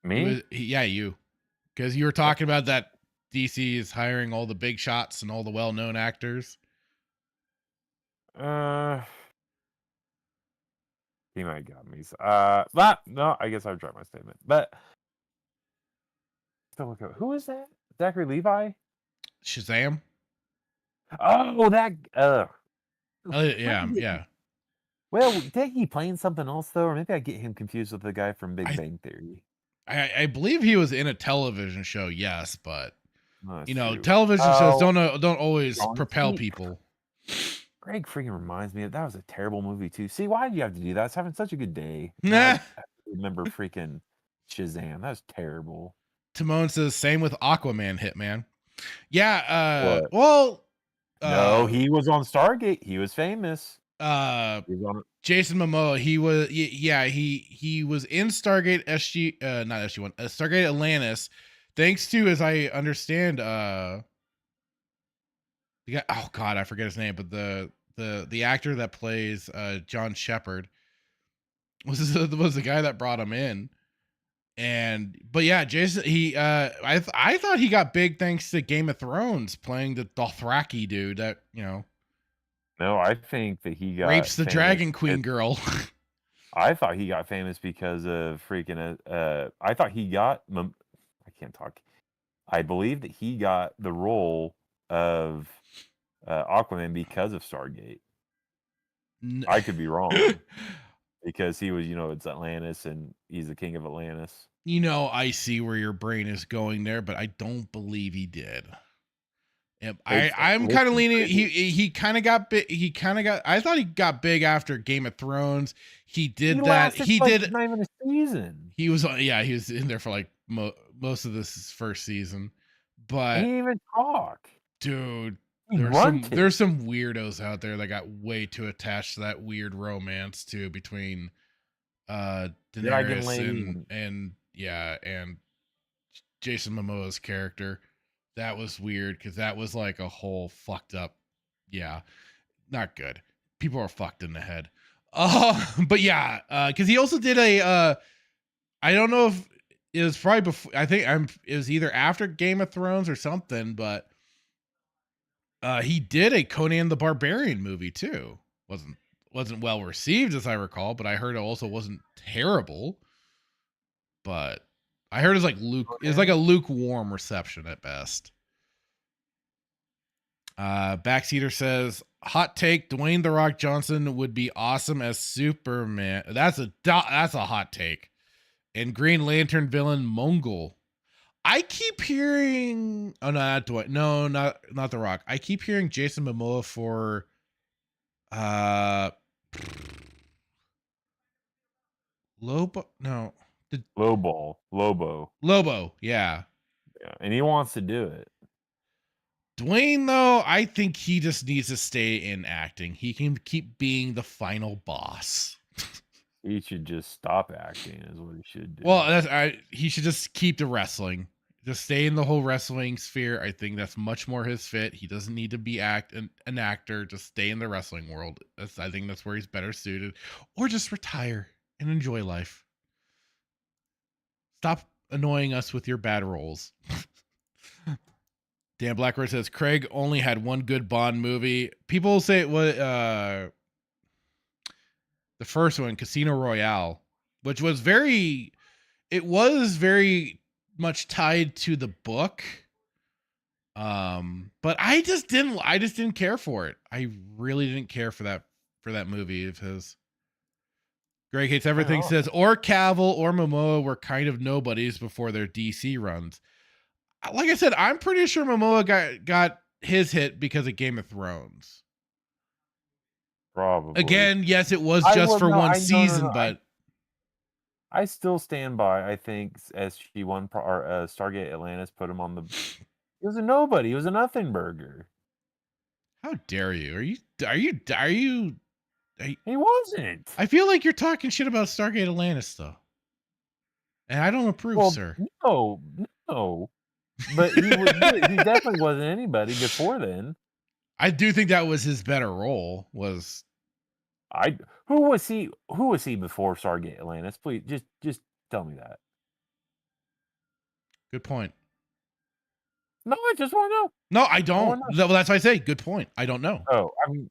Me? Yeah, you. Because you were talking about that DC is hiring all the big shots and all the well-known actors. He might got me. But no, I guess I've dropped my statement. But still look at who is that? Zachary Levi? Shazam? Oh, that yeah. Well, did he playing something else though? Or maybe I get him confused with the guy from Big Bang Theory. I believe he was in a television show, yes, but you know, true. television shows don't always propel people. Greg freaking reminds me that was a terrible movie too. See, why did you have to do that? I was having such a good day. I remember freaking Shazam. That was terrible. Timon says same with Aquaman, Hitman. Yeah, well, no, he was on Stargate. He was famous. Jason Momoa, he was he was in Stargate SG not SG1, Stargate Atlantis, thanks to, as I understand, the guy, oh god, I forget his name, but the actor that plays John Shepard was the guy that brought him in. But yeah, Jason, he I thought he got big thanks to Game of Thrones, playing the Dothraki dude that, you know. No, I think that he got rapes the Dragon Queen girl. I thought he got famous because of freaking I thought he got I can't talk. I believe that he got the role of Aquaman because of Stargate. I could be wrong. Because he was, you know, it's Atlantis and he's the king of Atlantis. You know, I see where your brain is going there, but I don't believe he did. I'm kind of leaning. He kind of got big. I thought he got big after Game of Thrones. He did that. He did not even a season. He was in there for like most of this first season. But he didn't even talk, dude. There's some weirdos out there that got way too attached to that weird romance too between Daenerys and Jason Momoa's character. That was weird because that was like a whole fucked up, not good. People are fucked in the head. But yeah, because he also did I don't know if it was probably before. I think it was either after Game of Thrones or something, but he did a Conan the Barbarian movie too. Wasn't well received as I recall, but I heard it also wasn't terrible. but I heard it's like a lukewarm reception at best. Backseater says, hot take, Dwayne The Rock Johnson would be awesome as Superman. That's a hot take. And Green Lantern villain Mongol. I keep hearing, oh no, not Dwayne. No, not The Rock. I keep hearing Jason Momoa for Lobo. No. Lobo, yeah. Yeah, and he wants to do it. Dwayne, though, I think he just needs to stay in acting. He can keep being the final boss. He should just stop acting, is what he should do. Well, he should just keep the wrestling. Just stay in the whole wrestling sphere. I think that's much more his fit. He doesn't need to be an actor. Just stay in the wrestling world. I think that's where he's better suited. Or just retire and enjoy life. Stop annoying us with your bad roles. Dan Blackroyd says Craig only had one good Bond movie. People say it was the first one, Casino Royale, which was very much tied to the book. But I just didn't care for it. I really didn't care for that movie of his. Greg Hates Everything says, or Cavill or Momoa were kind of nobodies before their DC runs. Like I said, I'm pretty sure Momoa got his hit because of Game of Thrones. Probably. Again, yes, it was just for one season, but I still stand by. I think SG1 or Stargate Atlantis put him on the. He was a nobody. He was a nothing burger. How dare you? Are you? He wasn't. I feel like you're talking shit about Stargate Atlantis, though, and I don't approve, sir. No. But he definitely wasn't anybody before then. I do think that was his better role. Who was he before Stargate Atlantis? Please just tell me that. Good point. No, I just want to know. No, I don't. Well, that's why I say good point. I don't know. Oh, I'm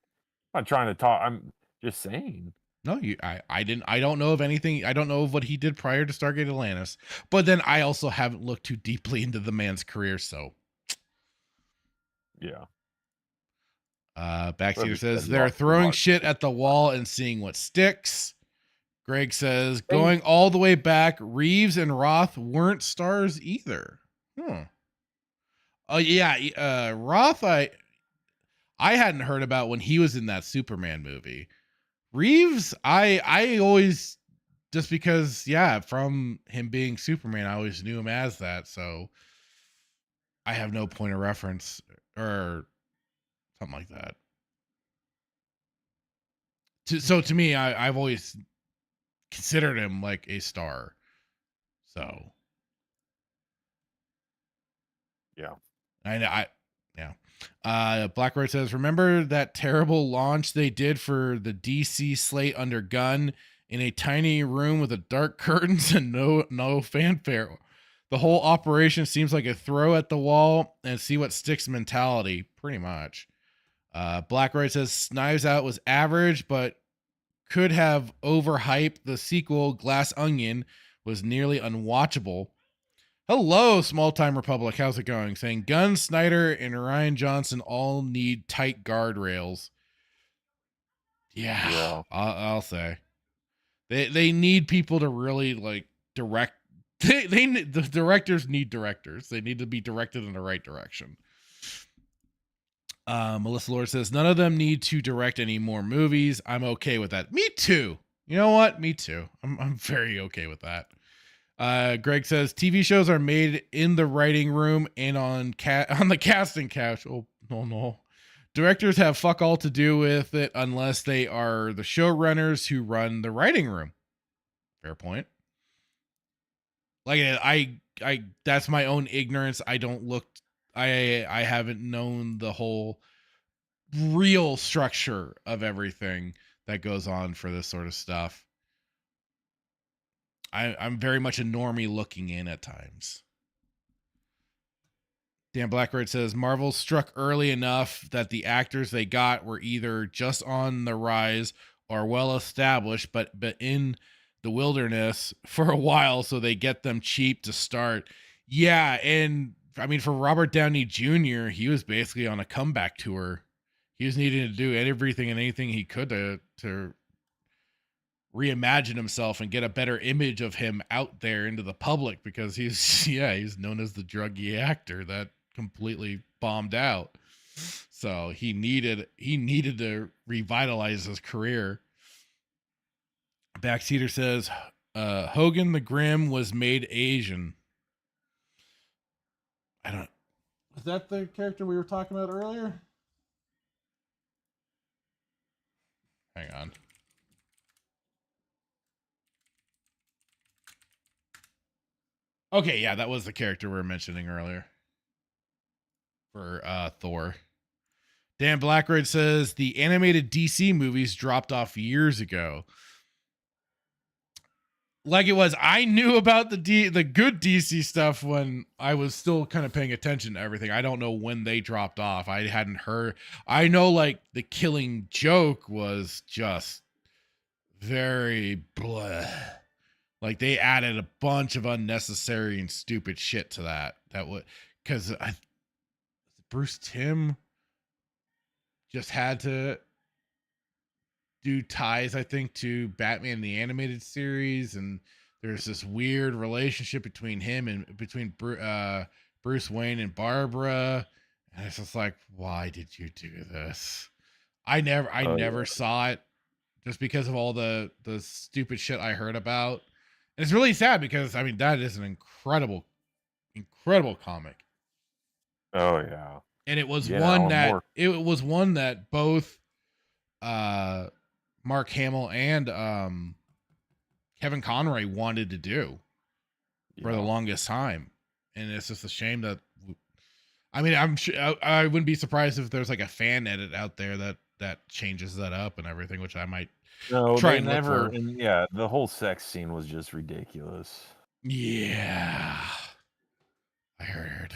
not trying to talk. I'm just saying. No, I don't know of anything. I don't know of what he did prior to Stargate Atlantis. But then I also haven't looked too deeply into the man's career, so yeah. Backseater says they're throwing shit at the wall and seeing what sticks. Greg says going all the way back, Reeves and Roth weren't stars either. Oh yeah, Roth I hadn't heard about when he was in that Superman movie. Reeves, I always, just because, from him being Superman, I always knew him as that. So I have no point of reference or something like that. So to me, I've always considered him like a star. So yeah, Blackroyd says, remember that terrible launch they did for the DC slate under gun in a tiny room with a dark curtains and no fanfare? The whole operation seems like a throw at the wall and see what sticks mentality, pretty much. Blackroyd says Knives Out was average, but could have overhyped. The sequel, Glass Onion, was nearly unwatchable. Hello, Small Time Republic. How's it going? Saying Gunn, Snyder, and Rian Johnson all need tight guardrails. Yeah. I'll say they need people to really like direct. The directors need directors. They need to be directed in the right direction. Melissa Lord says none of them need to direct any more movies. I'm okay with that. Me too. You know what? Me too. I'm very okay with that. Greg says TV shows are made in the writing room and on the casting couch. Oh no. Directors have fuck all to do with it unless they are the showrunners who run the writing room. Fair point. Like I that's my own ignorance. I haven't known the whole real structure of everything that goes on for this sort of stuff. I'm very much a normie looking in at times. Dan Blackroyd says Marvel struck early enough that the actors they got were either just on the rise or well established, but in the wilderness for a while so they get them cheap to start. Yeah, and I mean, for Robert Downey Jr., he was basically on a comeback tour. He was needing to do everything and anything he could to reimagine himself and get a better image of him out there into the public, because he's known as the druggy actor that completely bombed out. So he needed to revitalize his career. Backseater says Hogan the Grim was made Asian. Was that the character we were talking about earlier? Hang on. Okay, yeah, that was the character we were mentioning earlier for Thor. Dan Blackroyd says the animated DC movies dropped off years ago. Like it was, I knew about the good DC stuff when I was still kind of paying attention to everything. I don't know when they dropped off. I hadn't heard. I know like the Killing Joke was just very blah. Like they added a bunch of unnecessary and stupid shit to that. That would, because Bruce Timm just had to do ties, I think, to Batman the Animated Series, and there's this weird relationship between him and between Bruce Wayne and Barbara, and it's just like, why did you do this? I never saw it, just because of all the stupid shit I heard about. And it's really sad because I mean that is an incredible comic. Oh yeah. And it was one that both Mark Hamill and Kevin Conroy wanted to do for the longest time. And it's just a shame that, I mean, I'm sure I wouldn't be surprised if there's like a fan edit out there that changes that up and everything, which I might try and look for. And yeah, the whole sex scene was just ridiculous. Yeah, I heard.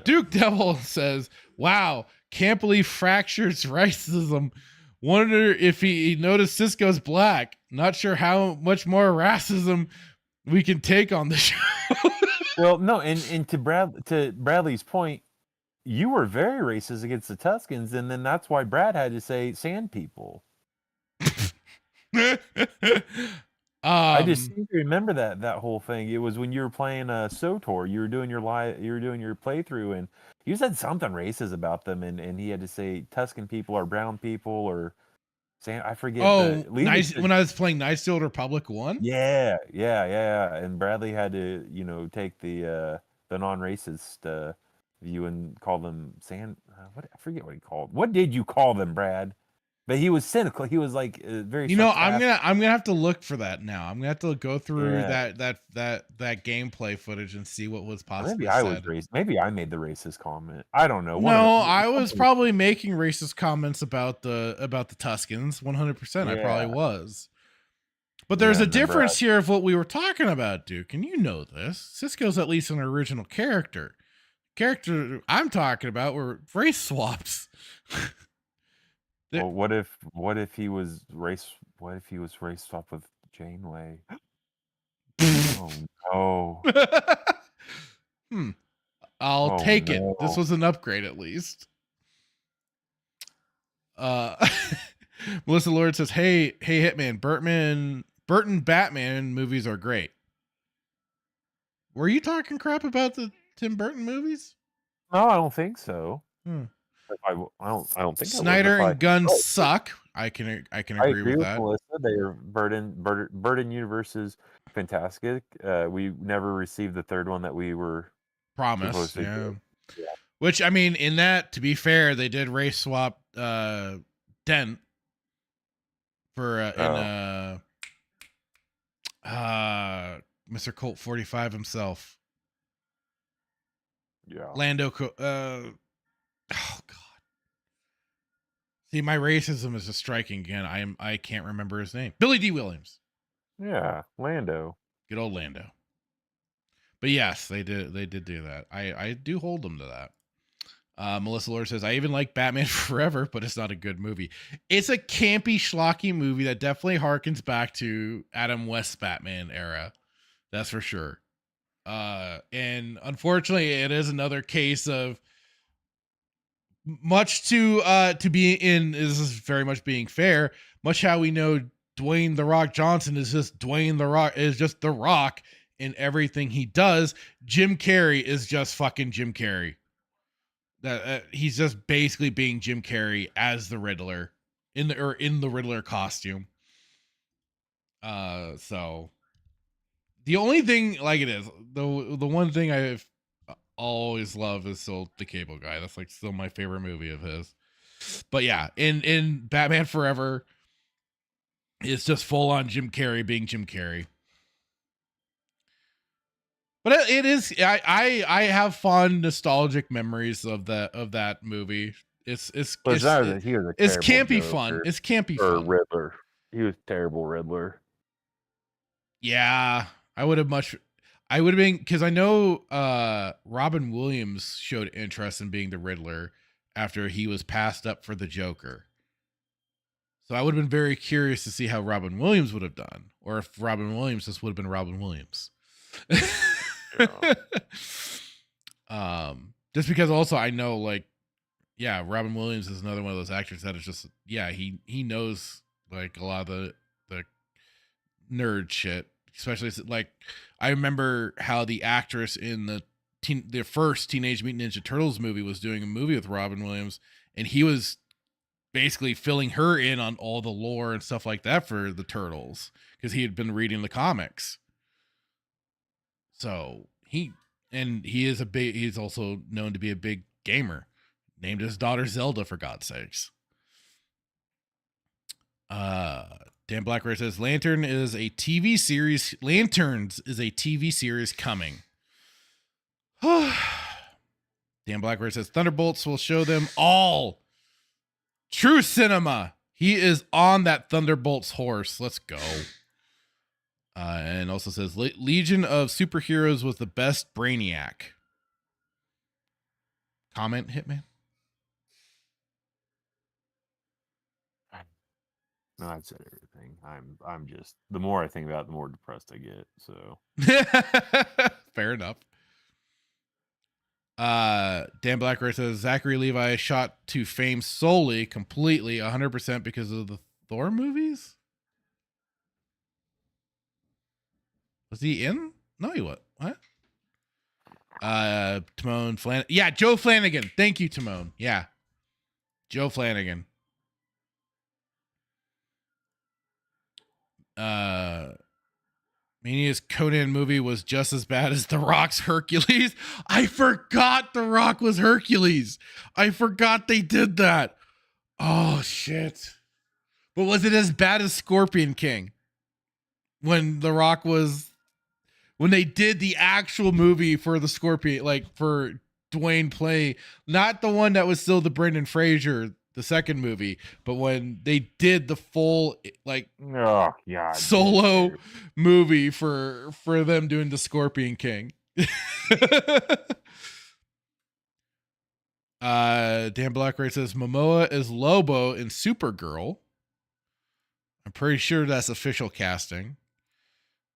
Duke Devil says, wow, can't believe Fractured's racism. Wonder if he noticed Cisco's black. Not sure how much more racism we can take on the show. Well, no, and to Bradley's point, you were very racist against the Tuscans, and then that's why Brad had to say sand people. I just seem to remember that whole thing. It was when you were playing SOTOR. You were doing your playthrough, and you said something racist about them, and he had to say Tuscan people or brown people or I forget. Oh, when I was playing Knights of the Old Republic 1? Yeah. And Bradley had to, take the non-racist view and call them I forget what he called. What did you call them, Brad? But he was cynical. He was like very. I'm gonna have to look for that now. I'm gonna have to go through that gameplay footage and see what was possibly Maybe I said. was racist. Maybe I made the racist comment. I don't know. I was probably making racist comments about the Tuscans. 100%. I probably was. But there's a difference here of what we were talking about, Duke, and you know this. Cisco's at least an original character. Character I'm talking about were race swaps. Well, what if he was race swapped with Janeway? Oh no. I'll take it. This was an upgrade at least. Melissa Lord says, hey Hitman, Burton Batman movies are great. Were you talking crap about the Tim Burton movies? No, I don't think so. I don't think Snyder and Gunn suck. I can agree with that. Melissa. They are Burton universe is fantastic. We never received the third one that we were promised. Yeah. Which I mean, in that, to be fair, they did race swap Dent for Mr. Colt 45 himself. Yeah. Lando. Oh God. See, my racism is just striking again. I can't remember his name. Billy D. Williams. Yeah, Lando. Good old Lando. But yes, they did do that. I do hold them to Melissa Lord says, I even like Batman Forever, but it's not a good movie. It's a campy, schlocky movie that definitely harkens back to Adam West's Batman era. That's for sure. And unfortunately, it is another case of much to be in. This is very much being fair. Much how we know Dwayne The Rock Johnson is just Dwayne The Rock, is just The Rock in everything he does. Jim Carrey is just fucking Jim Carrey. That he's just basically being Jim Carrey as the Riddler in the Riddler costume. So the only thing, like, it is the one thing I've always loved is still The Cable Guy. That's like still my favorite movie of his. But yeah, in Batman Forever, it's just full on Jim Carrey being Jim Carrey. But it is, I have fond nostalgic memories of that movie. It's campy fun. It's campy fun. Riddler. He was terrible Riddler. Yeah, I would have been, because I know Robin Williams showed interest in being the Riddler after he was passed up for the Joker. So I would have been very curious to see how Robin Williams would have done, or if Robin Williams just would have been Robin Williams. Just because also I know, like, yeah, Robin Williams is another one of those actors that is just, yeah, he knows like a lot of the nerd shit, especially like I remember how the actress in the first Teenage Mutant Ninja Turtles movie was doing a movie with Robin Williams, and he was basically filling her in on all the lore and stuff like that for the Turtles because he had been reading the comics. So he's also known to be a big gamer. Named his daughter Zelda, for God's sakes. Dan Blackray says Lanterns is a TV series coming. Dan Blackray says Thunderbolts will show them all. True cinema. He is on that Thunderbolts horse. Let's go. And also says Legion of Superheroes was the best Brainiac. Comment, Hitman? No, I've said everything. I'm just, the more I think about it, the more depressed I get. So fair enough. Dan Blackray says Zachary Levi shot to fame solely, completely, 100% because of the Thor movies. Was he in? No, he was. What? Timon Flanagan. Yeah, Joe Flanagan. Thank you, Timon. Yeah. Joe Flanagan. Mania's Conan movie was just as bad as The Rock's Hercules. I forgot The Rock was Hercules. I forgot they did that. Oh, shit. But was it as bad as Scorpion King? When The Rock was... When they did the actual movie for the Scorpion, like for Dwayne play, not the one that was still the Brendan Fraser, the second movie, but when they did the full like solo movie for them doing the Scorpion King. Dan Blackray says Momoa is Lobo in Supergirl. I'm pretty sure that's official casting.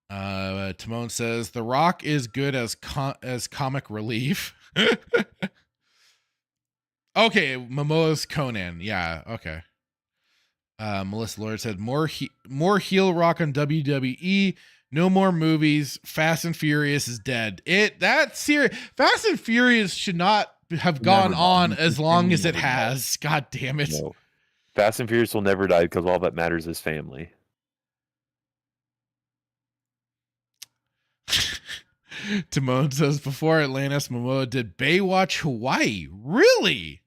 Timon says The Rock is good as comic relief. Okay, Momoa's Conan. Yeah, okay. Melissa Lord said more heel Rock on WWE. No more movies. Fast and Furious is dead. Fast and Furious should not have gone on as long as it has. God damn it. No. Fast and Furious will never die because all that matters is family. Timon says before Atlantis, Momoa did Baywatch Hawaii. Really?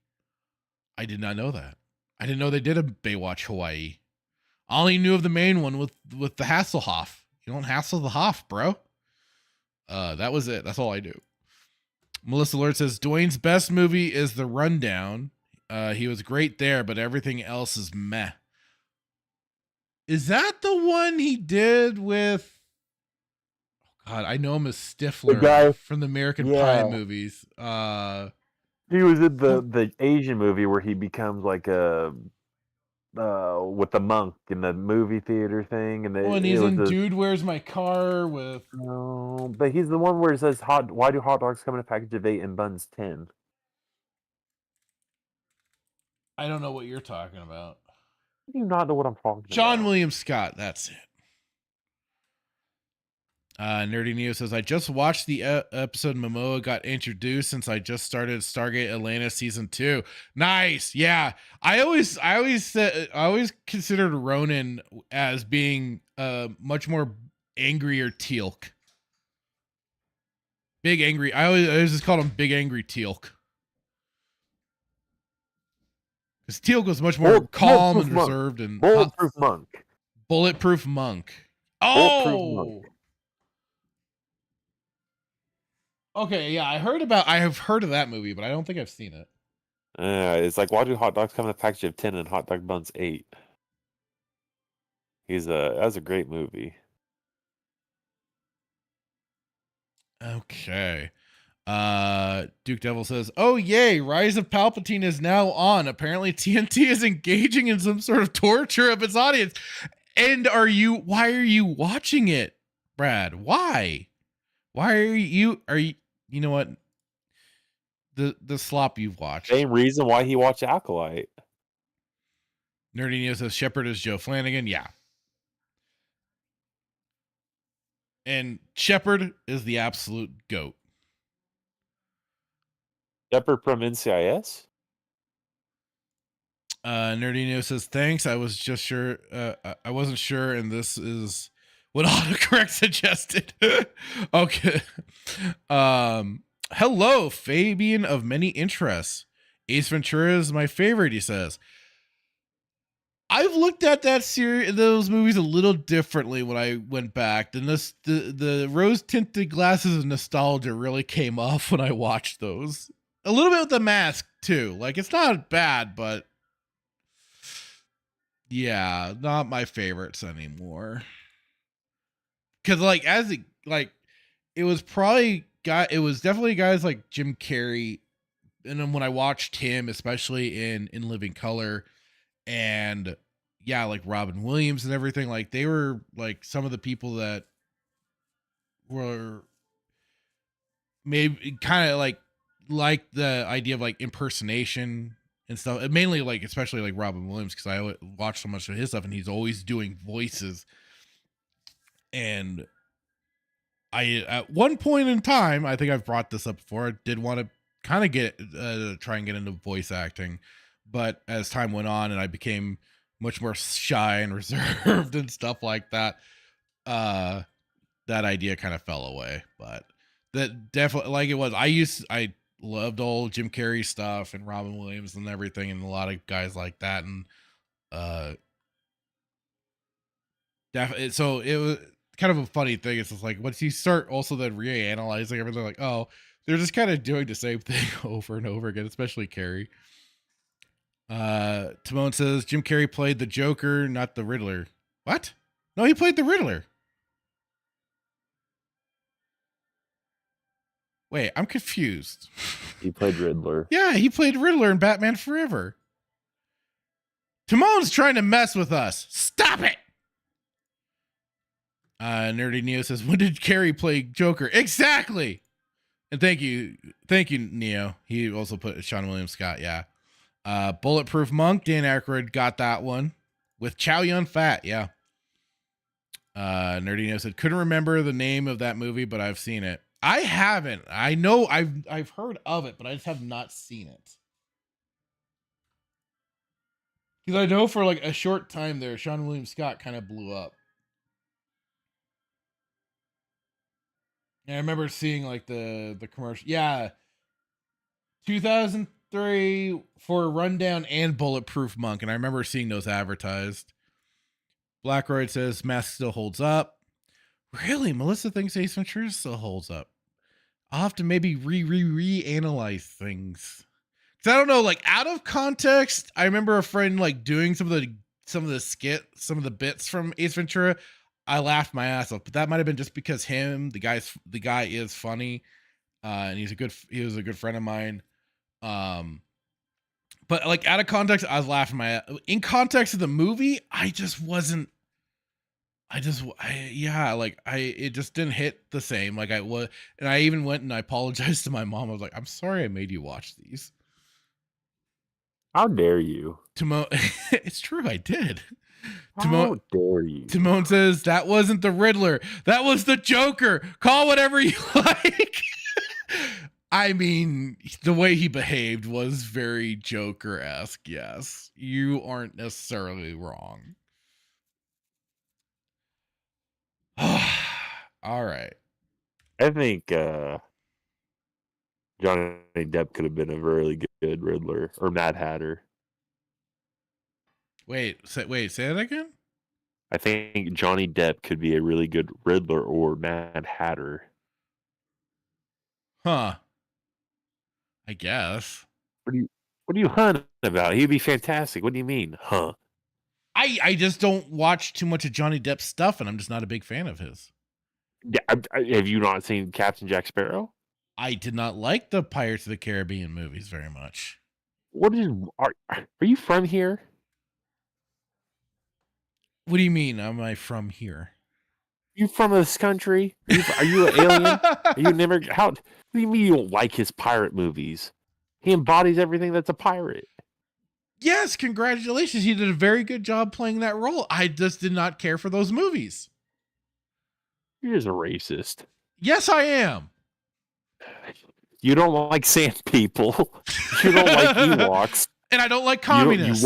I did not know that. I didn't know they did a Baywatch Hawaii. I only knew of the main one with the Hasselhoff. You don't hassle the Hoff, bro. That was it. That's all I do. Melissa Lord says Dwayne's best movie is The Rundown. He was great there, but everything else is meh. Is that the one he did with... God, I know him as Stifler from the American Pie movies. He was in the Asian movie where he becomes like a with the monk in the movie theater thing, and Oh, and it he's was in Dude, Where's My Car with. no, but he's the one where it says why do hot dogs come in a package of 8 and buns 10? I don't know what you're talking about. How do you not know what I'm talking Sean about? William Scott. That's it. Nerdy Neo says, I just watched the episode Momoa got introduced since I just started Stargate Atlanta season 2. Nice. Yeah. I always considered Ronan as being much more angrier Teal'c. Big angry. I always just called him Big Angry Teal'c. Because Teal'c was much more calm and reserved and Bulletproof Monk. Bulletproof Monk. Bulletproof Monk. Okay, yeah, I have heard of that movie, but I don't think I've seen it. It's like, why do hot dogs come in a package of 10 and hot dog buns 8? That's a great movie. Okay. Duke Devil says, oh yay, Rise of Palpatine is now on. Apparently TNT is engaging in some sort of torture of its audience. And why are you watching it, Brad? Why are you know what? The slop you've watched. Same reason why he watched Acolyte. Nerdy Neo says Shepard is Joe Flanagan. Yeah. And Shepard is the absolute GOAT. Shepard from NCIS? Nerdy Neo says, thanks. I was just sure. I wasn't sure. And this is what autocorrect suggested. Okay. Hello, Fabian of many interests. Ace Ventura is my favorite, he says. I've looked at those movies a little differently when I went back. The rose-tinted glasses of nostalgia really came off when I watched those. A little bit with The Mask too. Like, it's not bad, but yeah, not my favorites anymore. Because it was definitely guys like Jim Carrey, and then when I watched him, especially in Living Color, and yeah, like Robin Williams and everything, like they were like some of the people that were maybe kind of like the idea of like impersonation and stuff, and mainly like especially like Robin Williams, because I watch so much of his stuff and he's always doing voices. And I, at one point in time, I think I've brought this up before, I did want to kind of try and get into voice acting, but as time went on and I became much more shy and reserved and stuff like that, that idea kind of fell away. But that definitely, like, it was, I loved old Jim Carrey stuff and Robin Williams and everything, and a lot of guys like that. And definitely, so it was kind of a funny thing. It's just like once you start also then reanalyzing everything, like, oh, they're just kind of doing the same thing over and over again, especially Carrey. Timon says Jim Carrey played the Joker, not the Riddler. What? No, he played the Riddler. Wait, I'm confused. He played Riddler. Yeah, he played Riddler in Batman Forever. Timon's trying to mess with us. Stop it. Nerdy Neo says, when did Carrey play Joker? Exactly. And thank you, Neo. He also put Sean William Scott. Yeah. Bulletproof Monk, Dan Aykroyd got that one with Chow Yun Fat. Yeah. Nerdy Neo said, couldn't remember the name of that movie, but I've seen it. I haven't. I know I've heard of it, but I just have not seen it. Because I know for like a short time there, Sean William Scott kind of blew up. And I remember seeing like the commercial. Yeah. 2003 for Rundown and Bulletproof Monk. And I remember seeing those advertised. Blackroyd says Mask still holds up. Really? Melissa thinks Ace Ventura still holds up. I'll have to maybe reanalyze things. Cause I don't know, like out of context, I remember a friend like doing some of the bits from Ace Ventura. I laughed my ass off, but that might have been just because the guy is funny. And he was a good friend of mine. But like out of context, I was laughing in context of the movie, it just didn't hit the same. Like I was, and I even went and I apologized to my mom. I was like, I'm sorry I made you watch these. How dare you? It's true, I did. How dare you? Timon says that wasn't the Riddler. That was the Joker. Call whatever you like. I mean, the way he behaved was very Joker-esque. Yes, you aren't necessarily wrong. All right. I think Johnny Depp could have been a really good Riddler or Mad Hatter. Wait, say that again? I think Johnny Depp could be a really good Riddler or Mad Hatter. Huh. I guess. What are you hunting about? He'd be fantastic. What do you mean, huh? I just don't watch too much of Johnny Depp's stuff, and I'm just not a big fan of his. Yeah, have you not seen Captain Jack Sparrow? I did not like the Pirates of the Caribbean movies very much. Are you from here? What do you mean? Am I from here? You from this country? Are you an alien? Are you never? What do you mean you don't like his pirate movies? He embodies everything that's a pirate. Yes, congratulations. He did a very good job playing that role. I just did not care for those movies. You're just a racist. Yes, I am. You don't like sand people. You don't like Ewoks. And I don't like communists.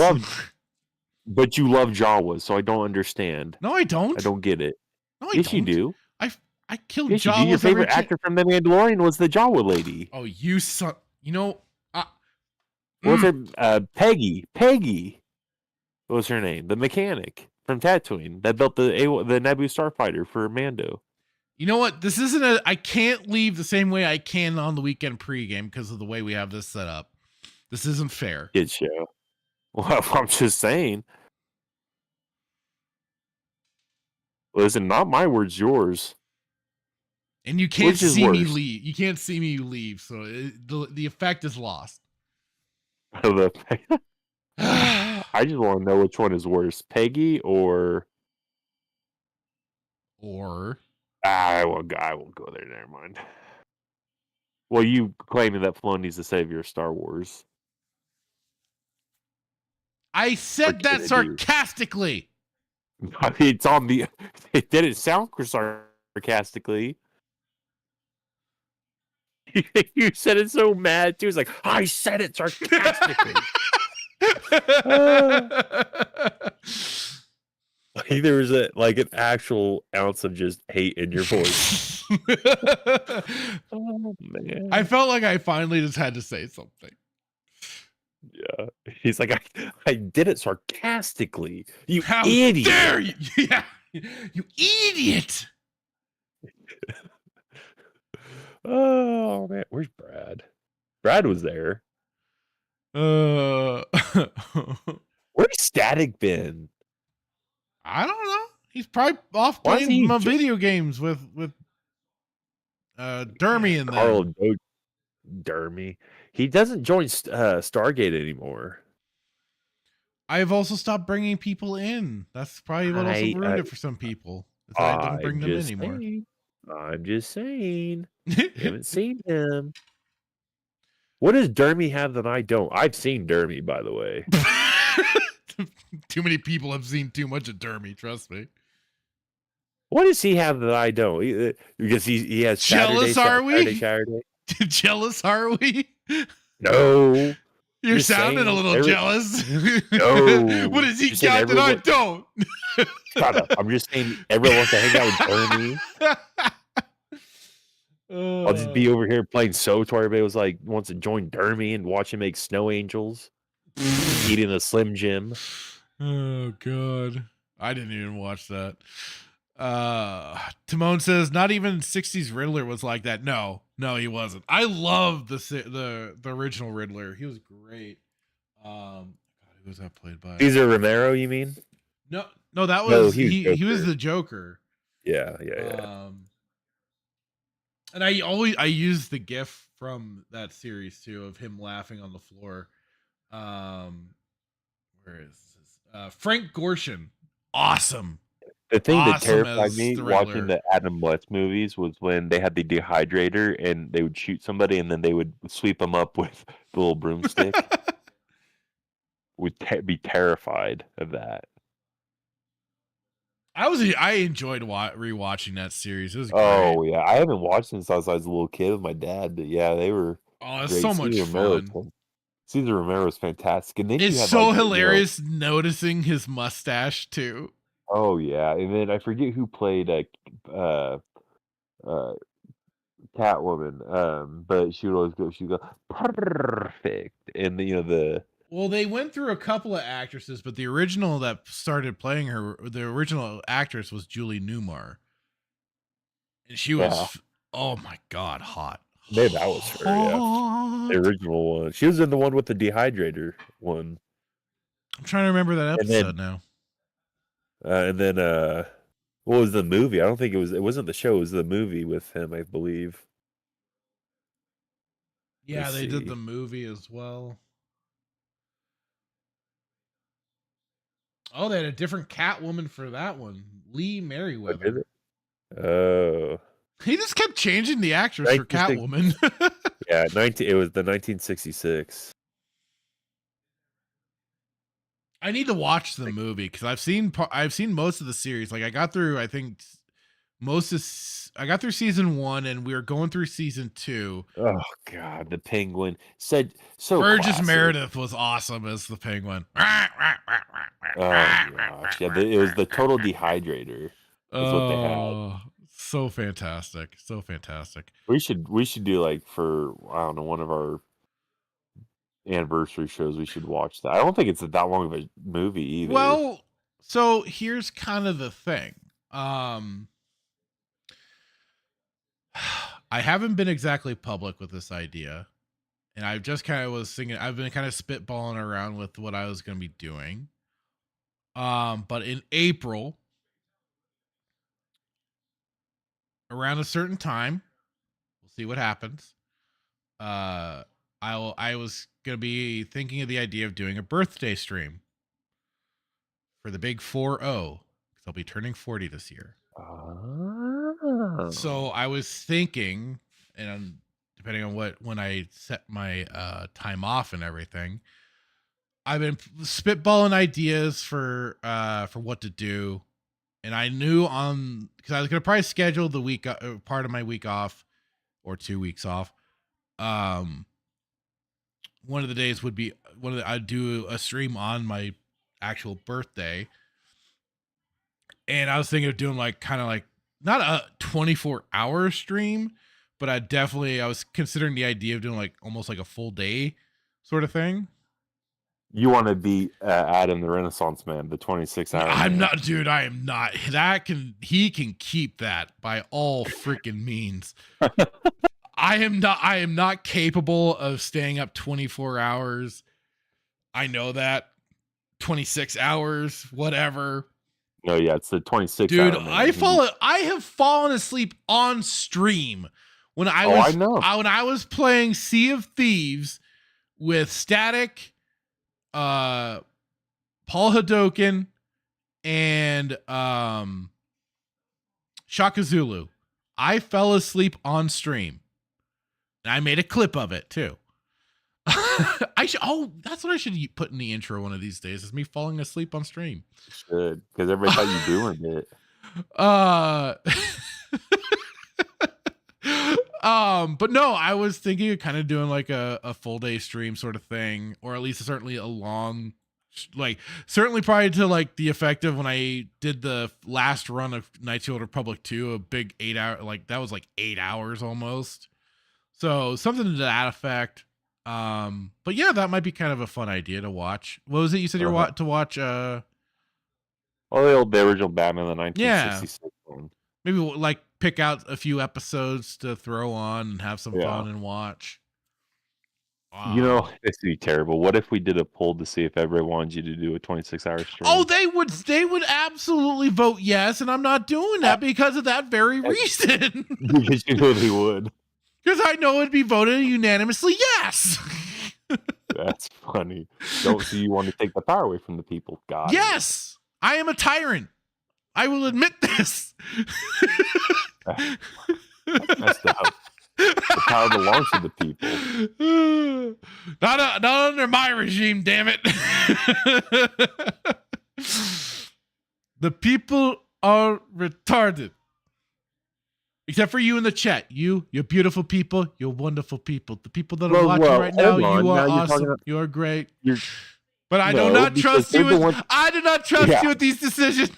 But you love Jawas, so I don't understand. No, I don't. I don't get it. No, I yes, don't. you do. I killed yes, Jawas. Your favorite actor from The Mandalorian was the Jawa lady. Oh, you son. You know. What was her? Peggy. What was her name? The mechanic from Tatooine that built the Naboo starfighter for Mando. You know what? This isn't I can't leave the same way I can on the weekend pregame because of the way we have this set up. This isn't fair. Good show. Well, I'm just saying. Listen, not my words, yours. And you can't see me leave. You can't see me leave, so the effect is lost. I just want to know which one is worse, Peggy or I won't go there. Never mind. Well, you claiming that Filoni's the savior of Star Wars. I said that sarcastically. It's on the. It didn't sound sarcastically. You said it so mad too. It's like I said it sarcastically. Like there was an actual ounce of just hate in your voice. Oh man! I felt like I finally just had to say something. Yeah, he's like, I did it sarcastically. You How idiot! Dare you? Yeah, you idiot! Oh man, where's Brad? Brad was there. Where's Static been? I don't know. He's probably off playing my video games with Dermy in there. Dermy. He doesn't join Stargate anymore. I've also stopped bringing people in. That's probably what also ruined it for some people. I don't bring them in anymore. I'm just saying. Haven't seen him. What does Dermy have that I don't? I've seen Dermy, by the way. Too many people have seen too much of Dermy, trust me. What does he have that I don't? Because he has Jealous, are we? Saturday. Jealous, are we? No. You're sounding a little jealous. No. What does he got that I don't? Shut up. I'm just saying everyone wants to hang out with Dermy. I'll just be over here playing SOTOR. Everybody was like wants to join Dermy and watch him make snow angels. Eating a Slim Jim. Oh god. I didn't even watch that. Timon says not even 60s Riddler was like that. No, he wasn't. I love the original Riddler. He was great. God, who was that played by? Cesar Romero, you mean? No, that was he was the Joker. Yeah. And I use the GIF from that series too of him laughing on the floor. Where is this? Frank Gorshin, awesome. The thing that Awesome terrified as me the watching Riddler. the Adam West movies was when they had the dehydrator and they would shoot somebody and then they would sweep them up with the little broomstick. Would be terrified of that. I enjoyed rewatching that series. It was great. Oh yeah, I haven't watched since I was a little kid with my dad, but yeah, they were Oh, it's great. so much fun. Cesar Romero's fantastic, and then It's you had, so like, hilarious noticing his mustache too. Oh yeah, and then I forget who played Catwoman, but she would always go, she'd go perfect, and the Well, they went through a couple of actresses, but the original that started playing her, the original actress was Julie Newmar, and she was, oh my god, hot. Maybe that was her, yeah, the original one. She was in the one with the dehydrator one. I'm trying to remember that episode now. And then what was the movie? I don't think it wasn't the show, it was the movie with him, I believe. Yeah, they did the movie as well. Oh, they had a different Catwoman for that one. Lee Merriweather. Oh. He just kept changing the actress for Catwoman. Yeah, it was the 1966. I need to watch the movie because I've seen most of the series. Like I got through, I think I got through season 1, and we were going through season 2. Oh god, the Penguin said so. Burgess classic. Meredith was awesome as the Penguin. Oh gosh, yeah, it was the total dehydrator. That's what they had. So fantastic, so fantastic. We should do, like, for, I don't know, one of our anniversary shows. We should watch that. I don't think it's that long of a movie either. Well, so here's kind of the thing. I haven't been exactly public with this idea, and I've just kind of was thinking, I've been kind of spitballing around with what I was going to be doing. But in April, around a certain time, we'll see what happens. I was going to be thinking of the idea of doing a birthday stream for the big 4-0, because I'll be turning 40 this year. Oh. So I was thinking, and depending on when I set my time off and everything, I've been spitballing ideas for what to do, and I knew because I was gonna probably schedule the week part of my week off, or 2 weeks off. One of the days would be I'd do a stream on my actual birthday, and I was thinking of doing kind of not a 24-hour stream, but I was considering the idea of doing almost like a full day sort of thing. You want to be Adam the Renaissance Man, the 26-hour. I'm not, dude. I am not. He can keep that by all freaking means. I am not capable of staying up 24 hours. I know that. 26 hours, whatever. No, yeah, it's the 26. Dude, I have fallen asleep on stream when I was playing Sea of Thieves with Static, Paul Hadoken, and Shaka Zulu. I fell asleep on stream. And I made a clip of it too. That's what I should put in the intro one of these days, is me falling asleep on stream. Should, because everybody thought you doing it. But no, I was thinking of kind of doing like a full day stream sort of thing, or at least certainly a long, certainly probably to the effect of when I did the last run of Knights of the Old Republic 2, a big 8-hour, that was 8 hours almost. So something to that effect. But yeah, that might be kind of a fun idea to watch. What was it you said you were to watch? The original Batman, the 1966 one. Maybe pick out a few episodes to throw on and have some fun and watch. You know, this would be terrible. What if we did a poll to see if everybody wanted you to do a 26-hour stream? Oh, they would absolutely vote yes, and I'm not doing that because of that very reason. Because you know they would. Because I know it'd be voted unanimously yes. That's funny. Don't see you want to take the power away from the people. God. Yes, I am a tyrant. I will admit this. That's messed up. The power belongs to the people. Not under my regime, damn it. The people are retarded. Except for you in the chat. You're beautiful people. You're wonderful people. The people that are watching right now, you are awesome. You are great. But I do not trust you. I do not trust you with these decisions.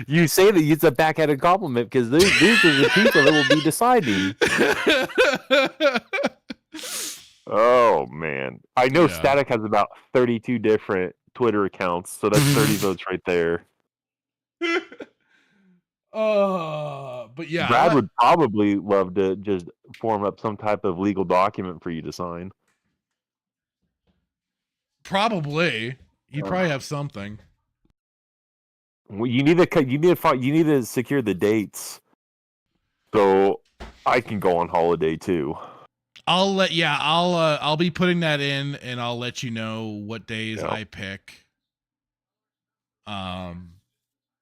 You say that it's a backhanded compliment because these are the people that will be deciding. Oh man, I know Static has about 32 different Twitter accounts, so that's 30 votes right there. But yeah, Brad would probably love to just form up some type of legal document for you to sign. Probably, he'd probably have something. Well, you need to secure the dates, so I can go on holiday too. I'll be putting that in, and I'll let you know what days I pick.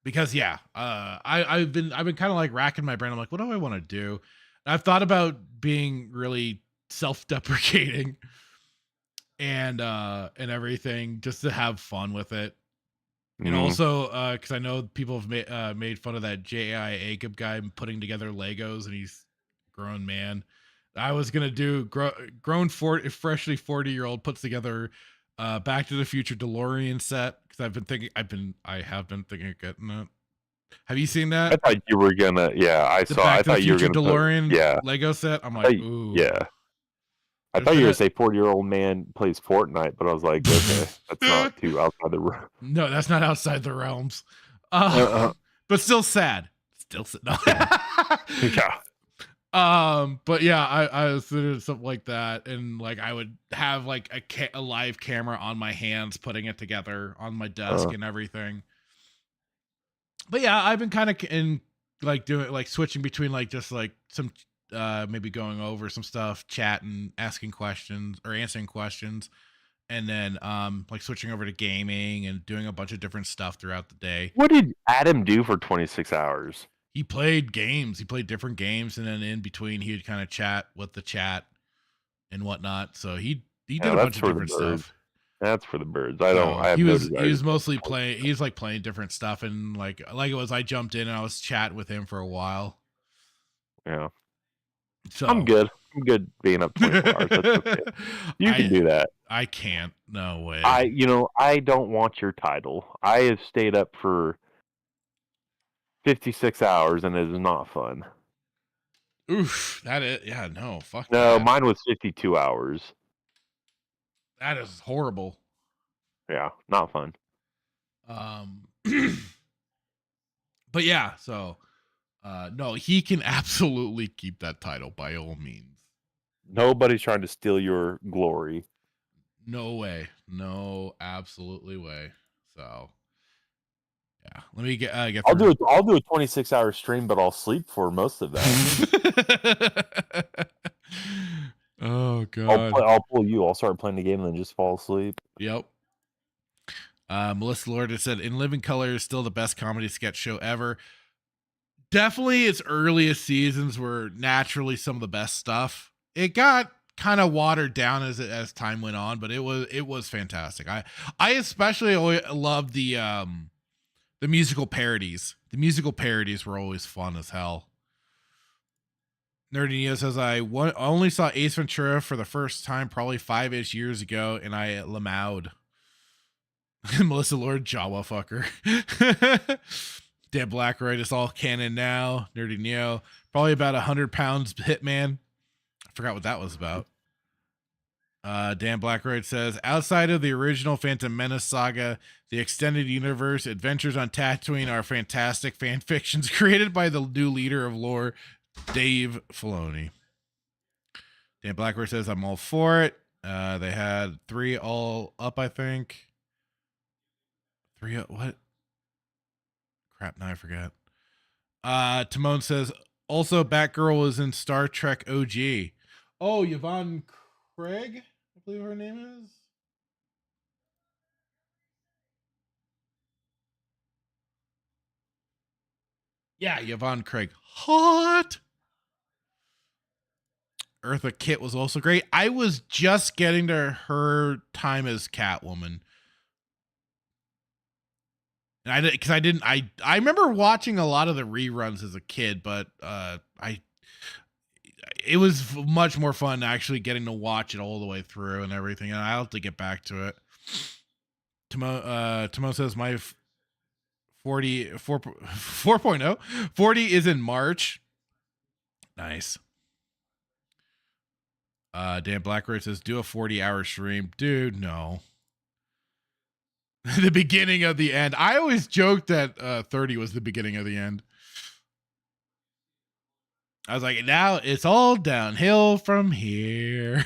Because I've been kind of like racking my brain. I'm like, what do I want to do? And I've thought about being really self-deprecating and everything just to have fun with it. And also, because I know people have made fun of that J.I. Agib guy putting together Legos, and he's a grown man. I was gonna do freshly 40-year-old puts together Back to the Future DeLorean set because I have been thinking of getting it. Have you seen that? I thought you were gonna. Yeah, I saw. I thought you were gonna DeLorean Lego set. I'm like, ooh. Yeah. I thought you were going to say 40-year-old man plays Fortnite, but I was like, okay, that's not too outside the realm. No, that's not outside the realms. But still sad. No. Yeah. But yeah, I was doing something like that, and like I would have like a live camera on my hands, putting it together on my desk and everything. But yeah, I've been kind of in like doing like switching between like just like some maybe going over some stuff, chatting, asking questions or answering questions, and then like switching over to gaming and doing a bunch of different stuff throughout the day. What did Adam do for 26 hours? He played games. He played different games, and then in between he would kind of chat with the chat and whatnot. So he did a bunch of different stuff. That's for the birds. He was mostly playing. He was like playing different stuff, and like it was. I jumped in and I was chatting with him for a while. Yeah. So I'm good. I'm good being up 24 hours. That's okay. You can do that. I can't. No way. I don't want your title. I have stayed up for 56 hours and it is not fun. Oof. That is, yeah, no, fuck. No, that. Mine was 52 hours. That is horrible. Yeah, not fun. But yeah, so no, he can absolutely keep that title by all means. Nobody's trying to steal your glory. No way. No, absolutely way. So yeah, let me get I'll do a 26-hour stream, but I'll sleep for most of that. Oh god. I'll pull you. I'll start playing the game and then just fall asleep. Yep. Melissa Lord has said, In Living Color is still the best comedy sketch show ever. Definitely its earliest seasons were naturally some of the best stuff. It got kind of watered down as time went on, but it was fantastic. I especially loved the musical parodies. The musical parodies were always fun as hell. Nerdy Neo says, I only saw Ace Ventura for the first time probably 5-ish years ago, and I lamowed. Melissa Lord, Jawa fucker. Dan Blackroyd is all canon now. Nerdy Neo, probably about 100 pounds hitman. I forgot what that was about. Dan Blackroyd says, outside of the original Phantom Menace saga, the extended universe adventures on Tatooine are fantastic fan fictions created by the new leader of lore, Dave Filoni. Dan Blackbird says, I'm all for it. They had 3 all up, I think. 3, what? Crap, now I forget. Timon says, also Batgirl was in Star Trek OG. Oh, Yvonne Craig, I believe her name is. Yeah, Yvonne Craig. Hot. Eartha Kitt was also great. I was just getting to her time as Catwoman. And I did, because I remember watching a lot of the reruns as a kid, but it was much more fun actually getting to watch it all the way through and everything. And I'll have to get back to it. Timo says my 4.0 40 is in March. Nice. Dan Blackroyd says, do a 40-hour stream. Dude, no. The beginning of the end. I always joked that 30 was the beginning of the end. I was like, now it's all downhill from here.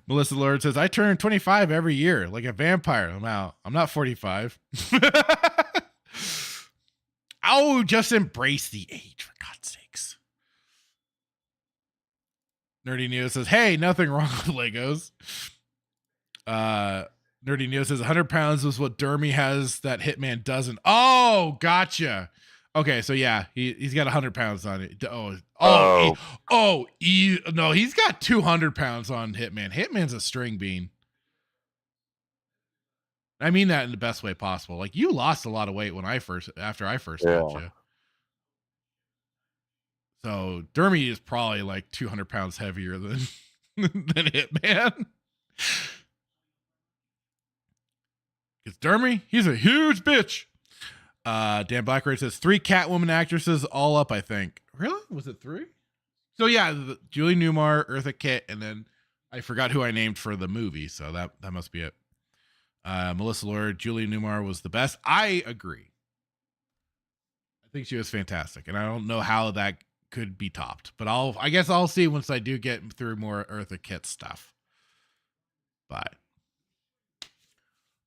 Melissa Lord says, I turn 25 every year, like a vampire. I'm out. I'm not 45. Oh, just embrace the age, for God's sakes. Nerdy Neo says, hey, nothing wrong with Legos. Nerdy Neo says 100 pounds was what Dermy has that Hitman doesn't. Oh, gotcha. Okay, so yeah, he's got 100 pounds on it. No, he's got 200 pounds on Hitman. Hitman's a string bean. I mean that in the best way possible. Like, you lost a lot of weight after I first met you. So Dermy is probably like 200 pounds heavier than Hitman. It's Dermy. He's a huge bitch. Dan Blackray says 3 Catwoman actresses all up, I think. Really? Was it 3? So yeah, Julie Newmar, Eartha Kitt, and then I forgot who I named for the movie. So that must be it. Melissa Lord, Julie Newmar was the best. I agree. I think she was fantastic. And I don't know how that could be topped, but I guess I'll see once I do get through more Eartha Kitt stuff. But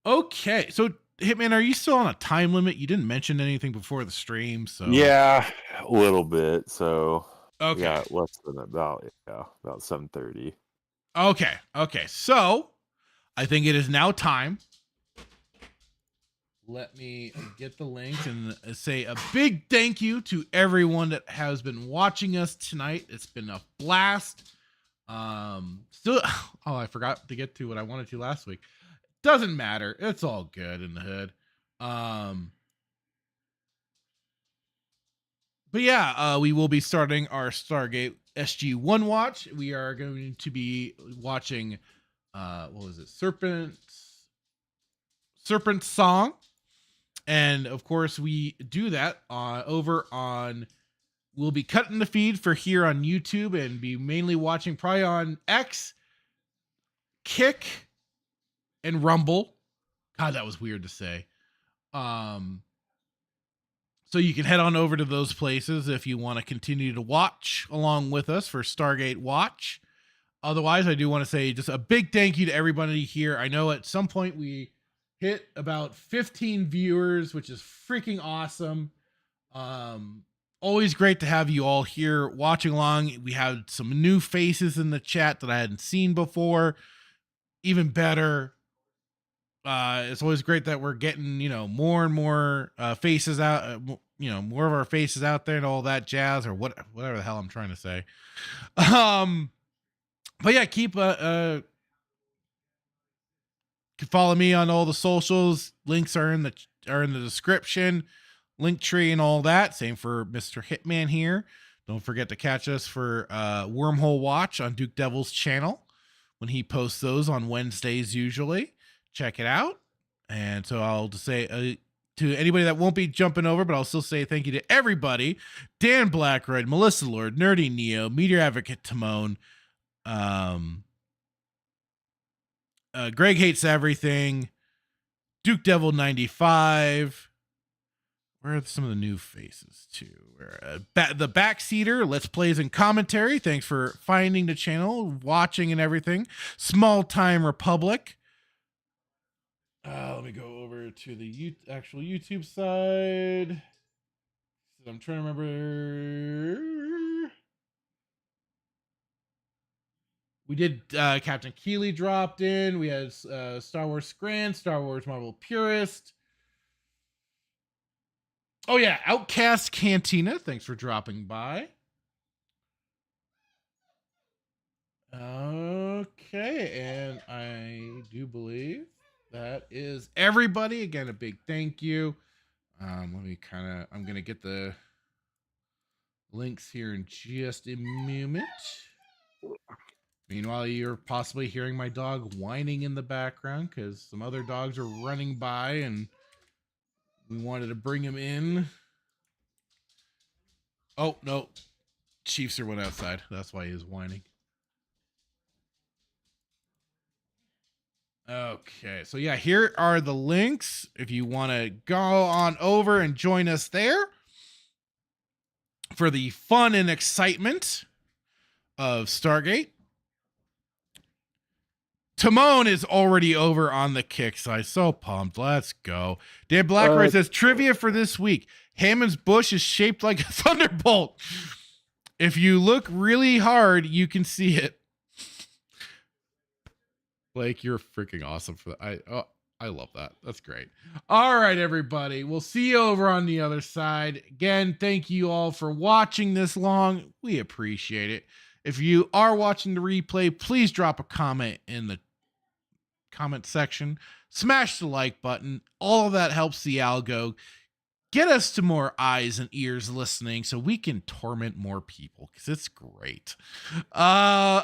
okay, so Hitman, are you still on a time limit? You didn't mention anything before the stream, so yeah, a little bit. So okay, yeah, less than about 7:30. Okay. So I think it is now time. Let me get the links and say a big thank you to everyone that has been watching us tonight. It's been a blast. I forgot to get to what I wanted to last week. Doesn't matter. It's all good in the hood. But yeah, we will be starting our Stargate SG-1 watch. We are going to be watching, what was it? Serpent Song. And of course we do that over on, we'll be cutting the feed for here on YouTube and be mainly watching probably on X, Kick, and Rumble. God, that was weird to say. So you can head on over to those places if you want to continue to watch along with us for Stargate Watch. Otherwise, I do want to say just a big thank you to everybody here. I know at some point we hit about 15 viewers, which is freaking awesome. Always great to have you all here watching along. We had some new faces in the chat that I hadn't seen before. Even better. It's always great that we're getting, more and more faces out, more of our faces out there and all that jazz, or whatever the hell I'm trying to say. But yeah, follow me on all the socials. Links are in the description, link tree and all that. Same for Mr. Hitman here. Don't forget to catch us for Wormhole Watch on Duke Devil's channel when he posts those on Wednesdays usually. Check it out. And so I'll just say to anybody that won't be jumping over, but I'll still say thank you to everybody. Dan Blackroyd, Melissa Lord, Nerdy Neo, Meteor Advocate Timon, Greg Hates Everything, Duke Devil 95. where are some of the new faces too? The backseater, Let's Plays and Commentary. Thanks for finding the channel, watching and everything. Small Time Republic. Let me go over to the actual YouTube side. I'm trying to remember. We did Captain Keeley dropped in. We had Star Wars Scran, Star Wars Marvel Purist. Oh yeah, Outcast Cantina. Thanks for dropping by. Okay, and I do believe that is everybody. Again, a big thank you. Let me I'm gonna get the links here in just a moment. Meanwhile, you're possibly hearing my dog whining in the background because some other dogs are running by and we wanted to bring him in. Oh, no. Chiefs went outside. That's why he was whining. Okay. So, yeah, here are the links. If you want to go on over and join us there for the fun and excitement of Stargate. Timon is already over on the kick side. So pumped. Let's go. Dan Blackroy says, trivia for this week. Hammond's bush is shaped like a thunderbolt. If you look really hard, you can see it. Blake, you're freaking awesome for that. I love that. That's great. All right, everybody. We'll see you over on the other side. Again, thank you all for watching this long. We appreciate it. If you are watching the replay, please drop a comment in the comment section. Smash the like button. All of that helps the algo. Get us to more eyes and ears listening so we can torment more people because it's great. All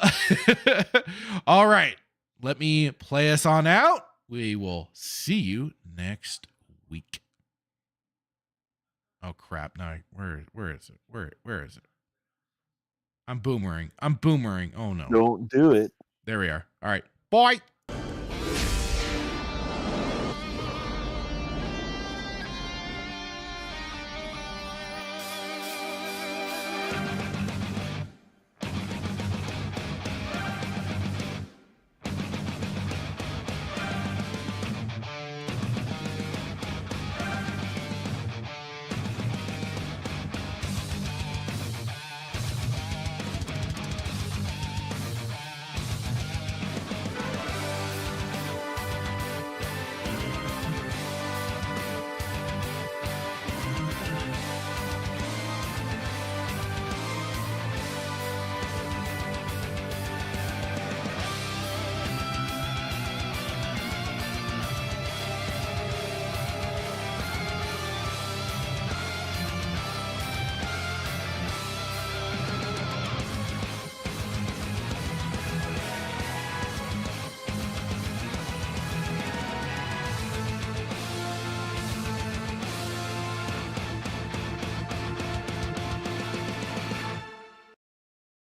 right. Let me play us on out. We will see you next week. Oh crap. No, where is it? Where is it? I'm boomering. Oh no. Don't do it. There we are. All right. Bye.